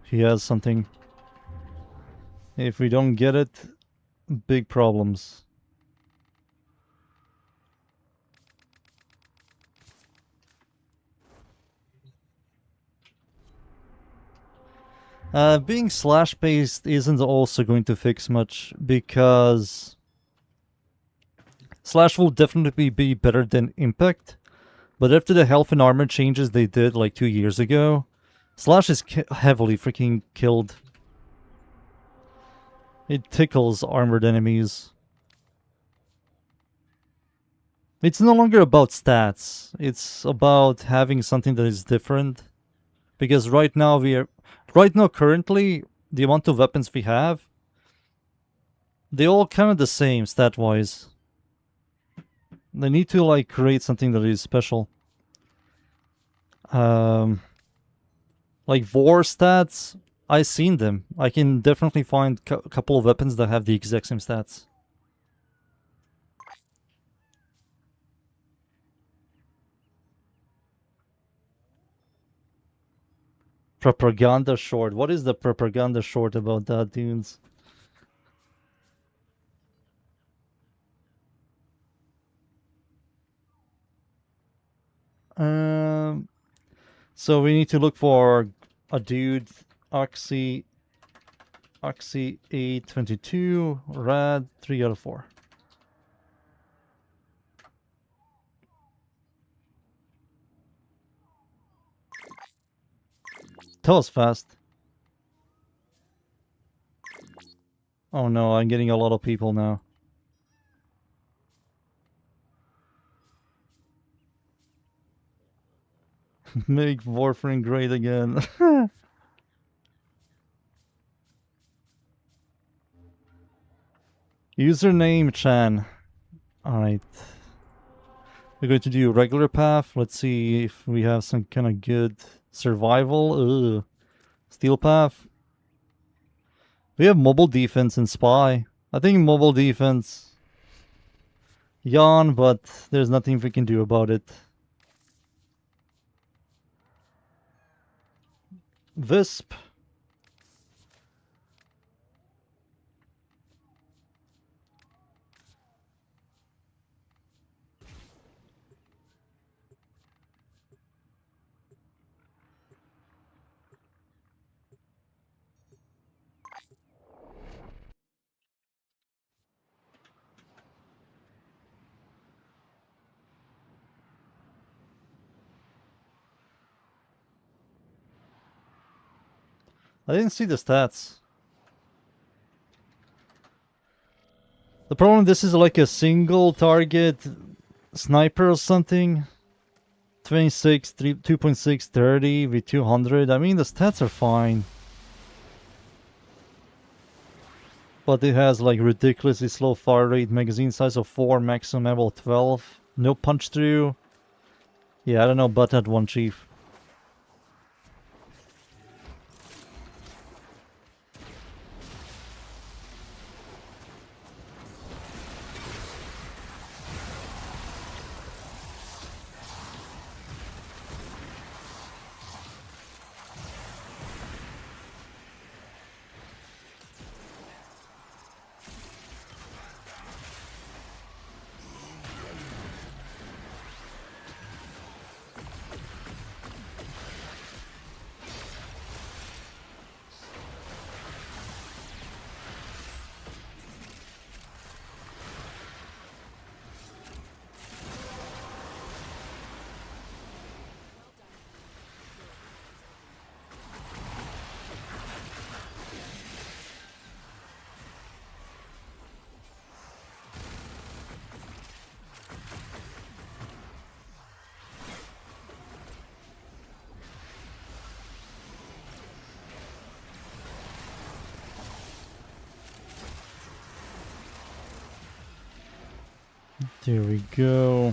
[SPEAKER 1] He has something. If we don't get it, big problems. Being slash-based isn't also going to fix much, because slash will definitely be better than impact, but after the health and armor changes they did like 2 years ago, slash is heavily freaking killed. It tickles armored enemies. It's no longer about stats, it's about having something that is different, because right now currently, the amount of weapons we have, they're all kind of the same stat-wise. They need to like create something that is special. Like war stats, I seen them. I can definitely find a couple of weapons that have the exact same stats. Propaganda short. What is the propaganda short about that, dudes? So we need to look for a dude, Oxy A22, Rad, 3 out of 4. That was fast. Oh no, I'm getting a lot of people now. Make Warframe great again. Username Chan. Alright. We're going to do regular path. Let's see if we have some kind of good survival. Ugh. Steel path. We have mobile defense and spy. I think mobile defense. Yawn, but there's nothing we can do about it. Visp. I didn't see the stats. The problem, this is like a single target sniper or something. 26, 2.6, 30 with 200. I mean, the stats are fine. But it has like ridiculously slow fire rate, magazine size of 4, maximum ammo 12, no punch through. Yeah, I don't know about that one, Chief. There we go.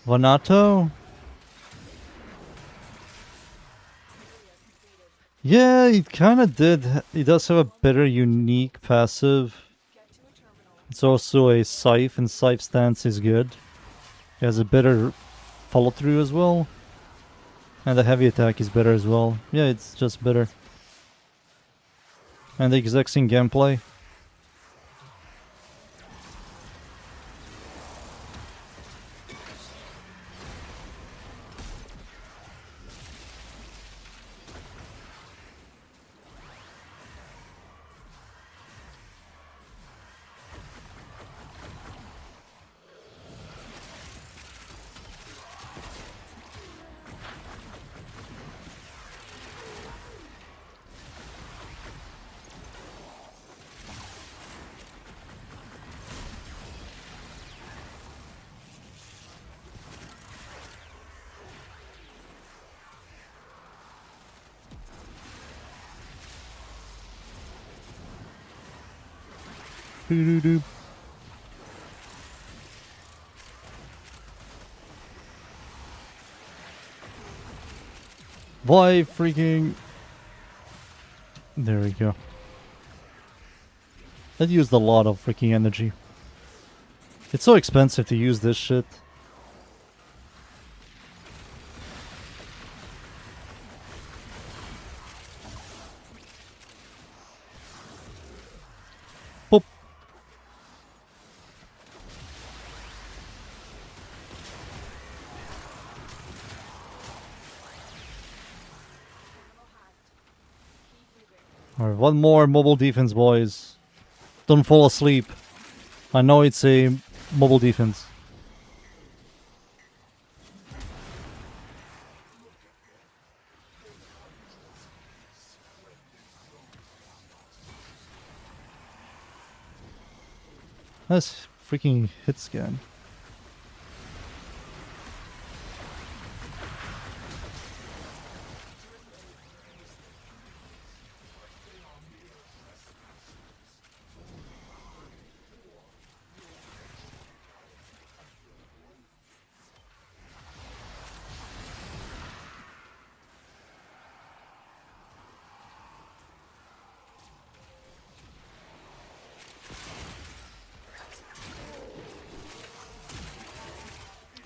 [SPEAKER 1] Vanato? Yeah, it kind of did. It does have a better unique passive. It's also a scythe, and scythe stance is good. It has a better follow through as well. And the heavy attack is better as well. Yeah, it's just better. And the exact same gameplay. Doo-doo-doo. Why freaking... There we go. That used a lot of freaking energy. It's so expensive to use this shit. Boop. Alright, one more mobile defense, boys. Don't fall asleep. I know it's a mobile defense. That's freaking hit scan.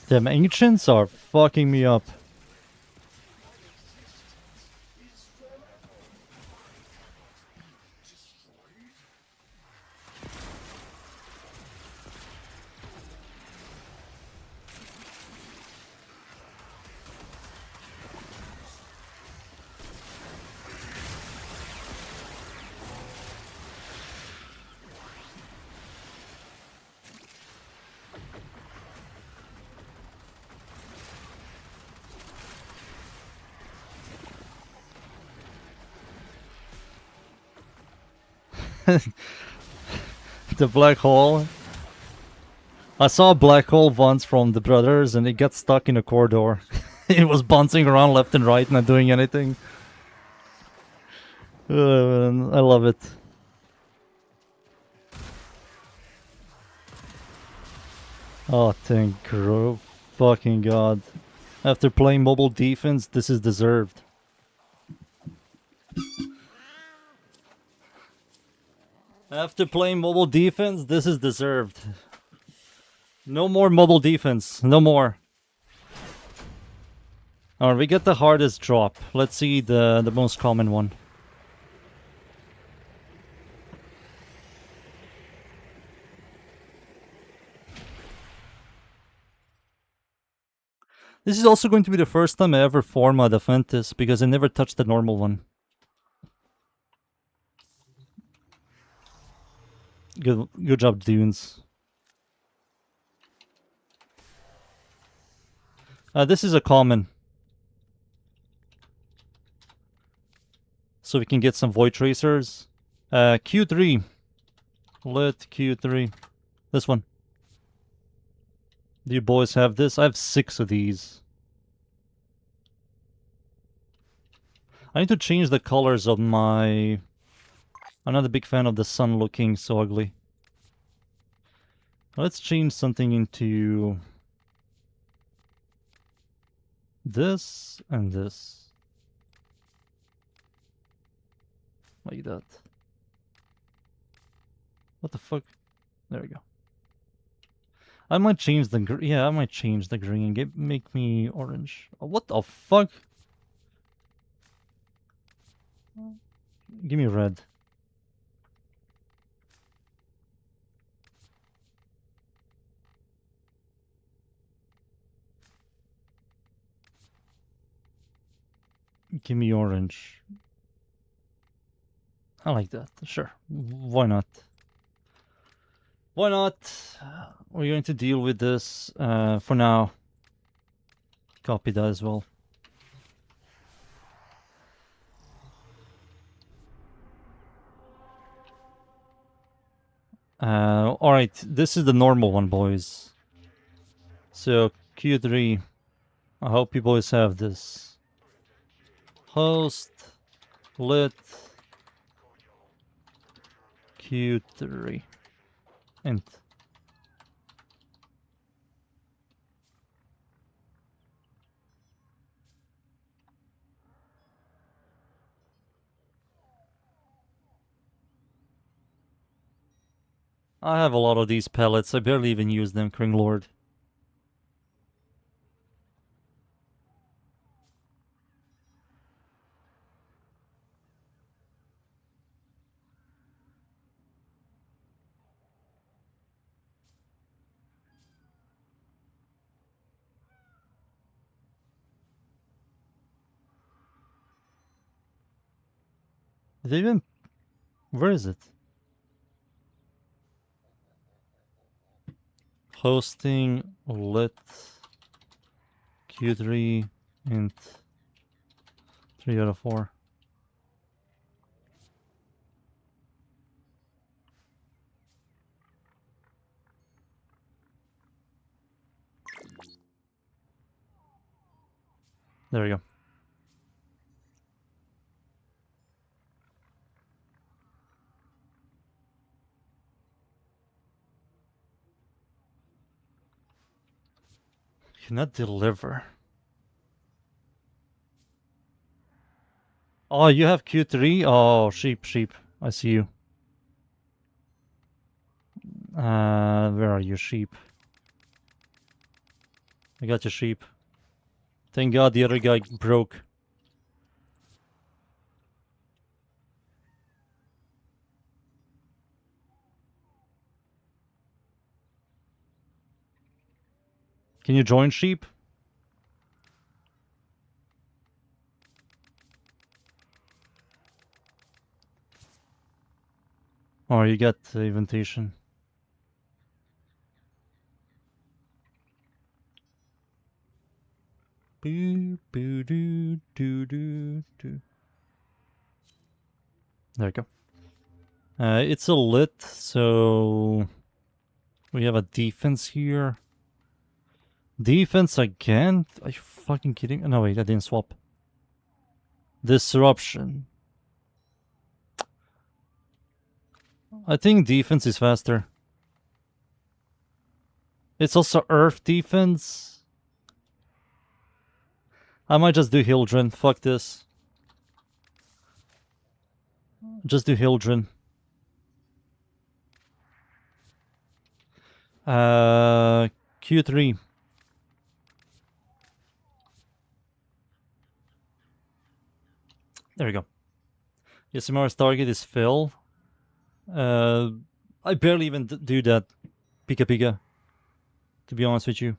[SPEAKER 1] Them ancients are fucking me up. The black hole. I saw a black hole once from the brothers and it got stuck in a corridor. It was bouncing around left and right, not doing anything. Man, I love it. Oh, thank fucking God. After playing mobile defense, this is deserved. After playing mobile defense, this is deserved. No more mobile defense. No more. Alright, we get the hardest drop. Let's see the most common one. This is also going to be the first time I ever form a Defentis, because I never touched the normal one. Good job, Dunes. This is a common. So we can get some Void Tracers. Q3. Let Q3. This one. Do you boys have this? I have 6 of these. I need to change the colors of my... I'm not a big fan of the sun looking so ugly. Let's change something into... this and this. Like that. What the fuck? There we go. I might change the green. Yeah, I might change the green. Make me orange. Oh, what the fuck? Give me red. Give me orange. I like that. Sure. Why not? Why not? We're going to deal with this for now. Copy that as well. Alright, this is the normal one, boys. So, Q3. I hope you boys have this. Host, lit, Q3. Int. I have a lot of these pellets. I barely even use them, Kringlord. Did they even... Where is it? Hosting lit Q3 int 3 out of 4. There we go. Cannot deliver. Oh, you have Q3? Oh, sheep, sheep. I see you. Where are you, sheep? I got your sheep. Thank God the other guy broke. Can you join sheep? Or you got invitation. Boo, boo, doo, doo, doo, doo. There we go. It's a lit, so we have a defense here. Defense again? Are you fucking kidding? No, wait, I didn't swap. Disruption. I think defense is faster. It's also earth defense. I might just do Hildren. Fuck this. Just do Hildren. Q3. There we go. Yasimaru's target is Phil. I barely even do that. Pika Pika. To be honest with you.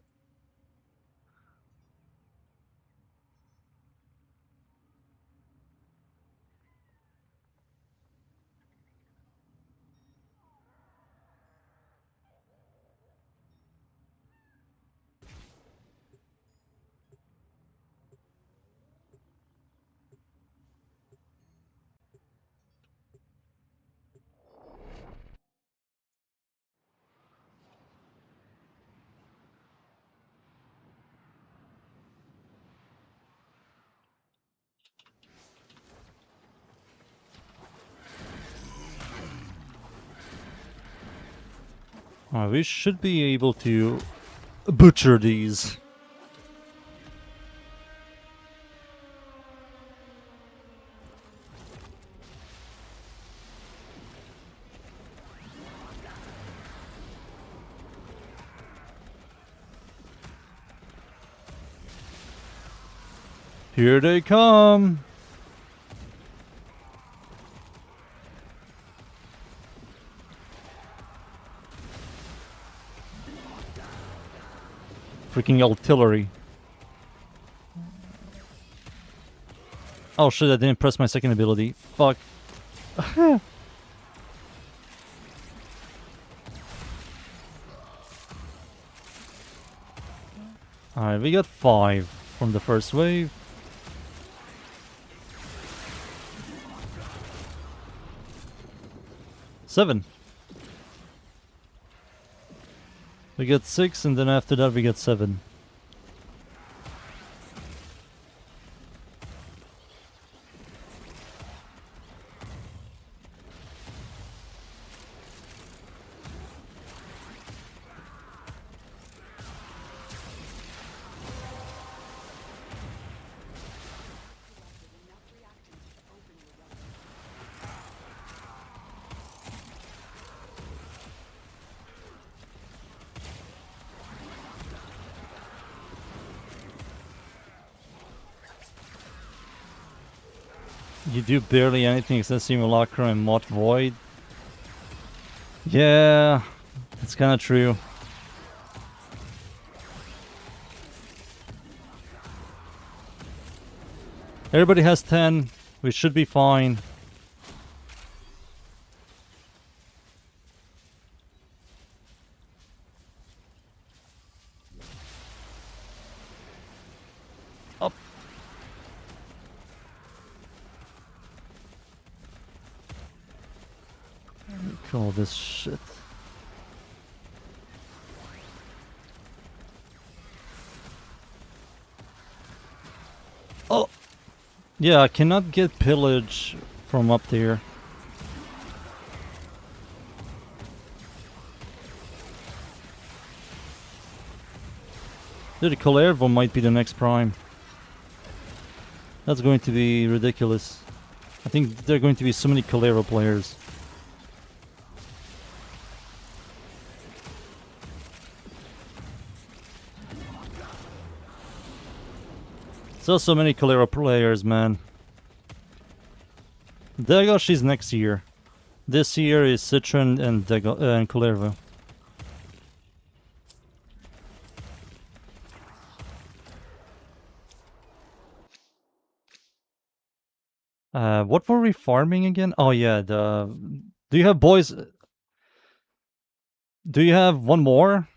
[SPEAKER 1] We should be able to butcher these. Here they come. Freaking artillery. Oh shit, I didn't press my second ability. Fuck. Alright, we got 5 from the first wave. Seven. We get 6, and then after that we get 7. You do barely anything except Simulacra and Mod Void. Yeah, it's kind of true. Everybody has 10. We should be fine. Up. Call this shit. Oh! Yeah, I cannot get pillage from up there. Dude, Kalervo might be the next prime. That's going to be ridiculous. I think there are going to be so many Kalervo players. So many Kalervo players, man. Dagosh is next year. This year is Citron and and Kalervo. What were we farming again? Oh yeah, the... Do you have boys... Do you have one more?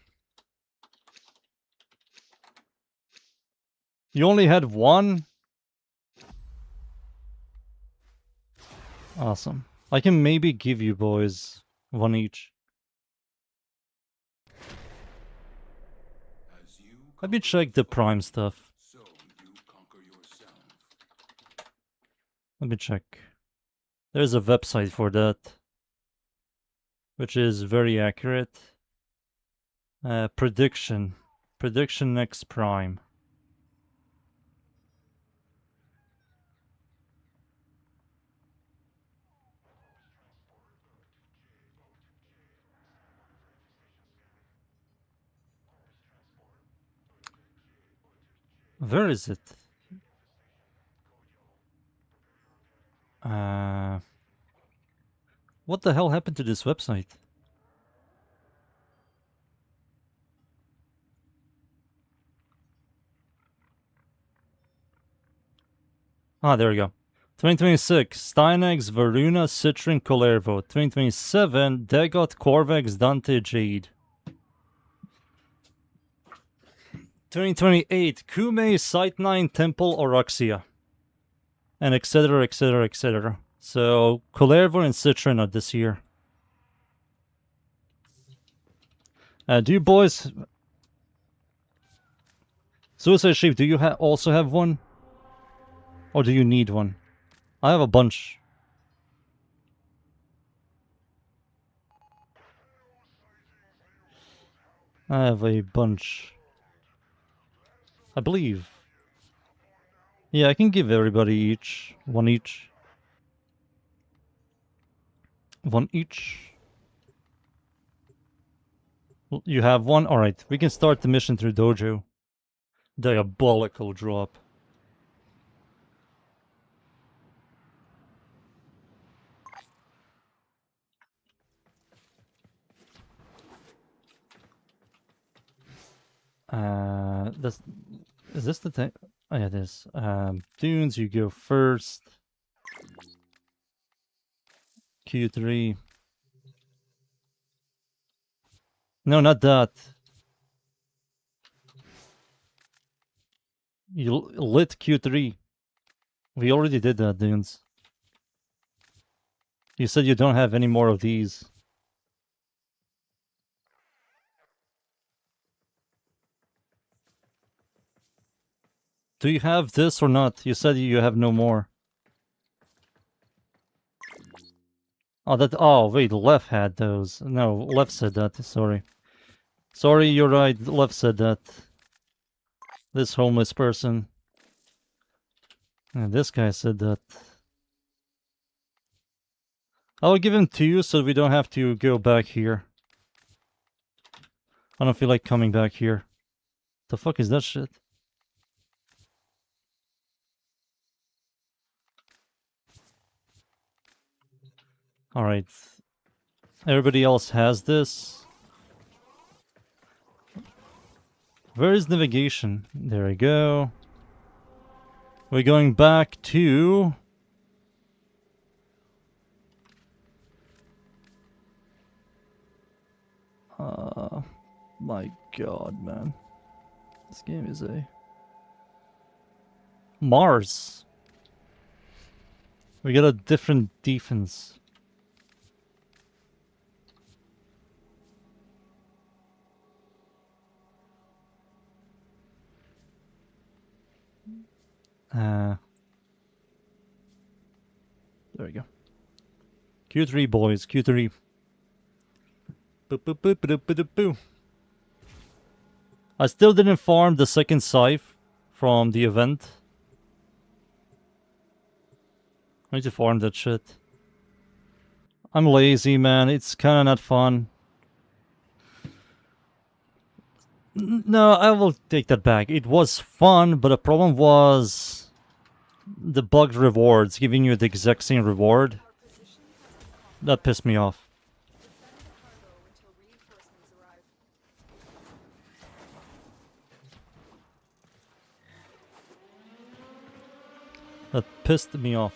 [SPEAKER 1] You only had one? Awesome. I can maybe give you boys one each. Let me check the prime stuff. Let me check. There's a website for that, which is very accurate. Prediction. Prediction next prime. Where is it? What the hell happened to this website? Ah, there we go. 2026, Stynex, Varuna, Citron, Kalervo. 2027, Dagot, Corvex, Dante, Jade. 2028, Kume, Site 9, Temple, Oroxia. And etc, etc, etc. So, Kalervo and Citron are this year. Do you boys... Suicide Sheep, do you also have one? Or do you need one? I have a bunch. I have a bunch. I believe. Yeah, I can give everybody each. One each. One each. You have one? Alright, we can start the mission through Dojo. Diabolical drop. Is this the thing? Oh yeah, it is. Dunes, you go first. Q3. No, not that. You lit Q3. We already did that, Dunes. You said you don't have any more of these. Do you have this or not? You said you have no more. Oh, that... Oh, wait, Left had those. No, Left said that, sorry. Sorry, you're right, Left said that. This homeless person. And this guy said that. I'll give him 2 so we don't have to go back here. I don't feel like coming back here. The fuck is that shit? Alright. Everybody else has this. Where is navigation? There we go. We're going back to... my god, man. This game is a... Mars. We got a different defense. There we go. Q3, boys. Q3. Boop, boop, boop, boop, boop, boop. I still didn't farm the second scythe from the event. I need to farm that shit. I'm lazy, man. It's kind of not fun. No, I will take that back. It was fun, but the problem was the bugged rewards, giving you the exact same reward.
[SPEAKER 3] Our position has been conquered.
[SPEAKER 1] That pissed me off.
[SPEAKER 3] Defend the cargo until reinforcements arrive.
[SPEAKER 1] That pissed me off.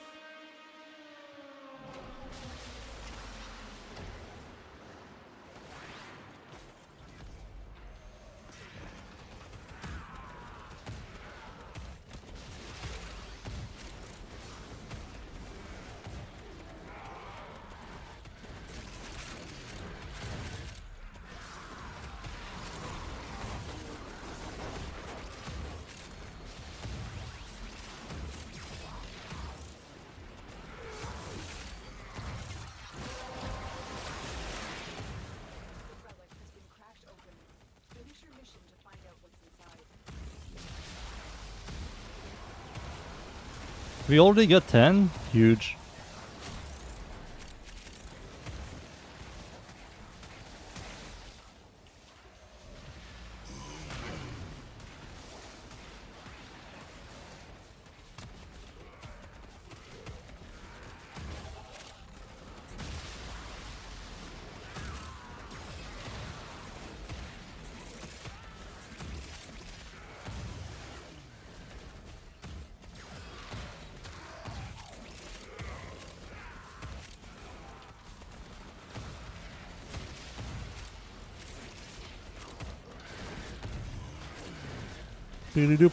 [SPEAKER 3] The relic has been cracked open. Finish your mission to find out what's inside.
[SPEAKER 1] We already got 10? Huge. Doop.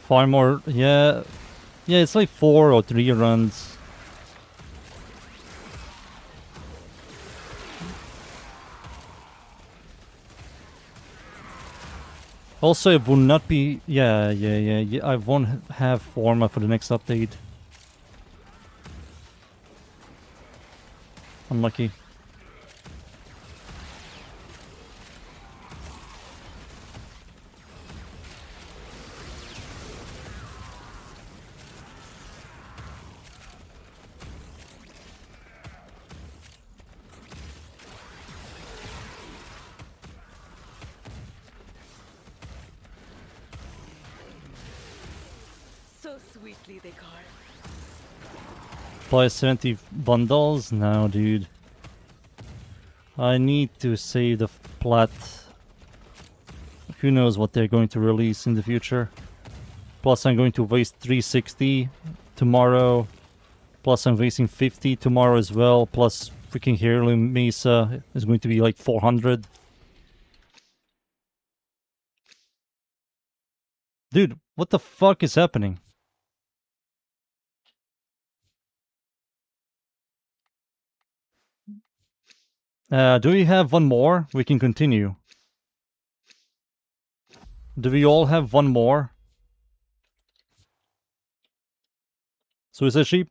[SPEAKER 1] Five more, yeah. Yeah, it's like 4 or 3 runs. Also, it will not be... Yeah, I won't have Forma for the next update. Unlucky.
[SPEAKER 3] So sweetly they carve.
[SPEAKER 1] Buy 70 bundles? No, dude. I need to save the plat. Who knows what they're going to release in the future. Plus I'm going to waste 360 tomorrow. Plus I'm wasting 50 tomorrow as well. Plus freaking Heirloom Mesa is going to be like 400. Dude, what the fuck is happening? Do we have one more? We can continue. Do we all have one more? Suicide Sheep?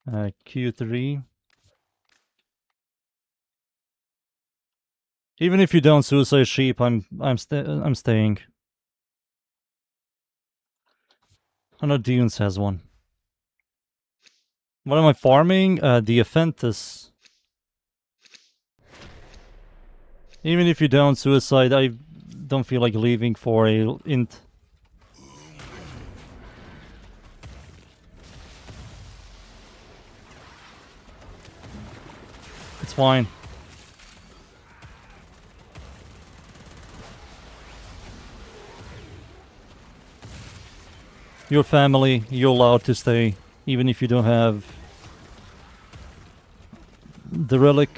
[SPEAKER 1] Q3. Even if you don't Suicide Sheep, I'm staying. I know Dunes has one. What am I farming? The Aphentus. Even if you down suicide, I don't feel like leaving for a int. It's fine. Your family, you're allowed to stay, even if you don't have the relic.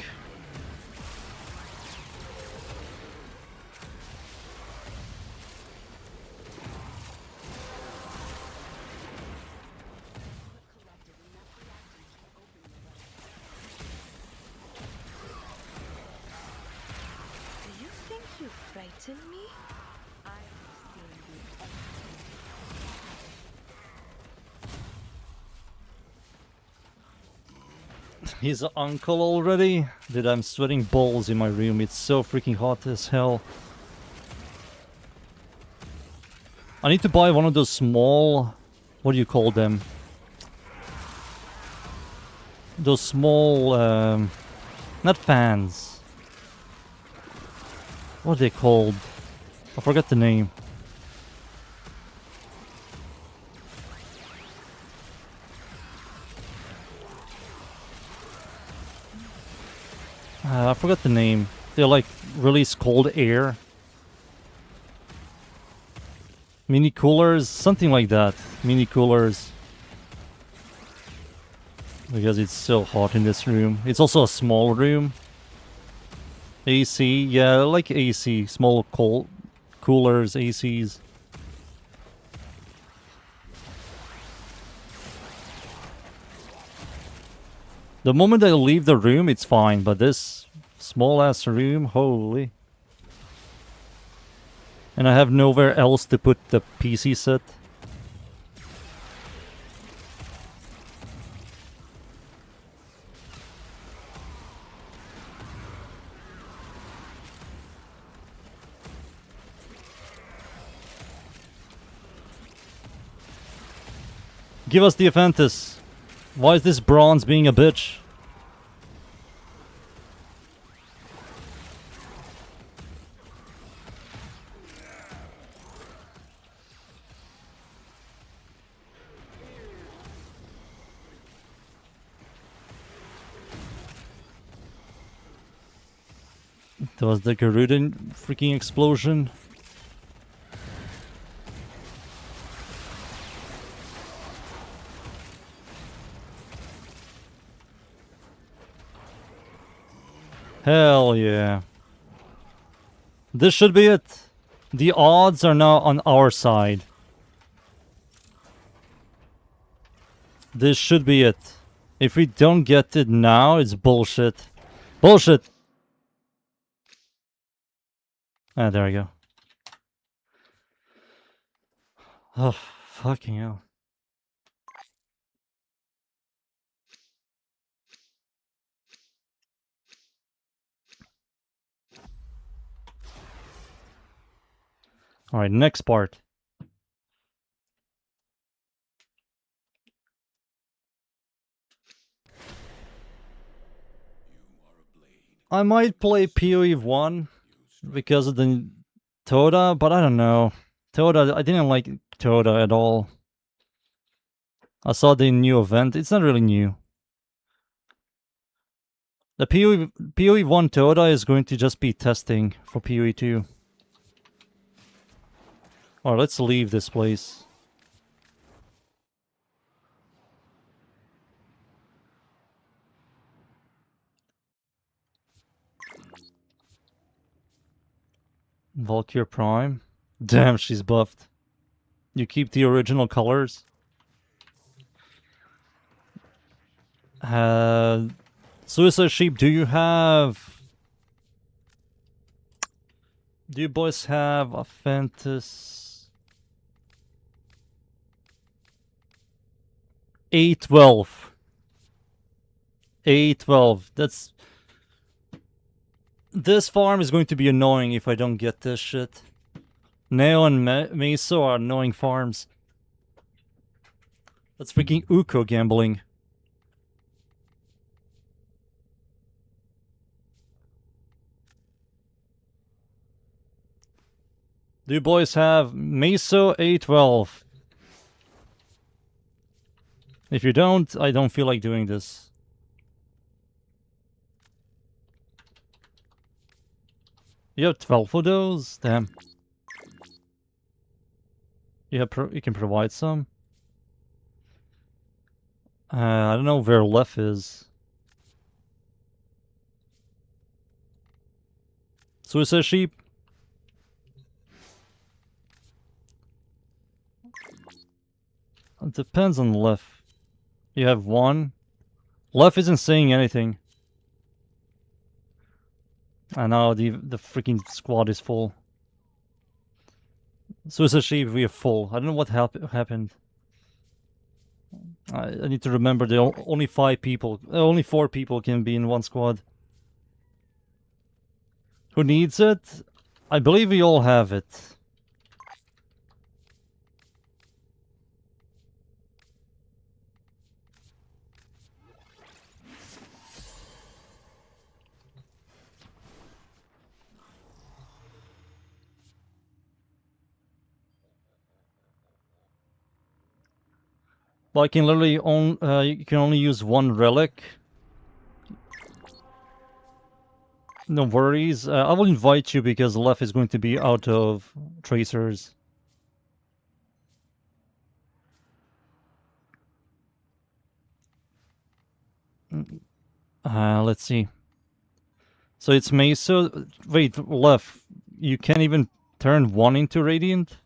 [SPEAKER 3] Do you think you frighten me? I've seen you
[SPEAKER 1] His uncle already? Dude, I'm sweating balls in my room. It's so freaking hot as hell. I need to buy one of those small... What do you call them? Those small... not fans. What are they called? I forgot the name. I forgot the name. They're like release cold air. Mini coolers, something like that. Mini coolers. Because it's so hot in this room. It's also a small room. AC, yeah, I like AC. Small cold coolers, ACs. The moment I leave the room, it's fine, but this small ass room, holy. And I have nowhere else to put the PC set. Give us the Aphentus. Why is this bronze being a bitch? There was the Garuda freaking explosion. Hell yeah. This should be it. The odds are now on our side. This should be it. If we don't get it now, it's bullshit. Bullshit! Ah, there we go. Oh, fucking hell. Alright, next part. I might play PoE 1 because of the Toda, but I don't know. Toda, I didn't like Toda at all. I saw the new event. It's not really new. The PoE 1 Toda is going to just be testing for PoE 2. Alright, let's leave this place. Valkyr Prime. Damn, she's buffed. You keep the original colors. Suicide Sheep, do you have... Do you boys have a Phantus? 812. 812. That's... This farm is going to be annoying if I don't get this shit. Neo and Meso are annoying farms. That's freaking Uko gambling. Do you boys have Meso A12? If you don't, I don't feel like doing this. You have 12 of those? Damn. You can provide some? I don't know where Lef is. Suicide Sheep? It depends on Lef. You have one? Lef isn't saying anything. I know, the freaking squad is full. Suicide Sheep, we are full. I don't know what happened. I need to remember there are only 5 people. Only 4 people can be in one squad. Who needs it? I believe we all have it. But I can literally you can only use one relic. No worries. I will invite you because Lef is going to be out of tracers. Let's see. So it's Mesa. Wait, Lef, you can't even turn 1 into Radiant?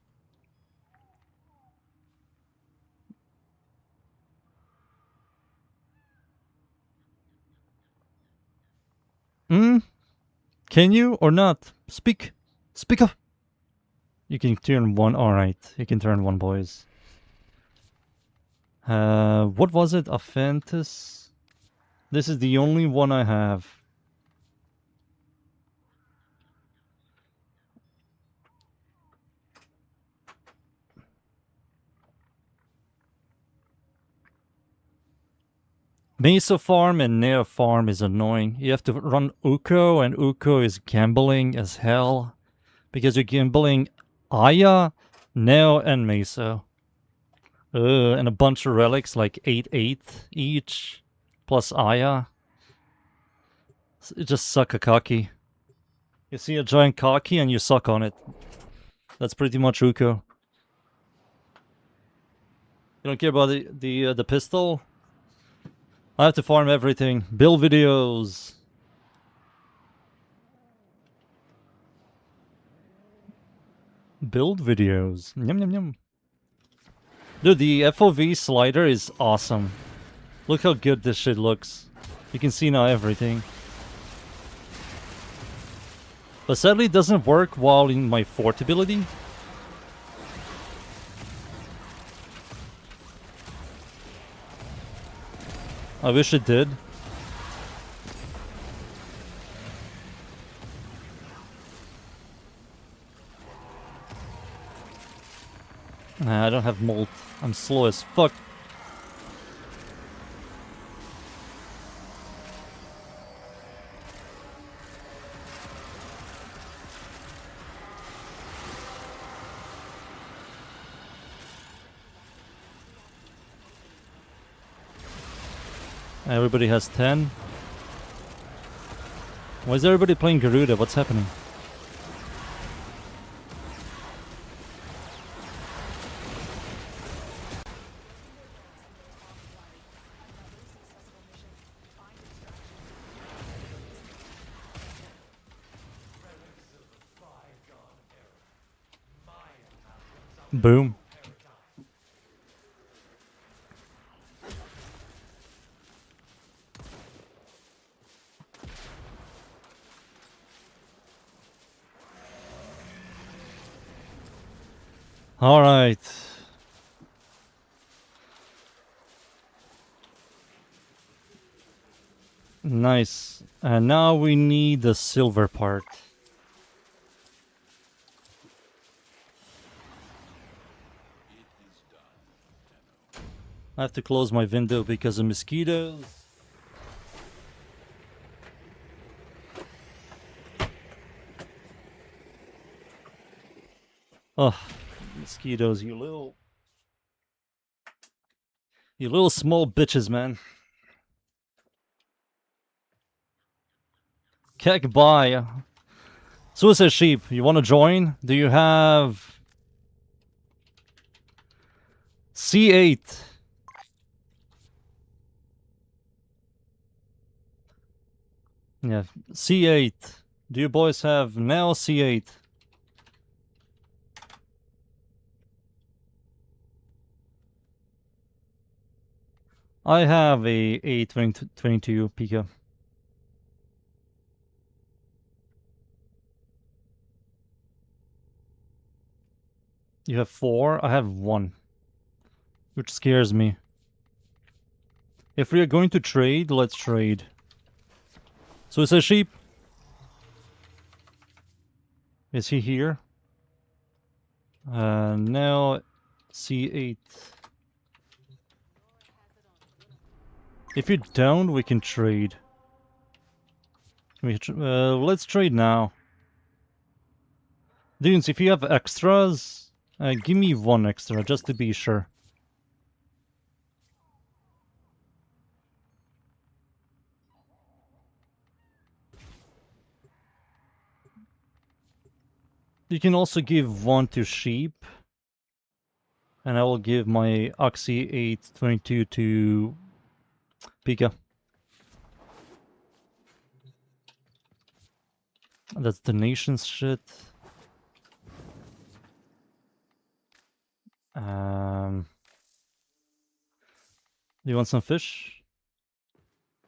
[SPEAKER 1] Hmm? Can you or not? Speak. Speak up. You can turn 1. Alright, you can turn 1, boys. What was it? Aphantis? This is the only one I have. Mesa farm and Nea farm is annoying. You have to run Uko, and Uko is gambling as hell. Because you're gambling Aya, Neo, and Mesa. And a bunch of relics, like 8/8 each. Plus Aya. It just suck a cocky. You see a giant cocky and you suck on it. That's pretty much Uko. You don't care about the pistol? I have to farm everything. Build videos. Build videos. Yum yum yum. Dude, the FOV slider is awesome. Look how good this shit looks. You can see now everything. But sadly it doesn't work while in my fort ability. I wish it did. Nah, I don't have molt. I'm slow as fuck. Everybody has 10. Why is everybody playing Garuda? What's happening? Boom. All right. Nice. And now we need the silver part. I have to close my window because of mosquitoes. Oh, mosquitoes, you little small bitches, man. Kek bye. Suicide Sheep, you wanna join? Do you have C8? Yeah, C8. Do you boys have now C8? I have a A22 Pika. You have 4, I have 1. Which scares me. If we are going to trade, let's trade. Suicide Sheep? Is he here? Now C8. If you don't, we can trade. Let's trade now. Dunes, if you have extras, give me 1 extra, just to be sure. You can also give 1 to Sheep. And I will give my Oxy 822 to Pika. That's the nation's shit. Do you want some fish?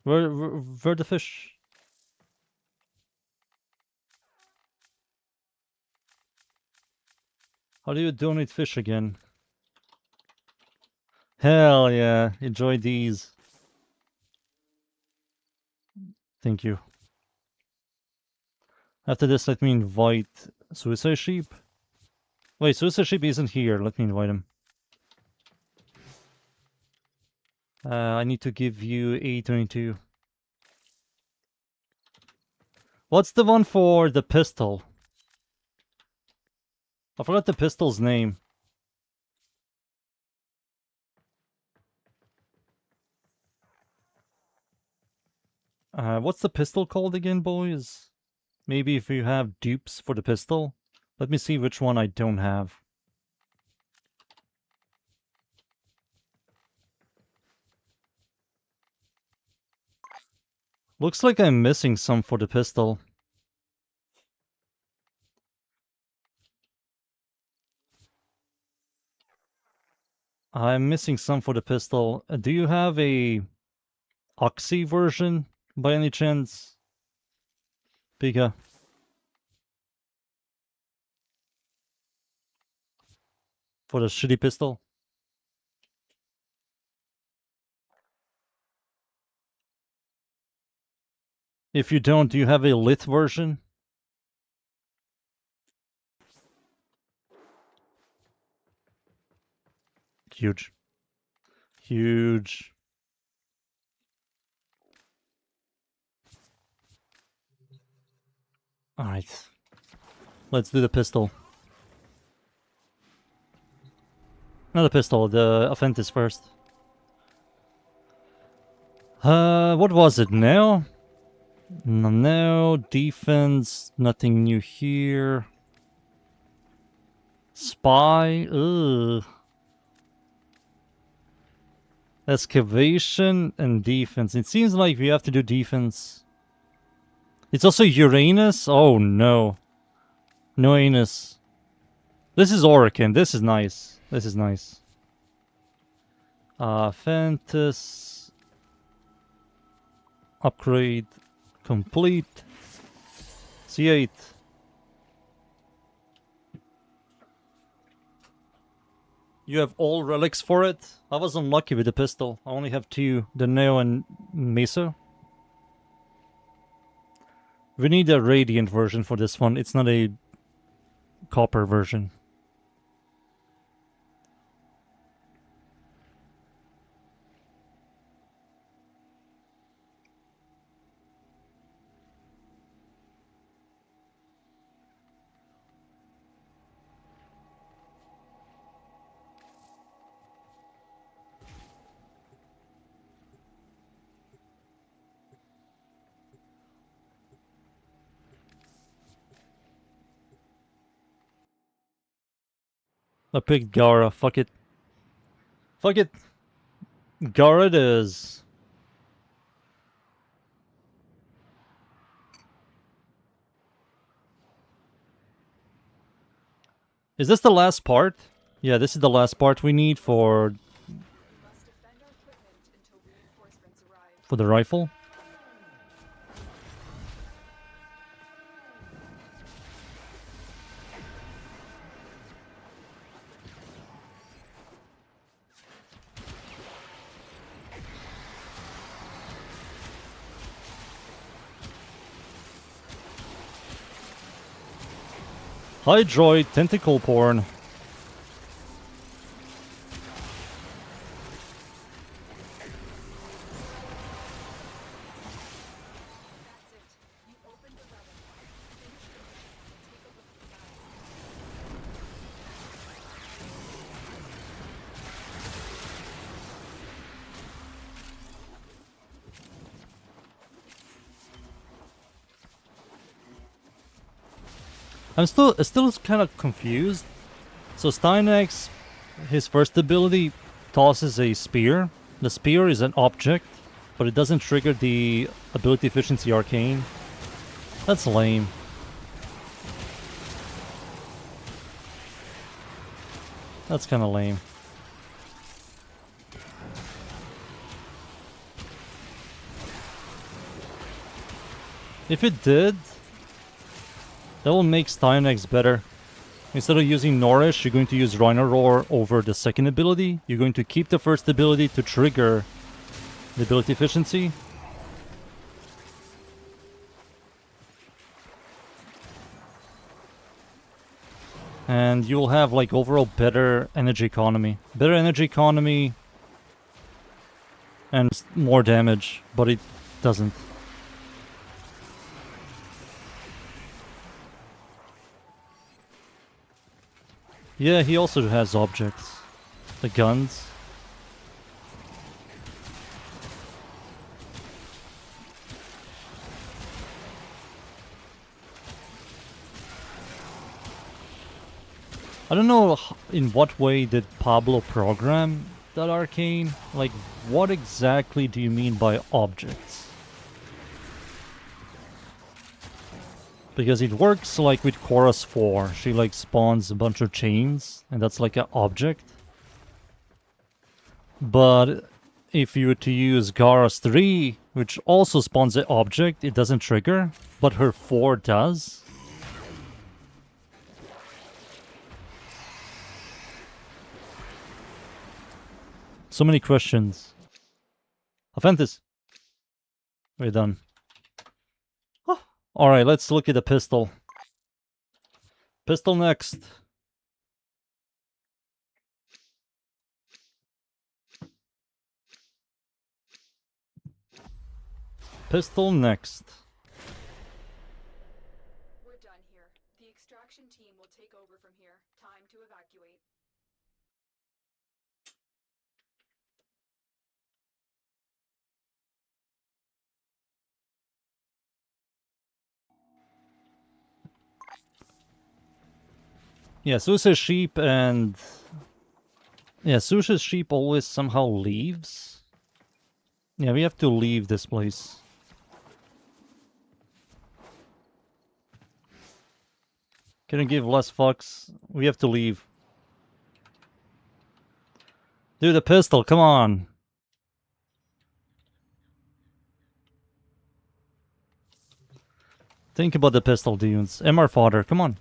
[SPEAKER 1] Where the fish? How do you donate fish again? Hell yeah, enjoy these. Thank you. After this, let me invite Suicide Sheep. Wait, Suicide Sheep isn't here. Let me invite him. I need to give you A22. What's the one for the pistol? I forgot the pistol's name. What's the pistol called again, boys? Maybe if you have dupes for the pistol? Let me see which one I don't have. Looks like I'm missing some for the pistol. I'm missing some for the pistol. Do you have a Oxy version by any chance? Pika. For the shitty pistol? If you don't, do you have a lit version? Huge. Huge. Alright. Let's do the pistol. Not the pistol, the Offentis first. What was it now? No, defense, nothing new here. Spy, ugh. Excavation and defense. It seems like we have to do defense. It's also Uranus? Oh no. No anus. This is Orican. This is nice. This is nice. Fantas. Upgrade. Complete. C8. You have all relics for it? I was unlucky with the pistol. I only have 2. The Neo and Mesa. We need a Radiant version for this one. It's not a copper version. I picked Gara. Fuck it. Fuck it. Gara it is. Is this the last part? Yeah, this is the last part we need for
[SPEAKER 3] We must defend our equipment until reinforcements arrive.
[SPEAKER 1] the rifle. Hi, droid, tentacle porn.
[SPEAKER 3] That's it. You opened the level. Finish the mission and take a look inside.
[SPEAKER 1] I'm still kind of confused. So Steinex, his first ability tosses a spear. The spear is an object, but it doesn't trigger the ability efficiency arcane. That's lame. That's kind of lame. If it did, that will make Steinex better. Instead of using Nourish, you're going to use Rhino Roar over the second ability. You're going to keep the first ability to trigger the ability efficiency. And you'll have like overall better energy economy. Better energy economy and more damage, but it doesn't. Yeah, he also has objects. The guns. I don't know in what way did Pablo program that arcane. Like, what exactly do you mean by objects? Because it works like with Chorus 4. She like spawns a bunch of chains, and that's like an object. But if you were to use Gara's 3, which also spawns an object, it doesn't trigger, but her 4 does. So many questions. Aventis. We're done. Oh. Alright, let's look at the pistol. Pistol next. Pistol next.
[SPEAKER 3] We're done here. The extraction team will take over from here. Time to evacuate.
[SPEAKER 1] Yeah, Sus's sheep and... Yeah, Sus's sheep always somehow leaves. Yeah, we have to leave this place. Can I give less fucks? We have to leave. Dude, the pistol, come on. Think about the pistol, dudes. MR fodder, come on.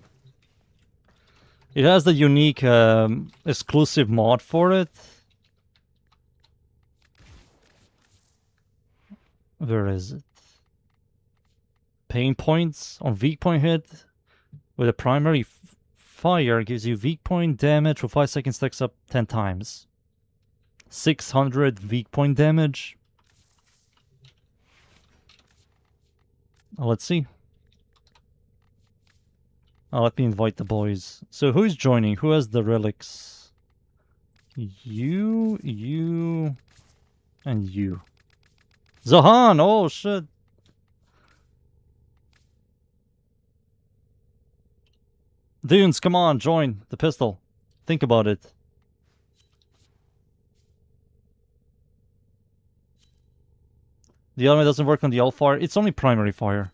[SPEAKER 1] It has the unique exclusive mod for it. Where is it? Pain points on weak point hit with a primary fire gives you weak point damage for 5 seconds, stacks up 10 times. 600 weak point damage. Let's see. Let me invite the boys. So who's joining? Who has the relics? You, and you. Zahan! Oh shit! Dunes, come on, join the pistol. Think about it. The element doesn't work on the L fire. It's only primary fire.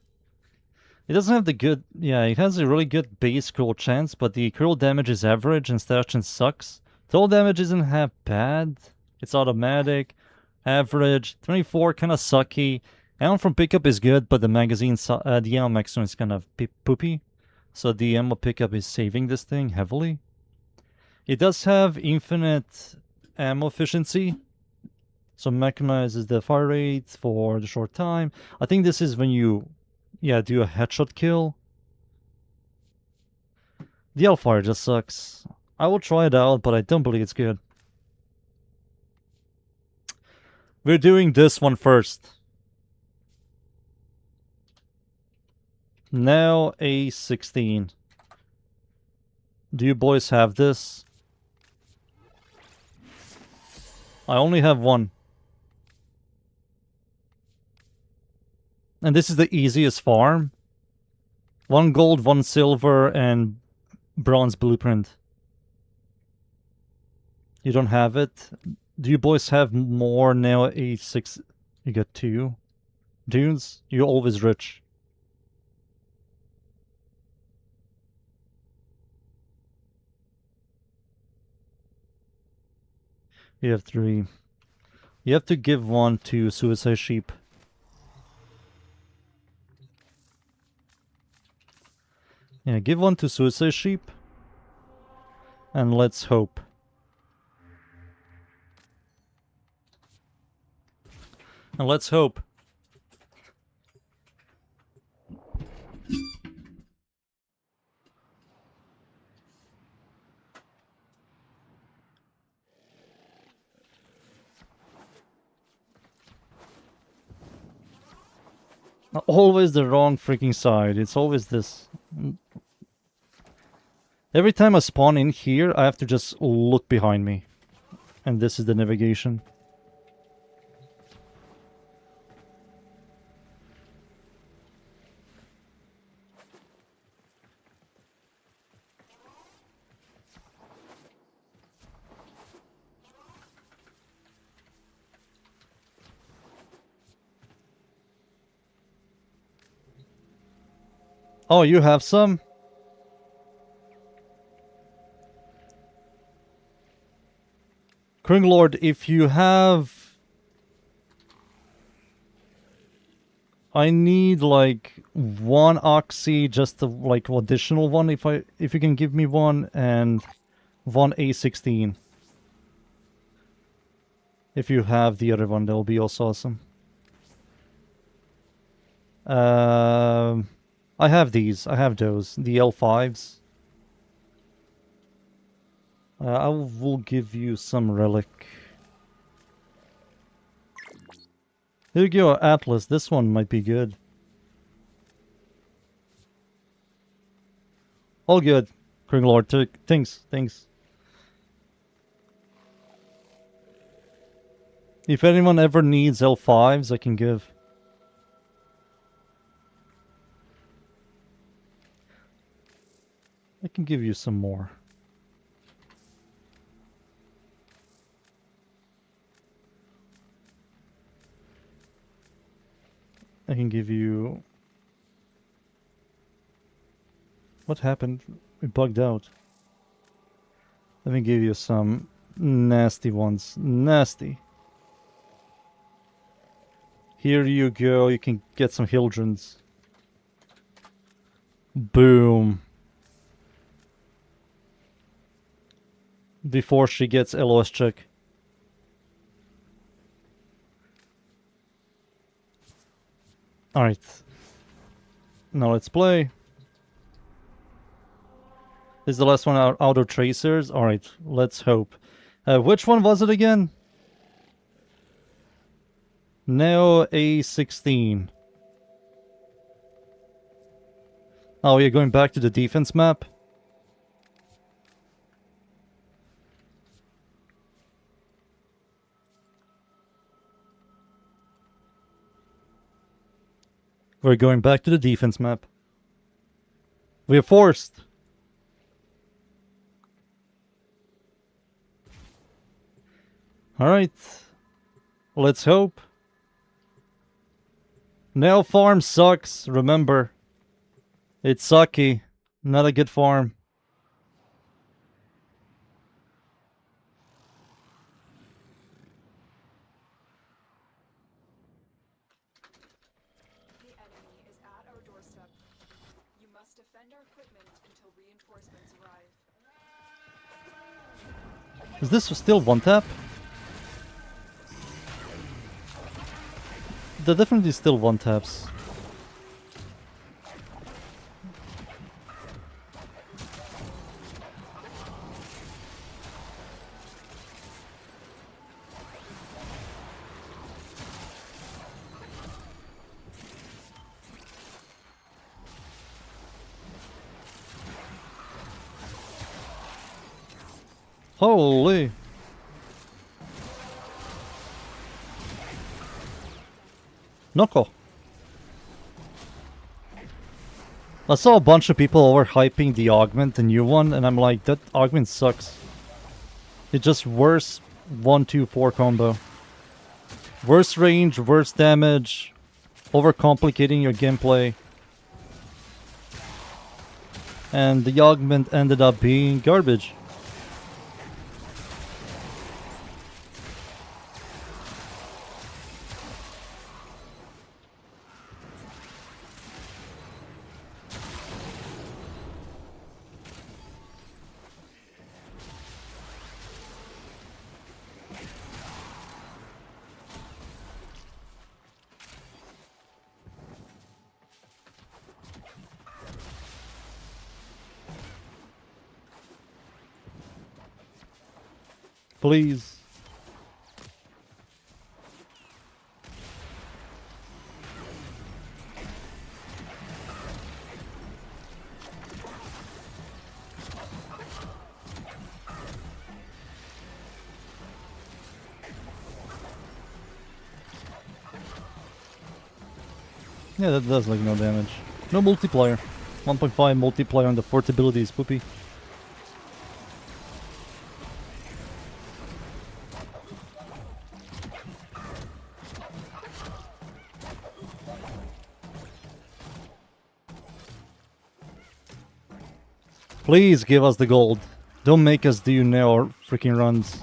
[SPEAKER 1] It doesn't have the good... Yeah, it has a really good base curl chance, but the curl damage is average and Constellations sucks. Total damage isn't half bad. It's automatic. Average. 24, kind of sucky. Ammo from pickup is good, but the magazine... the ammo maximum is kind of poopy. So the ammo pickup is saving this thing heavily. It does have infinite ammo efficiency. So maximizes the fire rate for the short time. I think this is when you... Yeah, do a headshot kill. The Hellfire just sucks. I will try it out, but I don't believe it's good. We're doing this one first. Now A16. Do you boys have this? I only have one. And this is the easiest farm. 1 gold, 1 silver, and bronze blueprint. You don't have it? Do you boys have more now? A6. You got 2. Dunes, you're always rich. You have 3. You have to give 1 to Suicide Sheep. Yeah, give 1 to Suicide Sheep. And let's hope. And let's hope. Always the wrong freaking side. It's always this. Every time I spawn in here, I have to just look behind me. And this is the navigation. Oh, you have some? Kringlord, if you have... I need like 1 oxy, just a, like additional one if you can give me 1, and 1 A16. If you have the other one, that will be also awesome. I have these. I have those. The L5s. I will give you some relic. Here you go, Atlas. This one might be good. All good. Kringlord, thanks. If anyone ever needs L5s, I can give. I can give you some more. I can give you... What happened? We bugged out. Let me give you some nasty ones. Nasty. Here you go. You can get some Hildrens. Boom. Before she gets LOS check. Alright. Now let's play. This is the last one out of tracers. Alright, let's hope. Which one was it again? Neo A16. Oh, you're going back to the defense map? We're going back to the defense map. We're forced. Alright. Let's hope. Nail farm sucks, remember. It's sucky. Not a good farm.
[SPEAKER 3] The enemy is at our doorstep. You must defend our equipment until reinforcements arrive.
[SPEAKER 1] Is this still one tap? They're definitely still one taps. Holy! Noko. I saw a bunch of people overhyping the augment, the new one, and I'm like, that augment sucks. It's just worse 1-2-4 combo. Worse range, worse damage, overcomplicating your gameplay. And the augment ended up being garbage. Please. Yeah, that does like no damage. No multiplier. 1.5 multiplier on the fort ability is poopy. Please give us the gold. Don't make us do no freaking runs.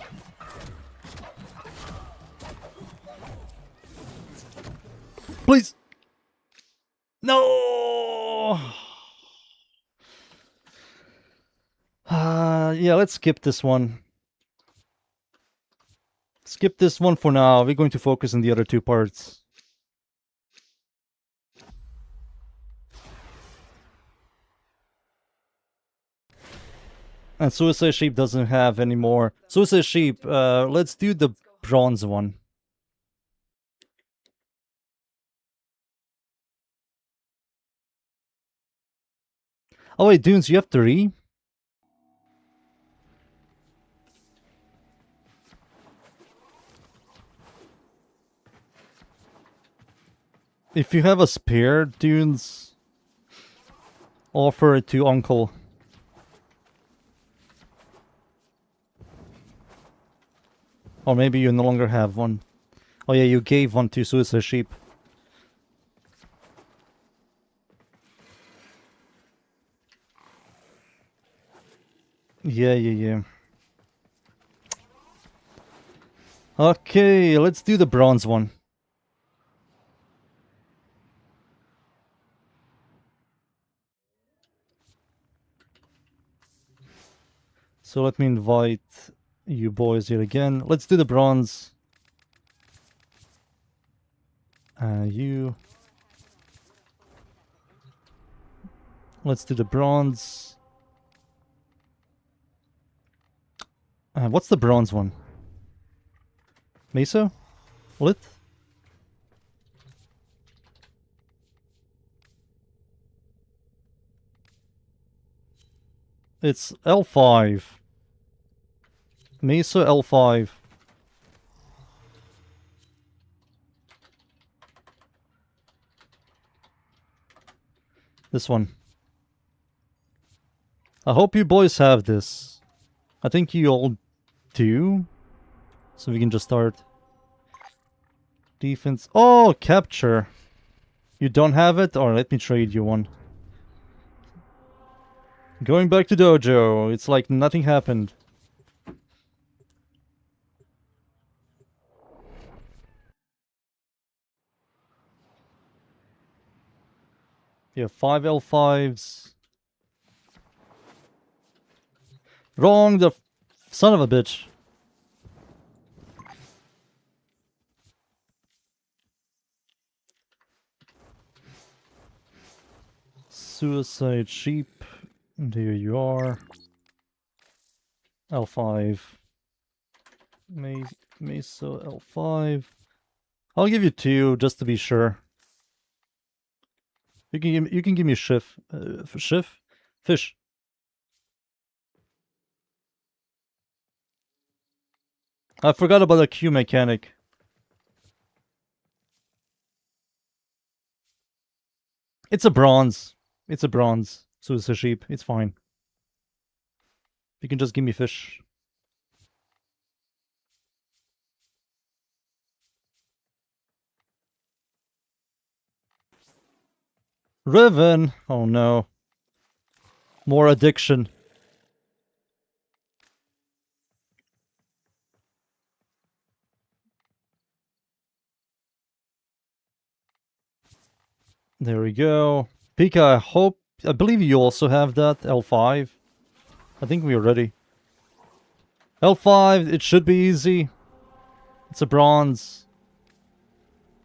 [SPEAKER 1] Please! No! Yeah, let's skip this one. Skip this one for now. We're going to focus on the other two parts. And Suicide Sheep doesn't have any more. Suicide Sheep, let's do the bronze one. Oh wait, Dunes, you have 3? If you have a spare, Dunes, offer it to Uncle. Or maybe you no longer have one. Oh yeah, you gave one to Suicide Sheep. Yeah. Okay, let's do the bronze one. So let me invite you boys here again. Let's do the bronze. You. Let's do the bronze. What's the bronze one? Meso? Lit? It's L5. Meso L5. This one. I hope you boys have this. I think you all do. So we can just start. Defense. Oh, capture. You don't have it? Or let me trade you one. Going back to dojo. It's like nothing happened. Yeah, 5 L5s. Wrong, the son of a bitch. Suicide sheep. There you are. L5. Meso L5. I'll give you 2 just to be sure. You can give me Schiff. Schiff? Fish. I forgot about the Q mechanic. It's a bronze. It's a bronze. So it's a sheep. It's fine. You can just give me fish. Riven! Oh no. More addiction. There we go. Pika, I believe you also have that. L5. I think we're ready. L5, it should be easy. It's a bronze.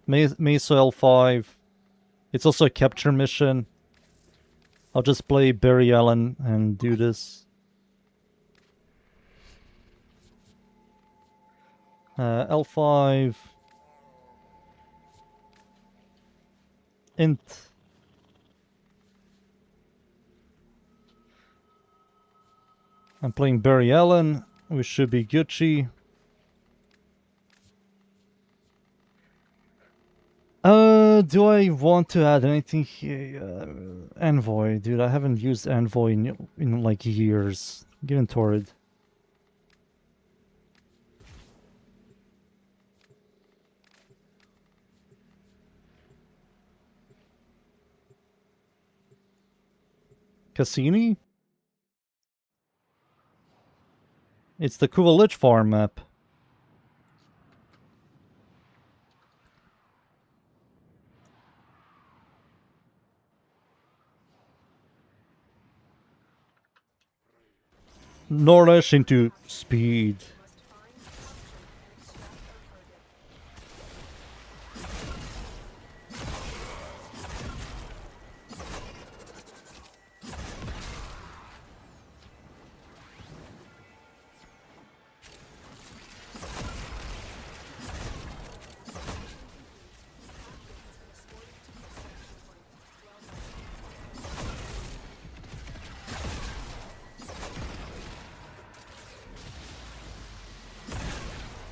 [SPEAKER 1] Meso L5. It's also a capture mission. I'll just play Barry Allen and do this. L5. Int. I'm playing Barry Allen. We should be Gucci. Do I want to add anything here? Envoy, dude, I haven't used Envoy in like years. Given Torrid. Cassini? It's the Kuva Lich farm map. Nourish into speed.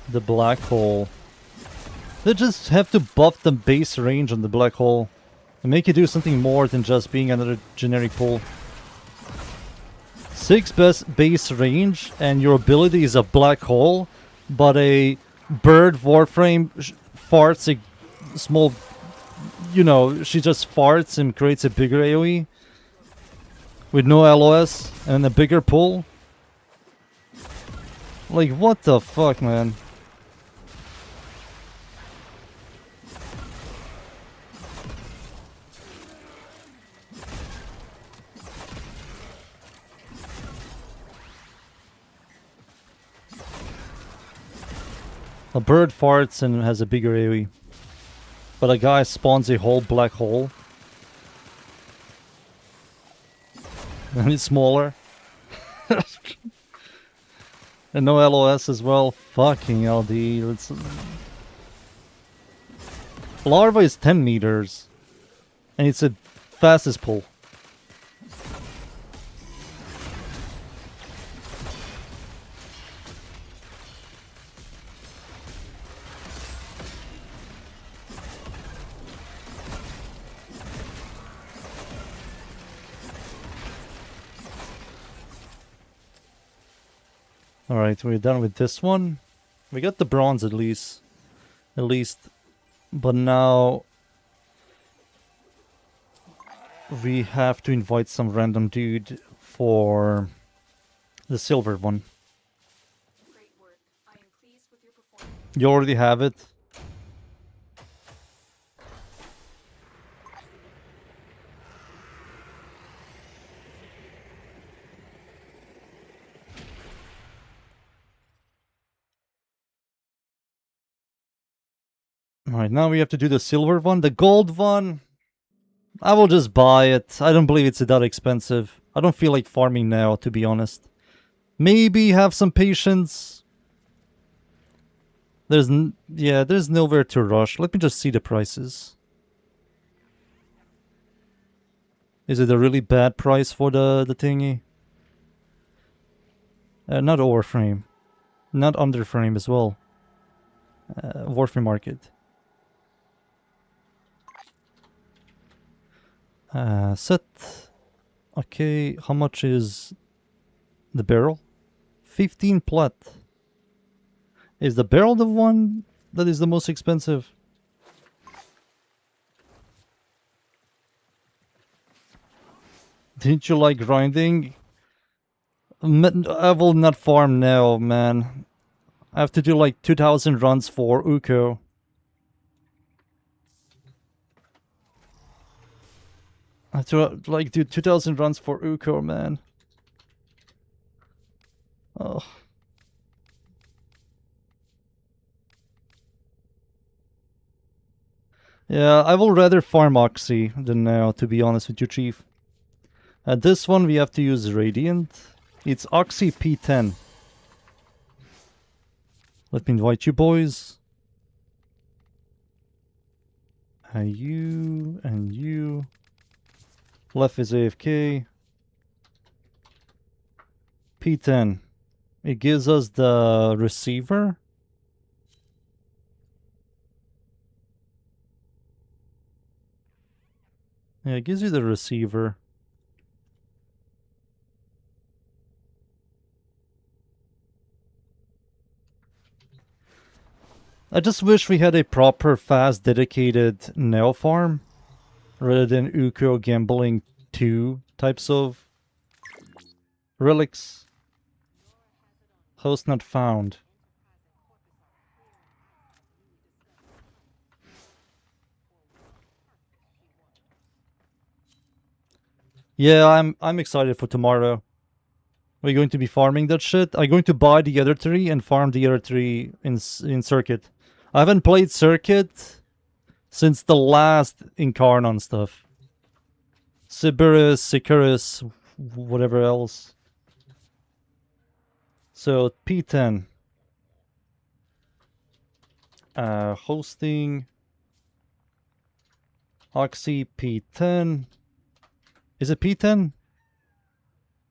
[SPEAKER 1] The black hole. They just have to buff the base range on the black hole and make it do something more than just being another generic pull. 6 base range and your ability is a black hole, but a bird Warframe farts a small, you know, she just farts and creates a bigger AoE with no LOS and a bigger pull. Like, what the fuck, man? A bird farts and has a bigger AoE. But a guy spawns a whole black hole. And it's smaller. And no LOS as well. Fucking LD. Let's... Larva is 10 meters. And it's a fastest pull. Alright, we're done with this one. We got the bronze at least. But now we have to invite some random dude for the silver one.
[SPEAKER 3] Great work. I am pleased with your performance.
[SPEAKER 1] You already have it. Alright, now we have to do the silver one. The gold one, I will just buy it. I don't believe it's that expensive. I don't feel like farming now, to be honest. Maybe have some patience. There's nowhere to rush. Let me just see the prices. Is it a really bad price for the thingy? Not Warframe. Not Underframe as well. Warframe market. Set. Okay, how much is the barrel? 15 plat. Is the barrel the one that is the most expensive? Didn't you like grinding? I will not farm now, man. I have to do like 2000 runs for Uko. I have to like do 2000 runs for Uko, man. Oh. Yeah, I will rather farm Oxy than now, to be honest with you, Chief. At this one, we have to use Radiant. It's Oxy P10. Let me invite you, boys. You and you. Left is AFK. P10. It gives us the receiver. Yeah, it gives you the receiver. I just wish we had a proper, fast, dedicated nail farm rather than Uko gambling 2 types of relics. Host not found. Yeah, I'm excited for tomorrow. We're going to be farming that shit. I'm going to buy the other 3 and farm the other 3 in Circuit. I haven't played Circuit since the last Incarnon stuff. Sybaris, Sicarus, whatever else. So P10. Hosting. Oxy P10. Is it P10?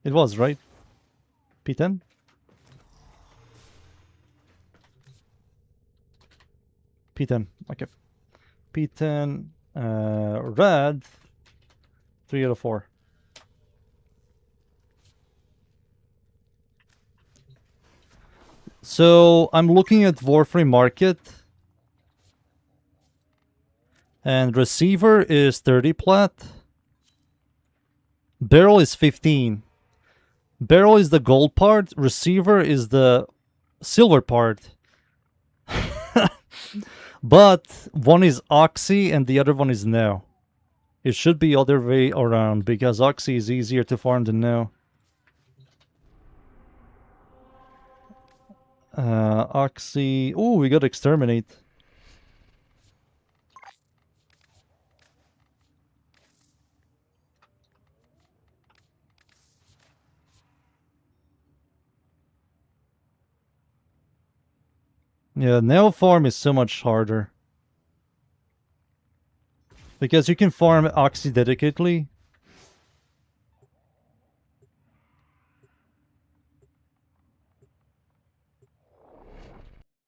[SPEAKER 1] It was, right? P10? P10, okay. P10, red, 3 out of 4. So I'm looking at Warframe Market. And receiver is 30 plat. Barrel is 15. Barrel is the gold part. Receiver is the silver part. But one is Oxy and the other one is No. It should be other way around because Oxy is easier to farm than No. Oxy. Oh, we got Exterminate. Yeah, nail farm is so much harder. Because you can farm Oxy dedicatedly.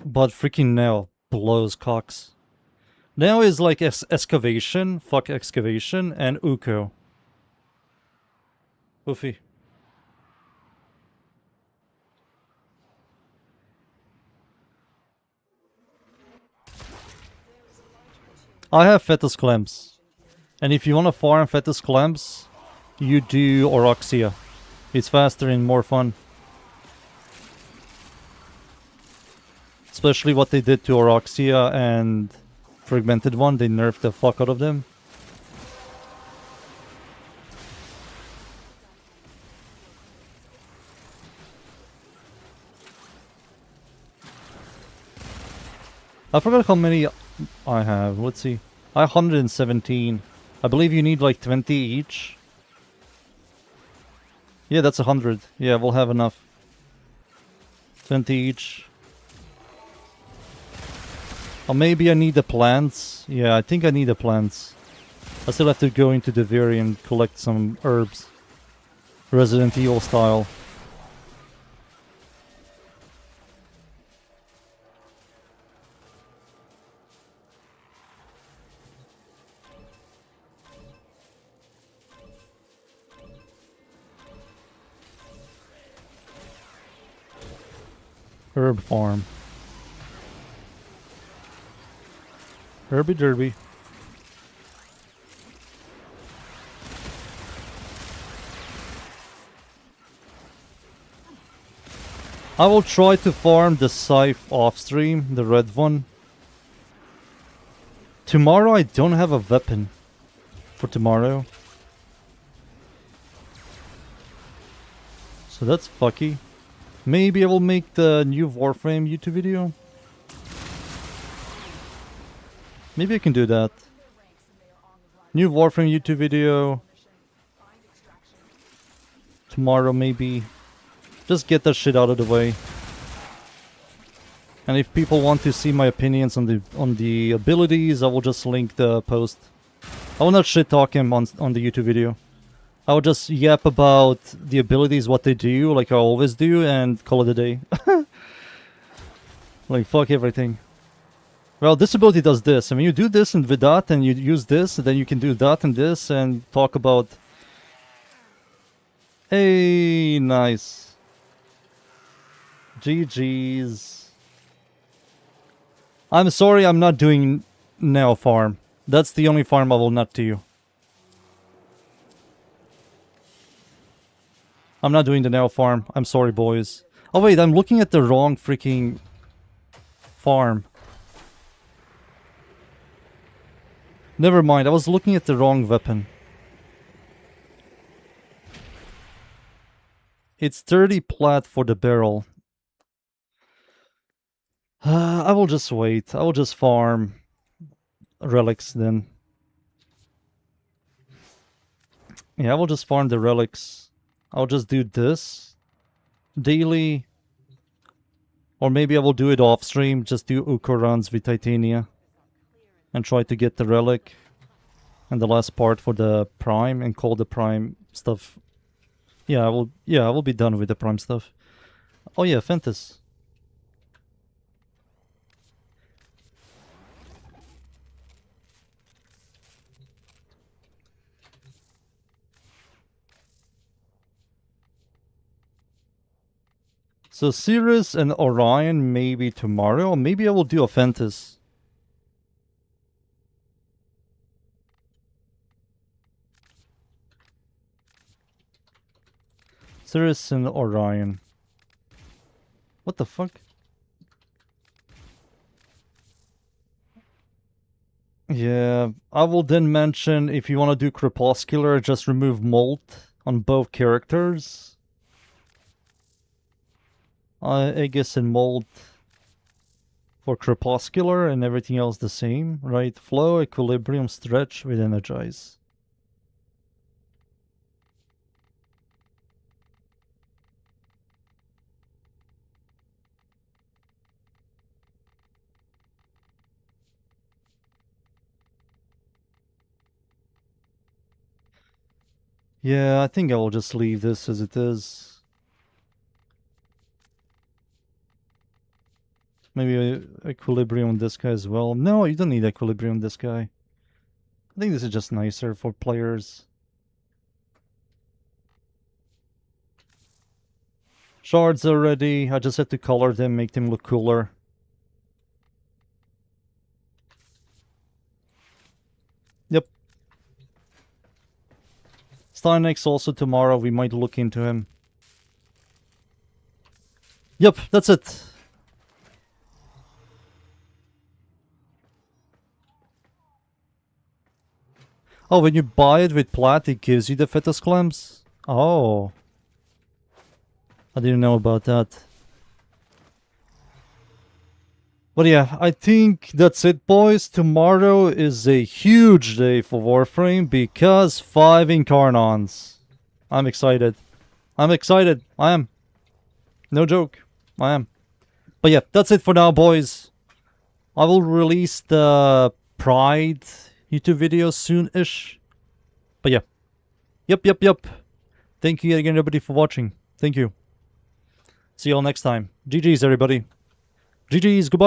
[SPEAKER 1] But freaking nail blows cocks. Nail is like excavation, fuck excavation, and Uko. Oofy. I have Fetus Clamps. And if you want to farm Fetus Clamps, you do Oroxia. It's faster and more fun. Especially what they did to Oroxia and Fragmented One, they nerfed the fuck out of them. I forgot how many I have. Let's see. I have 117. I believe you need like 20 each. Yeah, that's 100. Yeah, we'll have enough. 20 each. Or maybe I need the plants. Yeah, I think I need the plants. I still have to go into the Viri and collect some herbs. Resident Evil style. Herb farm. Herby derby. I will try to farm the scythe off stream, the red one. Tomorrow I don't have a weapon for tomorrow. So that's fucky. Maybe I will make the new Warframe YouTube video. Maybe I can do that. New Warframe YouTube video. Tomorrow maybe. Just get that shit out of the way. And if people want to see my opinions on the abilities, I will just link the post. I will not shit talk him on the YouTube video. I will just yap about the abilities, what they do, like I always do, and call it a day. Like, fuck everything. Well, this ability does this. I mean, you do this and with that, and you use this, and then you can do that and this, and talk about... Hey, nice. GG's. I'm sorry I'm not doing Neo farm. That's the only farm I will not do. I'm not doing the Neo farm. I'm sorry, boys. Oh wait, I'm looking at the wrong freaking farm. Never mind, I was looking at the wrong weapon. It's 30 plat for the barrel. I will just wait. I will just farm relics then. Yeah, I will just farm the relics. I'll just do this daily. Or maybe I will do it off stream. Just do Uko runs with Titania. And try to get the relic. And the last part for the prime. And call the prime stuff. Yeah, I will be done with the prime stuff. Oh yeah, Fentis. So Sirius and Orion maybe tomorrow, or maybe I will do a Fentis. Sirius and Orion. What the fuck? Yeah, I will then mention if you want to do Crepuscular, just remove Molt on both characters. I guess in Mold for Crepuscular and everything else the same, right? Flow, Equilibrium, Stretch with Energize. Yeah, I think I will just leave this as it is. Maybe Equilibrium on this guy as well. No, you don't need Equilibrium on this guy. I think this is just nicer for players. Shards are ready. I just have to color them, make them look cooler. Yep. Starnex also tomorrow. We might look into him. Yep, that's it. Oh, when you buy it with plat, it gives you the fetus clamps? Oh. I didn't know about that. But yeah, I think that's it, boys. Tomorrow is a huge day for Warframe because 5 Incarnons. I'm excited. I'm excited. I am. No joke. I am. But yeah, that's it for now, boys. I will release the Pride YouTube video soon-ish. But yeah. Yep. Thank you again, everybody, for watching. Thank you. See you all next time. GG's, everybody. GG's. Goodbye.